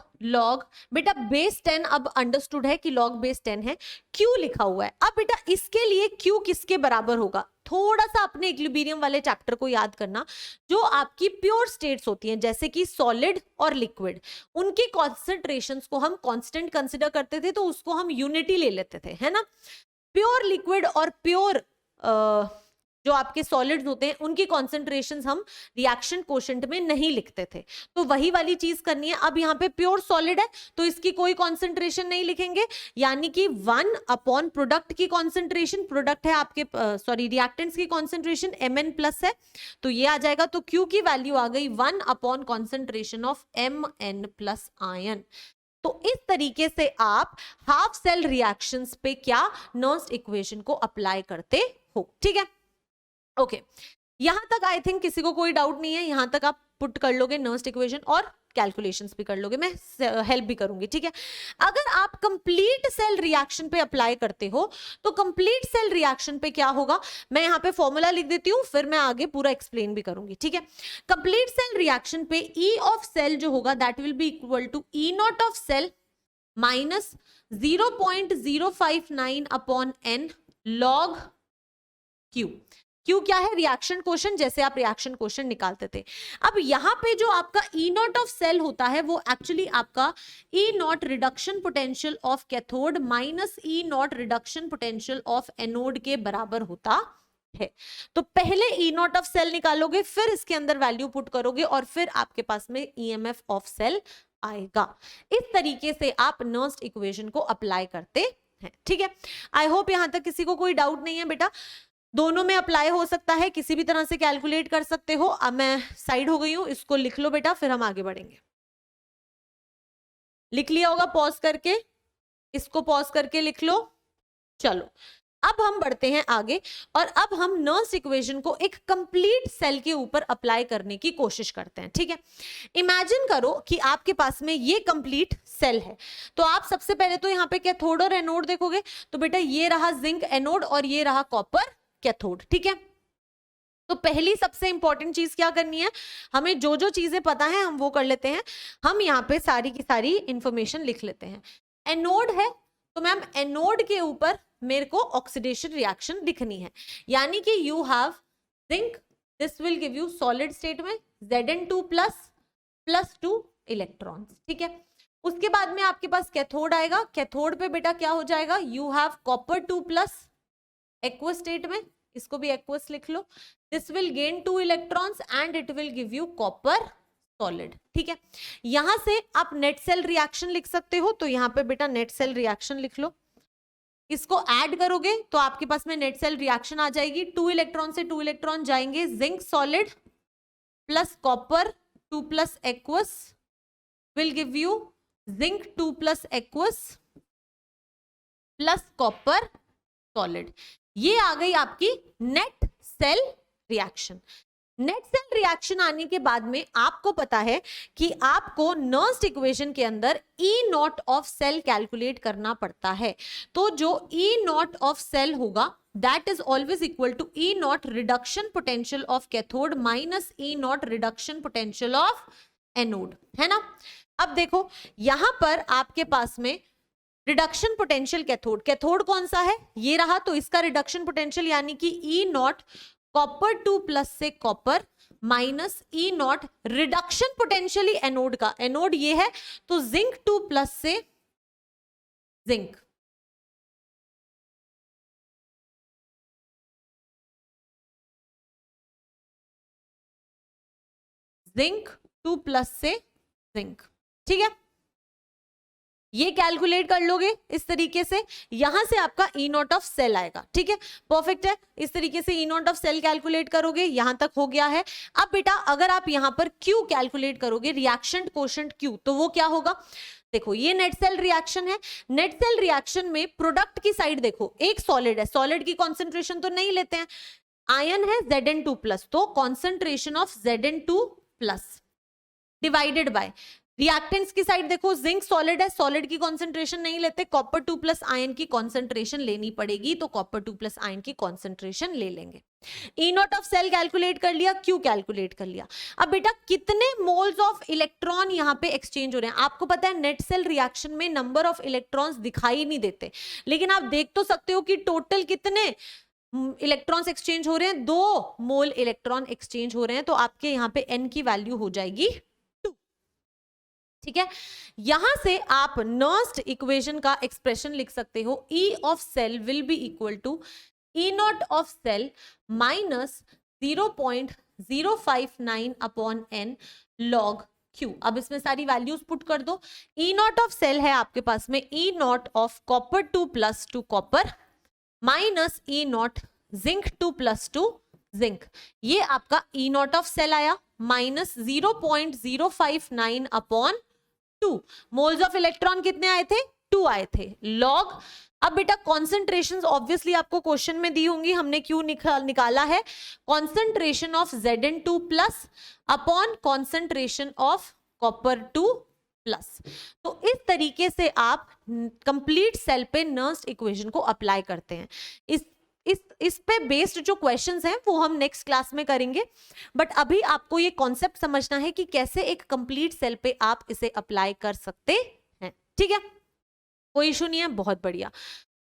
A: बेटा बेस 10, अब अंडरस्टूड है कि लॉग बेस 10 है, Q लिखा हुआ है। अब बेटा इसके लिए Q किसके बराबर होगा, थोड़ा सा अपने इक्विलिब्रियम वाले चैप्टर को याद करना। जो आपकी प्योर स्टेट्स होती हैं जैसे कि सॉलिड और लिक्विड, उनकी कॉन्सेंट्रेशंस को हम कांस्टेंट कंसिडर करते थे, तो उसको हम यूनिटी ले लेते थे, है ना। प्योर लिक्विड और प्योर जो आपके सॉलिड्स होते हैं उनकी कॉन्सेंट्रेशंस हम रिएक्शन कोशेंट में नहीं लिखते थे, तो वही वाली चीज करनी है। अब यहाँ पे प्योर सॉलिड है तो इसकी कोई कॉन्सेंट्रेशन नहीं लिखेंगे, यानी कि 1 अपॉन प्रोडक्ट की कॉन्सेंट्रेशन, प्रोडक्ट है आपके रिएक्टेंट्स की कॉन्सेंट्रेशन Mn प्लस है, तो ये आ जाएगा। तो Q की वैल्यू आ गई 1 upon concentration of Mn plus ion. तो इस तरीके से आप हाफ सेल रिएक्शंस पे क्या नर्स्ट इक्वेशन को अप्लाई करते हो, ठीक है। ओके यहां तक आई थिंक किसी को कोई डाउट नहीं है, यहां तक आप पुट कर लोगे नर्स्ट इक्वेशन और कैलकुलेशंस भी कर लोगे, मैं हेल्प भी करूंगी, ठीक है। अगर आप कंप्लीट सेल रिएक्शन पे अप्लाई करते हो तो कंप्लीट सेल रिएक्शन पे क्या होगा, मैं यहां पे फॉर्मूला लिख देती हूं, फिर मैं आगे पूरा एक्सप्लेन भी करूंगी, ठीक है। कंप्लीट सेल रिएक्शन पे E ऑफ सेल जो होगा that will be equal to E nought of cell minus 0.059 upon n log Q। Q क्या है, रिएक्शन क्वोशेंट, जैसे आप रिएक्शन क्वोशेंट निकालते थे। अब यहाँ पे जो आपका E नॉट ऑफ सेल होता है वो एक्चुअली आपका E nought reduction potential of cathode minus E nought reduction potential of anode के बराबर होता है। तो पहले E नॉट ऑफ सेल निकालोगे, फिर इसके अंदर वैल्यू पुट करोगे और फिर आपके पास में EMF ऑफ सेल आएगा। इस तरीके से आप नर्स्ट इक्वेशन को अप्लाई करते हैं, ठीक है। आई होप यहां तक किसी को कोई डाउट नहीं है बेटा, दोनों में अप्लाई हो सकता है, किसी भी तरह से कैलकुलेट कर सकते हो। अब मैं साइड हो गई हूं, इसको लिख लो बेटा, फिर हम आगे बढ़ेंगे। लिख लिया होगा पॉज करके, इसको पॉज करके लिख लो। चलो अब हम बढ़ते हैं आगे और अब हम नर्स्ट इक्वेशन को एक कंप्लीट सेल के ऊपर अप्लाई करने की कोशिश करते हैं, ठीक है। इमेजिन करो कि आपके पास में ये कंप्लीट सेल है, तो आप सबसे पहले तो यहाँ पे कैथोड और एनोड देखोगे, तो बेटा ये रहा जिंक एनोड और ये रहा कॉपर कैथोड, ठीक है। तो पहली सबसे इंपॉर्टेंट चीज क्या करनी है, हमें जो जो चीजें पता है हम वो कर लेते हैं। हम यहाँ पे सारी की सारी इंफॉर्मेशन लिख लेते हैं। एनोड है तो मैम एनोड के ऊपर मेरे को ऑक्सीडेशन रिएक्शन दिखनी है, यानी कि you have zinc, this will give you solid state में Zn2 प्लस 2 इलेक्ट्रॉन्स, ठीक है। उसके बाद में आपके पास कैथोड आएगा, कैथोड पे बेटा क्या हो जाएगा, you have copper 2 plus aqueous state में, इसको भी एक्वस लिख लो, this will gain 2 electrons and it will give you copper solid, ठीक है। यहां से आप नेट सेल रिएक्शन लिख सकते हो, तो यहाँ पे बेटा नेट सेल रिएक्शन लिख लो, इसको ऐड करोगे तो आपके पास में नेट सेल रिएक्शन आ जाएगी। 2 इलेक्ट्रॉन से 2 इलेक्ट्रॉन जाएंगे, zinc solid plus copper 2 plus aqueous will give you zinc 2 plus aqueous plus copper solid. ये आ गई आपकी net cell reaction. Net cell reaction आने के बाद में आपको पता है कि आपको नर्स्ट इक्वेशन के अंदर E nought of cell calculate करना पड़ता है। तो जो E नॉट ऑफ सेल होगा that is always equal to E nought reduction potential of cathode minus E nought reduction potential of anode, है ना। अब देखो यहां पर आपके पास में रिडक्शन पोटेंशियल कैथोड, कैथोड कौन सा है, ये रहा, तो इसका रिडक्शन पोटेंशियल यानी कि ई नॉट कॉपर 2 प्लस से copper minus E not reduction potentially anode का, एनोड ये है तो जिंक 2 प्लस से जिंक, जिंक 2 प्लस से जिंक, ठीक है, ये कैलकुलेट कर लोगे इस तरीके से, यहां से आपका ई नॉट ऑफ सेल आएगा, ठीक है, परफेक्ट है, इस तरीके से ई नॉट ऑफ सेल कैलकुलेट करोगे, यहां तक हो गया है। अब बेटा अगर आप यहां पर क्यू कैलकुलेट करोगे, रिएक्शन कोशेंट क्यू, तो वो क्या होगा, देखो ये नेट सेल रिएक्शन है, नेट सेल रिएक्शन में प्रोडक्ट की साइड देखो, एक सॉलिड है, सॉलिड की कॉन्सेंट्रेशन तो नहीं लेते हैं, आयन है Zn2 प्लस, तो concentration of Zn2 plus divided by reactants की साइड देखो, जिंक सॉलिड है, सॉलिड की कॉन्सेंट्रेशन नहीं लेते, कॉपर 2 प्लस आयन की कॉन्सेंट्रेशन लेनी पड़ेगी, तो कॉपर 2 प्लस आयन की कॉन्सेंट्रेशन ले लेंगे। ई नॉट ऑफ सेल कैलकुलेट कर लिया, क्यू कैलकुलेट कर लिया। अब बेटा कितने मोल्स ऑफ इलेक्ट्रॉन यहाँ पे एक्सचेंज हो रहे हैं, आपको पता है नेट सेल रिएक्शन में नंबर ऑफ इलेक्ट्रॉन्स दिखाई नहीं देते, लेकिन आप देख तो सकते हो कि टोटल कितने इलेक्ट्रॉन्स एक्सचेंज हो रहे हैं, 2 मोल इलेक्ट्रॉन एक्सचेंज हो रहे हैं, तो आपके यहाँ पे n की वैल्यू हो जाएगी 2, ठीक है। यहां से आप नर्स्ट इक्वेशन का एक्सप्रेशन लिख सकते हो, E of cell will be equal to E nought of cell minus 0.059 upon n log Q। अब इसमें सारी वैल्यूज पुट कर दो, E नॉट ऑफ सेल है आपके पास में E nought of copper 2 plus 2 copper minus E not zinc 2 plus 2 zinc, ये आपका ई नॉट ऑफ सेल आया minus 0.059 upon 2, moles of electron कितने आए थे, 2 आए थे, लॉग। अब बेटा कॉन्सेंट्रेशंस ऑब्वियसली आपको क्वेश्चन में दी होंगी, हमने क्यों निकाला है, concentration of Zn2 plus upon concentration of copper 2 plus. तो इस तरीके से आप कंप्लीट सेल पे नर्स्ट इक्वेशन को अप्लाई करते हैं। इस पे बेस्ड जो क्वेश्चंस हैं वो हम नेक्स्ट क्लास में करेंगे, बट अभी आपको ये कॉन्सेप्ट समझना है कि कैसे एक कंप्लीट सेल पे आप इसे अप्लाई कर सकते हैं, ठीक है, कोई इशू नहीं है, बहुत बढ़िया।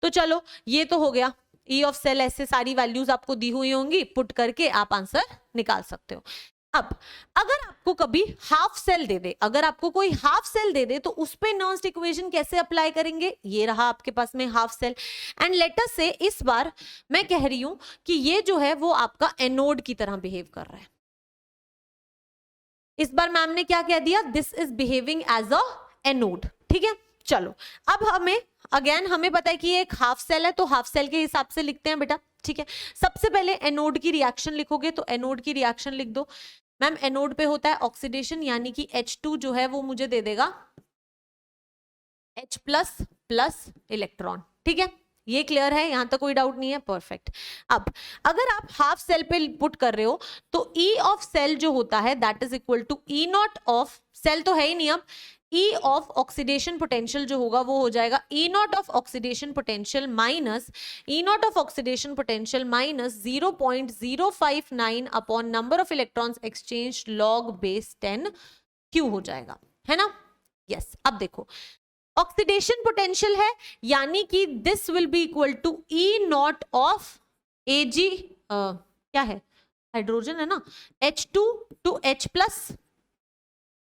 A: तो चलो ये तो हो गया, ई ऑफ सेल ऐसे सारी वैल्यूज आपको दी हुई होंगी, पुट करके आप आंसर निकाल सकते हो। अब अगर आपको कभी हाफ सेल दे दे, अगर आपको कोई हाफ सेल दे दे तो उस पे नर्स्ट इक्वेशन कैसे अप्लाई करेंगे, ये रहा आपके पास में half cell, and let us say इस बार मैं कह रही हूं कि ये जो है वो आपका एनोड की तरह बिहेव कर रहा है। इस बार मैम ने क्या कह दिया, this is behaving as a anode, ठीक है। चलो अब हमें पता है कि ये एक हाफ सेल है, तो हाफ सेल के हिसाब से लिखते हैं बेटा, ठीक है। सबसे पहले एनोड की रिएक्शन लिखोगे, तो एनोड की रिएक्शन लिख दो मैम, एनोड पे होता है ऑक्सीडेशन, यानी कि H2 जो है वो मुझे दे देगा H प्लस प्लस इलेक्ट्रॉन, ठीक है, ये क्लियर है, यहां तक कोई डाउट नहीं है, परफेक्ट। अब अगर आप हाफ सेल पे पुट कर रहे हो तो E ऑफ सेल जो होता है that is equal to E nought of cell, तो है ही नहीं, अब E ऑफ ऑक्सीडेशन पोटेंशियल जो होगा वो हो जाएगा E nought of oxidation potential minus E nought of oxidation potential minus 0.059 upon number of electrons exchange log base 10 Q हो जाएगा, है ना, यस। अब देखो ऑक्सीडेशन पोटेंशियल है, यानी कि this will be equal to E nought of Ag, क्या है, हाइड्रोजन है ना, H2 टू H प्लस,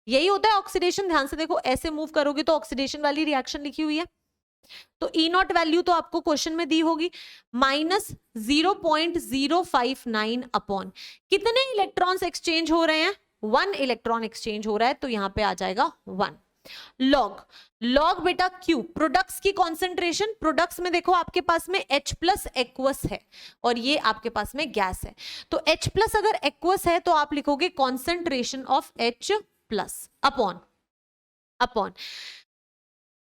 A: यही होता है ऑक्सीडेशन। ध्यान से देखो, ऐसे मूव करोगे तो ऑक्सीडेशन वाली रिएक्शन लिखी हुई है, तो ई नॉट वैल्यू तो आपको क्वेश्चन में दी होगी, माइनस 0.059 अपॉन कितने इलेक्ट्रॉन्स एक्सचेंज हो रहे हैं, 1 इलेक्ट्रॉन एक्सचेंज हो रहा है, तो यहां पे आ जाएगा 1 लॉग बेटा Q, प्रोडक्ट्स की कॉन्सेंट्रेशन, प्रोडक्ट्स में देखो आपके पास में H प्लस एक्वस है और ये आपके पास में गैस है, तो H प्लस अगर एक्वस है तो आप लिखोगे concentration of H plus upon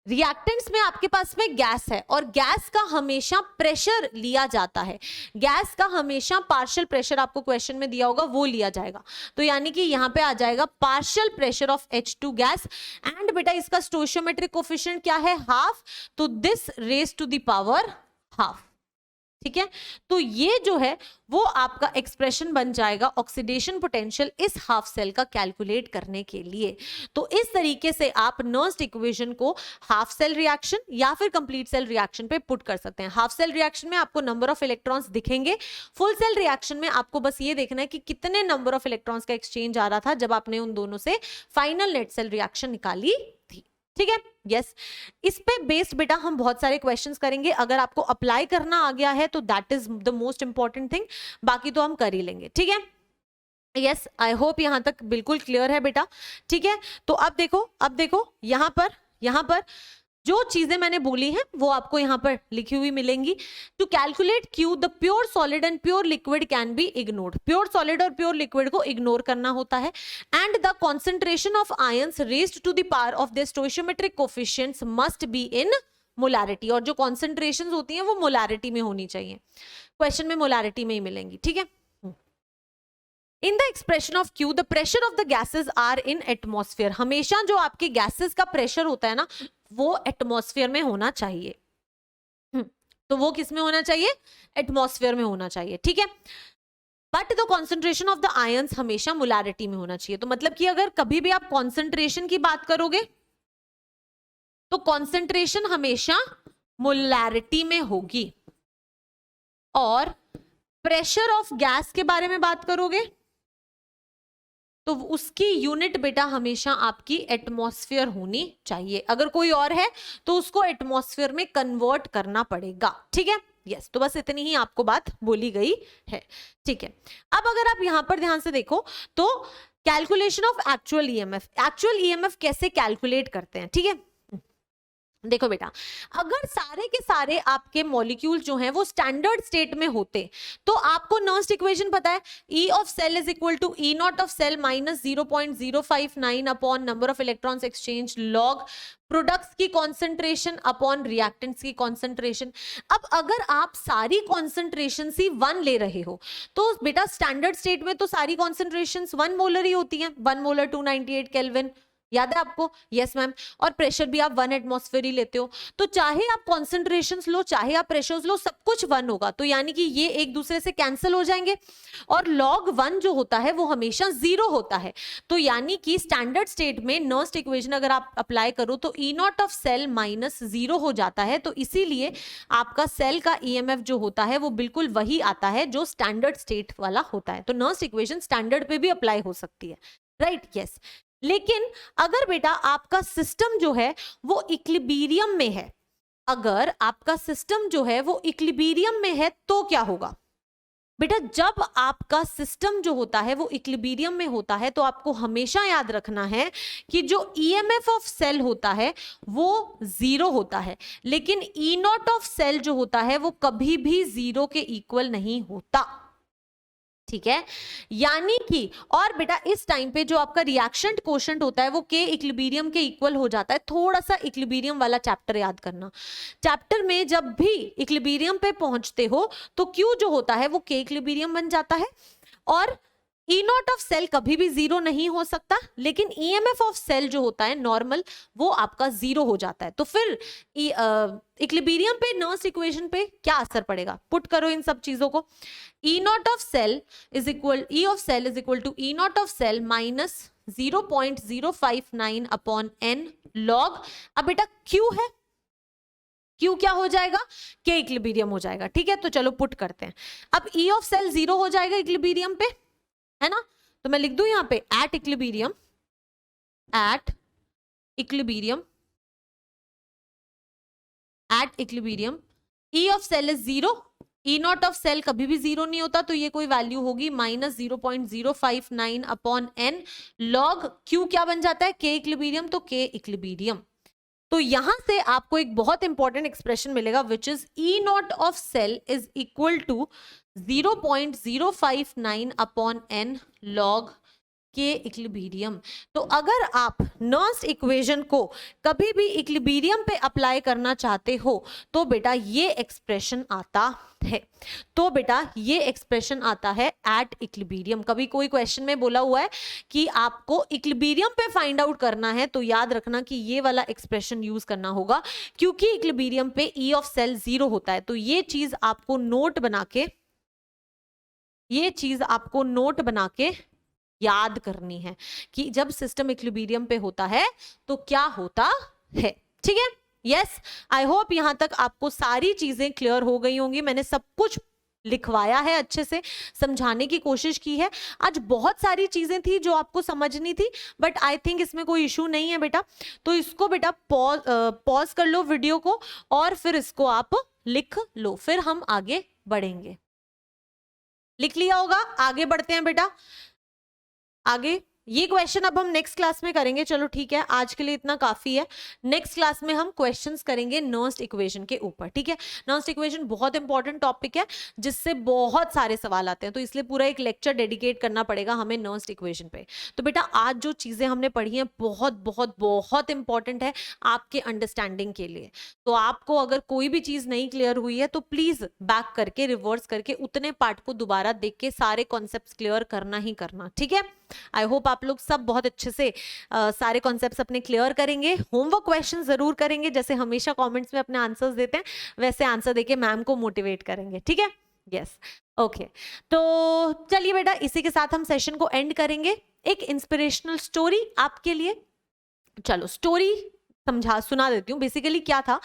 A: reactants में आपके पास में गैस है, और गैस का हमेशा प्रेशर लिया जाता है, गैस का हमेशा पार्शियल प्रेशर आपको क्वेश्चन में दिया होगा वो लिया जाएगा, तो यानी कि यहां पे आ जाएगा partial pressure of H2 gas, and बेटा इसका स्टोइचियोमेट्रिक कोफिशिएंट क्या है, हाफ, तो this raise to the power half, ठीक है, तो ये जो है वो आपका एक्सप्रेशन बन जाएगा ऑक्सीडेशन पोटेंशियल इस हाफ सेल का कैलकुलेट करने के लिए। तो इस तरीके से आप नर्स्ड इक्वेशन को हाफ सेल रिएक्शन या फिर कंप्लीट सेल रिएक्शन पे पुट कर सकते हैं। हाफ सेल रिएक्शन में आपको नंबर ऑफ इलेक्ट्रॉन्स दिखेंगे, फुल सेल रिएक्शन में आपको बस ये देखना है कि कितने नंबर ऑफ इलेक्ट्रॉन्स का एक्सचेंज आ रहा था जब आपने उन दोनों से फाइनल नेट सेल रिएक्शन निकाली थी। ठीक है, यस, इस पे बेस्ड बेटा हम बहुत सारे क्वेश्चंस करेंगे। अगर आपको अप्लाई करना आ गया है तो that is the most important thing, बाकी तो हम कर ही लेंगे। ठीक है, यस, आई होप यहां तक बिल्कुल क्लियर है बेटा। ठीक है, तो अब देखो यहां पर जो चीजें मैंने बोली हैं वो आपको यहां पर लिखी हुई मिलेंगी। To calculate Q the pure solid and pure liquid can be ignored. Pure solid और प्योर लिक्विड को इग्नोर करना होता है। And the concentration of ions raised to the power of the stoichiometric coefficients must be in molarity. और जो concentration होती हैं वो मोलारिटी में होनी चाहिए, क्वेश्चन में मोलारिटी में ही मिलेंगी। ठीक है, in the expression of Q, the pressure of the gases are in atmosphere. हमेशा जो आपके गैसेस का प्रेशर होता है ना वो एटमॉस्फेयर में होना चाहिए। तो वो किस में होना चाहिए? एटमॉस्फेयर में होना चाहिए। ठीक है, but the concentration of the ions हमेशा मोलारिटी में होना चाहिए। तो मतलब कि अगर कभी भी आप कॉन्सेंट्रेशन की बात करोगे तो कॉन्सेंट्रेशन हमेशा मोलारिटी में होगी, और प्रेशर ऑफ गैस के बारे में बात करोगे तो उसकी यूनिट बेटा हमेशा आपकी एटमॉस्फेयर होनी चाहिए। अगर कोई और है तो उसको एटमॉस्फेयर में कन्वर्ट करना पड़ेगा। ठीक है, यस, तो बस इतनी ही आपको बात बोली गई है। ठीक है, अब अगर आप यहां पर ध्यान से देखो तो calculation of actual EMF, actual EMF कैसे कैलकुलेट करते हैं। ठीक है, देखो बेटा, अगर सारे के सारे आपके मॉलिक्यूल जो हैं वो स्टैंडर्ड स्टेट में होते तो आपको नर्स्ड इक्वेशन पता है, E of cell is equal to E nought of cell minus 0.059 upon number of electrons exchange log products की कॉन्सेंट्रेशन अपॉन रिएक्टेंट्स की कॉन्सेंट्रेशन। अब अगर आप सारी कॉन्सेंट्रेशन ही 1 ले रहे हो तो बेटा स्टैंडर्ड स्टेट में तो सारी कॉन्सेंट्रेशन 1 मोलर ही होती हैं, 1 मोलर 298 केल्विन, याद है आपको? Yes ma'am. और प्रेशर भी आप 1 एटमॉस्फेयर ही लेते हो, तो चाहे आप कॉन्सेंट्रेशंस लो चाहे आप प्रेशर्स लो सब कुछ 1 होगा। तो यानी कि ये एक दूसरे से कैंसिल हो जाएंगे, और log 1 जो होता है वो हमेशा 0 होता है। तो यानी कि स्टैंडर्ड स्टेट में नर्स्ड इक्वेशन अगर आप अप्लाई करो तो E nought of cell minus 0 हो जाता है। तो इसीलिए आपका सेल का EMF जो होता है वो बिल्कुल वही आता है जो स्टैंडर्ड स्टेट वाला होता है। तो नर्स्ड इक्वेशन स्टैंडर्ड पे भी अप्लाई हो सकती है, राइट? यस। लेकिन अगर बेटा आपका सिस्टम जो है वो इक्विलिब्रियम में है, अगर आपका सिस्टम जो है वो इक्विलिब्रियम में है तो क्या होगा बेटा? जब आपका सिस्टम जो होता है वो इक्विलिब्रियम में होता है तो आपको हमेशा याद रखना है कि जो ईएमएफ ऑफ सेल होता है वो 0 होता है, लेकिन ई नॉट ऑफ सेल जो होता है वो कभी भी 0 के इक्वल नहीं होता। ठीक है, यानी कि और बेटा इस टाइम पे जो आपका रिएक्शन कोशेंट होता है वो के इक्विलिब्रियम के इक्वल हो जाता है। थोड़ा सा इक्विलिब्रियम वाला चैप्टर याद करना, चैप्टर में जब भी इक्विलिब्रियम पे पहुंचते हो तो क्यू जो होता है वो के इक्विलिब्रियम बन जाता है, और ई नॉट ऑफ सेल कभी भी 0 नहीं हो सकता, लेकिन ईएमएफ ऑफ सेल जो होता है नॉर्मल वो आपका 0 हो जाता है। तो फिर इक्विलिब्रियम पे नर्स्ड इक्वेशन पे क्या असर पड़ेगा? पुट करो इन सब चीजों को। E not of cell is equal, E of cell is equal to E not of cell minus 0.059 upon N log. अब बेटा क्यू है, क्यू क्या हो जाएगा? के इक्विलिब्रियम हो जाएगा। ठीक है, तो चलो पुट करते हैं। अब ई ऑफ सेल 0 हो जाएगा इक्विलिब्रियम पे, है ना? तो मैं लिख दूं यहां पे at equilibrium, at equilibrium, at equilibrium E of cell is 0, E not of cell कभी भी 0 नहीं होता, तो ये कोई वैल्यू होगी minus 0.059 upon N log Q क्या बन जाता है? के इक्विलिब्रियम, तो के इक्विलिब्रियम। तो यहां से आपको एक बहुत इंपॉर्टेंट एक्सप्रेशन मिलेगा which is E not of cell is equal to 0.059 upon N log K equilibrium. तो अगर आप नर्स्ट इक्वेशन को कभी भी इक्विलिब्रियम पे अप्लाई करना चाहते हो तो बेटा ये एक्सप्रेशन आता है, तो बेटा ये एक्सप्रेशन आता है एट इक्विलिब्रियम। कभी कोई क्वेश्चन में बोला हुआ है कि आपको इक्विलिब्रियम पे फाइंड आउट करना है तो याद रखना कि ये वाला एक्सप्रेशन यूज करना होगा, क्योंकि इक्विलिब्रियम पे ई ऑफ सेल 0 होता है। तो ये चीज आपको नोट बना के याद करनी है कि जब सिस्टम इक्विलिब्रियम पे होता है तो क्या होता है। ठीक है, यस, आई होप यहां तक आपको सारी चीजें क्लियर हो गई होंगी। मैंने सब कुछ लिखवाया है, अच्छे से समझाने की कोशिश की है। आज बहुत सारी चीजें थी जो आपको समझनी थी, बट आई थिंक इसमें कोई इशू नहीं है बेटा। तो इसको बेटा पॉज कर लो वीडियो को और फिर इसको आप लिख लो, फिर हम आगे बढ़ेंगे। लिख लिया होगा, आगे बढ़ते हैं बेटा। आगे ये क्वेश्चन अब हम नेक्स्ट क्लास में करेंगे। चलो ठीक है, आज के लिए इतना काफी है। नेक्स्ट क्लास में हम क्वेश्चंस करेंगे नर्स्ट इक्वेशन के ऊपर। ठीक है, नर्स्ट इक्वेशन बहुत इंपॉर्टेंट टॉपिक है जिससे बहुत सारे सवाल आते हैं, तो इसलिए पूरा एक लेक्चर डेडिकेट करना पड़ेगा हमें नर्स्ट इक्वेशन पे। तो बेटा आज जो चीजें हमने पढ़ी हैं बहुत बहुत बहुत इंपॉर्टेंट है आपके अंडरस्टैंडिंग के लिए। तो आपको अगर कोई भी चीज नहीं क्लियर हुई है तो प्लीज बैक करके रिवर्स करके उतने पार्ट को दोबारा देख के सारे कॉन्सेप्ट क्लियर करना ही करना। ठीक है, आई होप आप लोग सब बहुत अच्छे से सारे कॉन्सेप्ट्स अपने क्लियर करेंगे। होमवर्क क्वेश्चन जरूर करेंगे, जैसे हमेशा कमेंट्स में अपने आंसर्स देते हैं वैसे आंसर देके मैम को मोटिवेट करेंगे। ठीक है, यस, ओके। तो चलिए बेटा इसी के साथ हम सेशन को एंड करेंगे। एक इंस्पिरेशनल स्टोरी आपके लिए, चलो स्टोरी सुना देती हूँ। बेसिकली क्या था,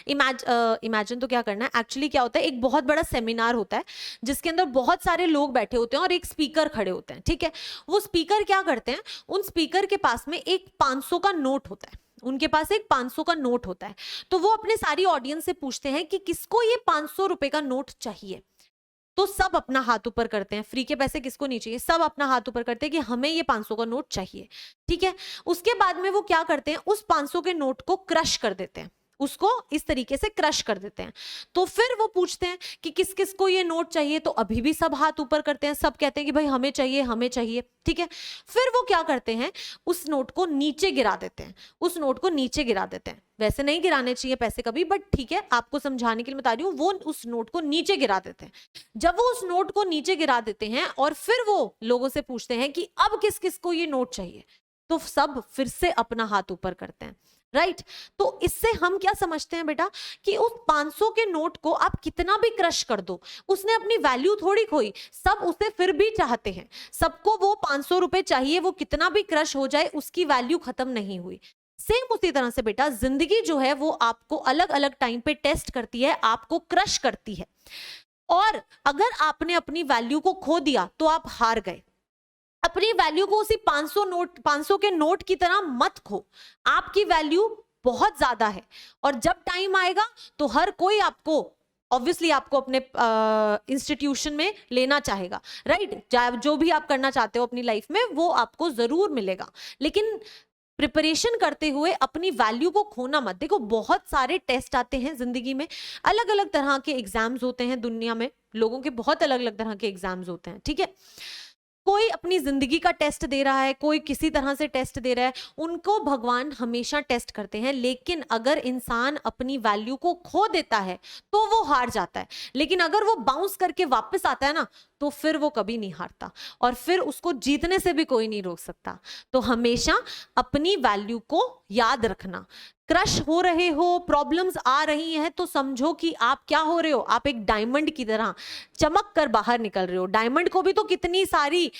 A: इमेजिन तो क्या करना है, एक्चुअली क्या होता है, एक बहुत बड़ा सेमिनार होता है जिसके अंदर बहुत सारे लोग बैठे होते हैं और एक स्पीकर खड़े होते हैं। ठीक है, वो स्पीकर क्या करते हैं, उन स्पीकर के पास में एक 500 का नोट होता है, उनके पास एक 500 का नोट होता है। तो वो अपने सारी ऑडियंस से पूछते हैं कि किसको ये 500 रुपए का नोट चाहिए। तो सब अपना हाथ ऊपर करते हैं, फ्री के पैसे किसको नहीं चाहिए, सब अपना हाथ ऊपर करते हैं कि हमें ये 500 का नोट चाहिए। ठीक है, उसके बाद में वो क्या करते हैं, उस 500 के नोट को क्रश कर देते हैं, उसको इस तरीके से क्रश कर देते हैं। तो फिर वो पूछते हैं कि किस किस को ये नोट चाहिए, तो अभी भी सब हाथ ऊपर करते हैं, सब कहते हैं कि भाई हमें चाहिए हमें चाहिए। ठीक है, फिर वो क्या करते हैं, उस नोट को नीचे गिरा देते हैं, उस नोट को नीचे गिरा देते हैं। वैसे नहीं गिराने चाहिए पैसे कभी, बट ठीक है आपको समझाने के लिए बता रही हूँ, वो उस नोट को नीचे गिरा देते हैं। जब वो उस नोट को नीचे गिरा देते हैं और फिर वो लोगों से पूछते हैं कि अब किस किस को ये नोट चाहिए, तो सब फिर से अपना हाथ ऊपर करते हैं। राइट, तो इससे हम क्या समझते हैं बेटा कि उस 500 के नोट को आप कितना भी क्रश कर दो, उसने अपनी वैल्यू थोड़ी खोई, सब उसे फिर भी चाहते हैं, सबको वो 500 रुपए चाहिए, वो कितना भी क्रश हो जाए उसकी वैल्यू खत्म नहीं हुई। सेम उसी तरह से बेटा जिंदगी जो है वो आपको अलग अलग टाइम पे टेस्ट करती है, आपको क्रश करती है, और अगर आपने अपनी वैल्यू को खो दिया तो आप हार गए। अपनी वैल्यू को उसी 500 के नोट की तरह मत खो, आपकी वैल्यू बहुत ज्यादा है, और जब टाइम आएगा तो हर कोई आपको ऑब्वियसली आपको अपने इंस्टीट्यूशन में लेना चाहेगा। राइट, जो भी आप करना चाहते हो अपनी लाइफ में वो आपको जरूर मिलेगा, लेकिन प्रिपरेशन करते हुए अपनी वैल्यू को खोना मत। देखो बहुत सारे टेस्ट आते हैं जिंदगी में, अलग अलग तरह के एग्जाम्स होते हैं, दुनिया में लोगों के बहुत अलग अलग तरह के एग्जाम्स होते हैं। ठीक है, कोई अपनी जिंदगी का टेस्ट दे रहा है, कोई किसी तरह से टेस्ट दे रहा है, उनको भगवान हमेशा टेस्ट करते हैं, लेकिन अगर इंसान अपनी वैल्यू को खो देता है तो वो हार जाता है, लेकिन अगर वो बाउंस करके वापस आता है ना तो फिर वो कभी नहीं हारता, और फिर उसको जीतने से भी कोई नहीं रोक सकता। तो हमेशा अपनी वैल्यू को याद रखना। क्रश हो रहे हो, प्रॉब्लम्स आ रही हैं, तो समझो कि आप क्या हो रहे हो, आप एक डायमंड की तरह चमक कर बाहर निकल रहे हो। डायमंड को भी तो कितनी सारी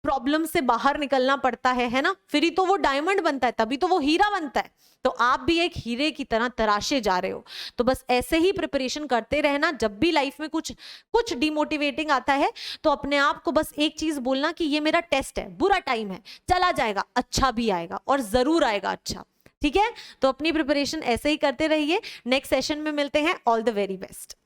A: प्रॉब्लम से बाहर निकलना पड़ता है ना, फिर ही तो वो डायमंड बनता है, तभी तो वो हीरा बनता है। तो आप भी एक हीरे की तरह तराशे जा रहे हो। तो बस ऐसे ही प्रिपरेशन करते रहना। जब भी लाइफ में कुछ डिमोटिवेटिंग आता है तो अपने आप को बस एक चीज बोलना कि ये मेरा टेस्ट है, बुरा टाइम है, चला जाएगा, अच्छा भी आएगा, और जरूर आएगा अच्छा। ठीक है, तो अपनी प्रिपरेशन ऐसे ही करते रहिए। नेक्स्ट सेशन में मिलते हैं। All the very best.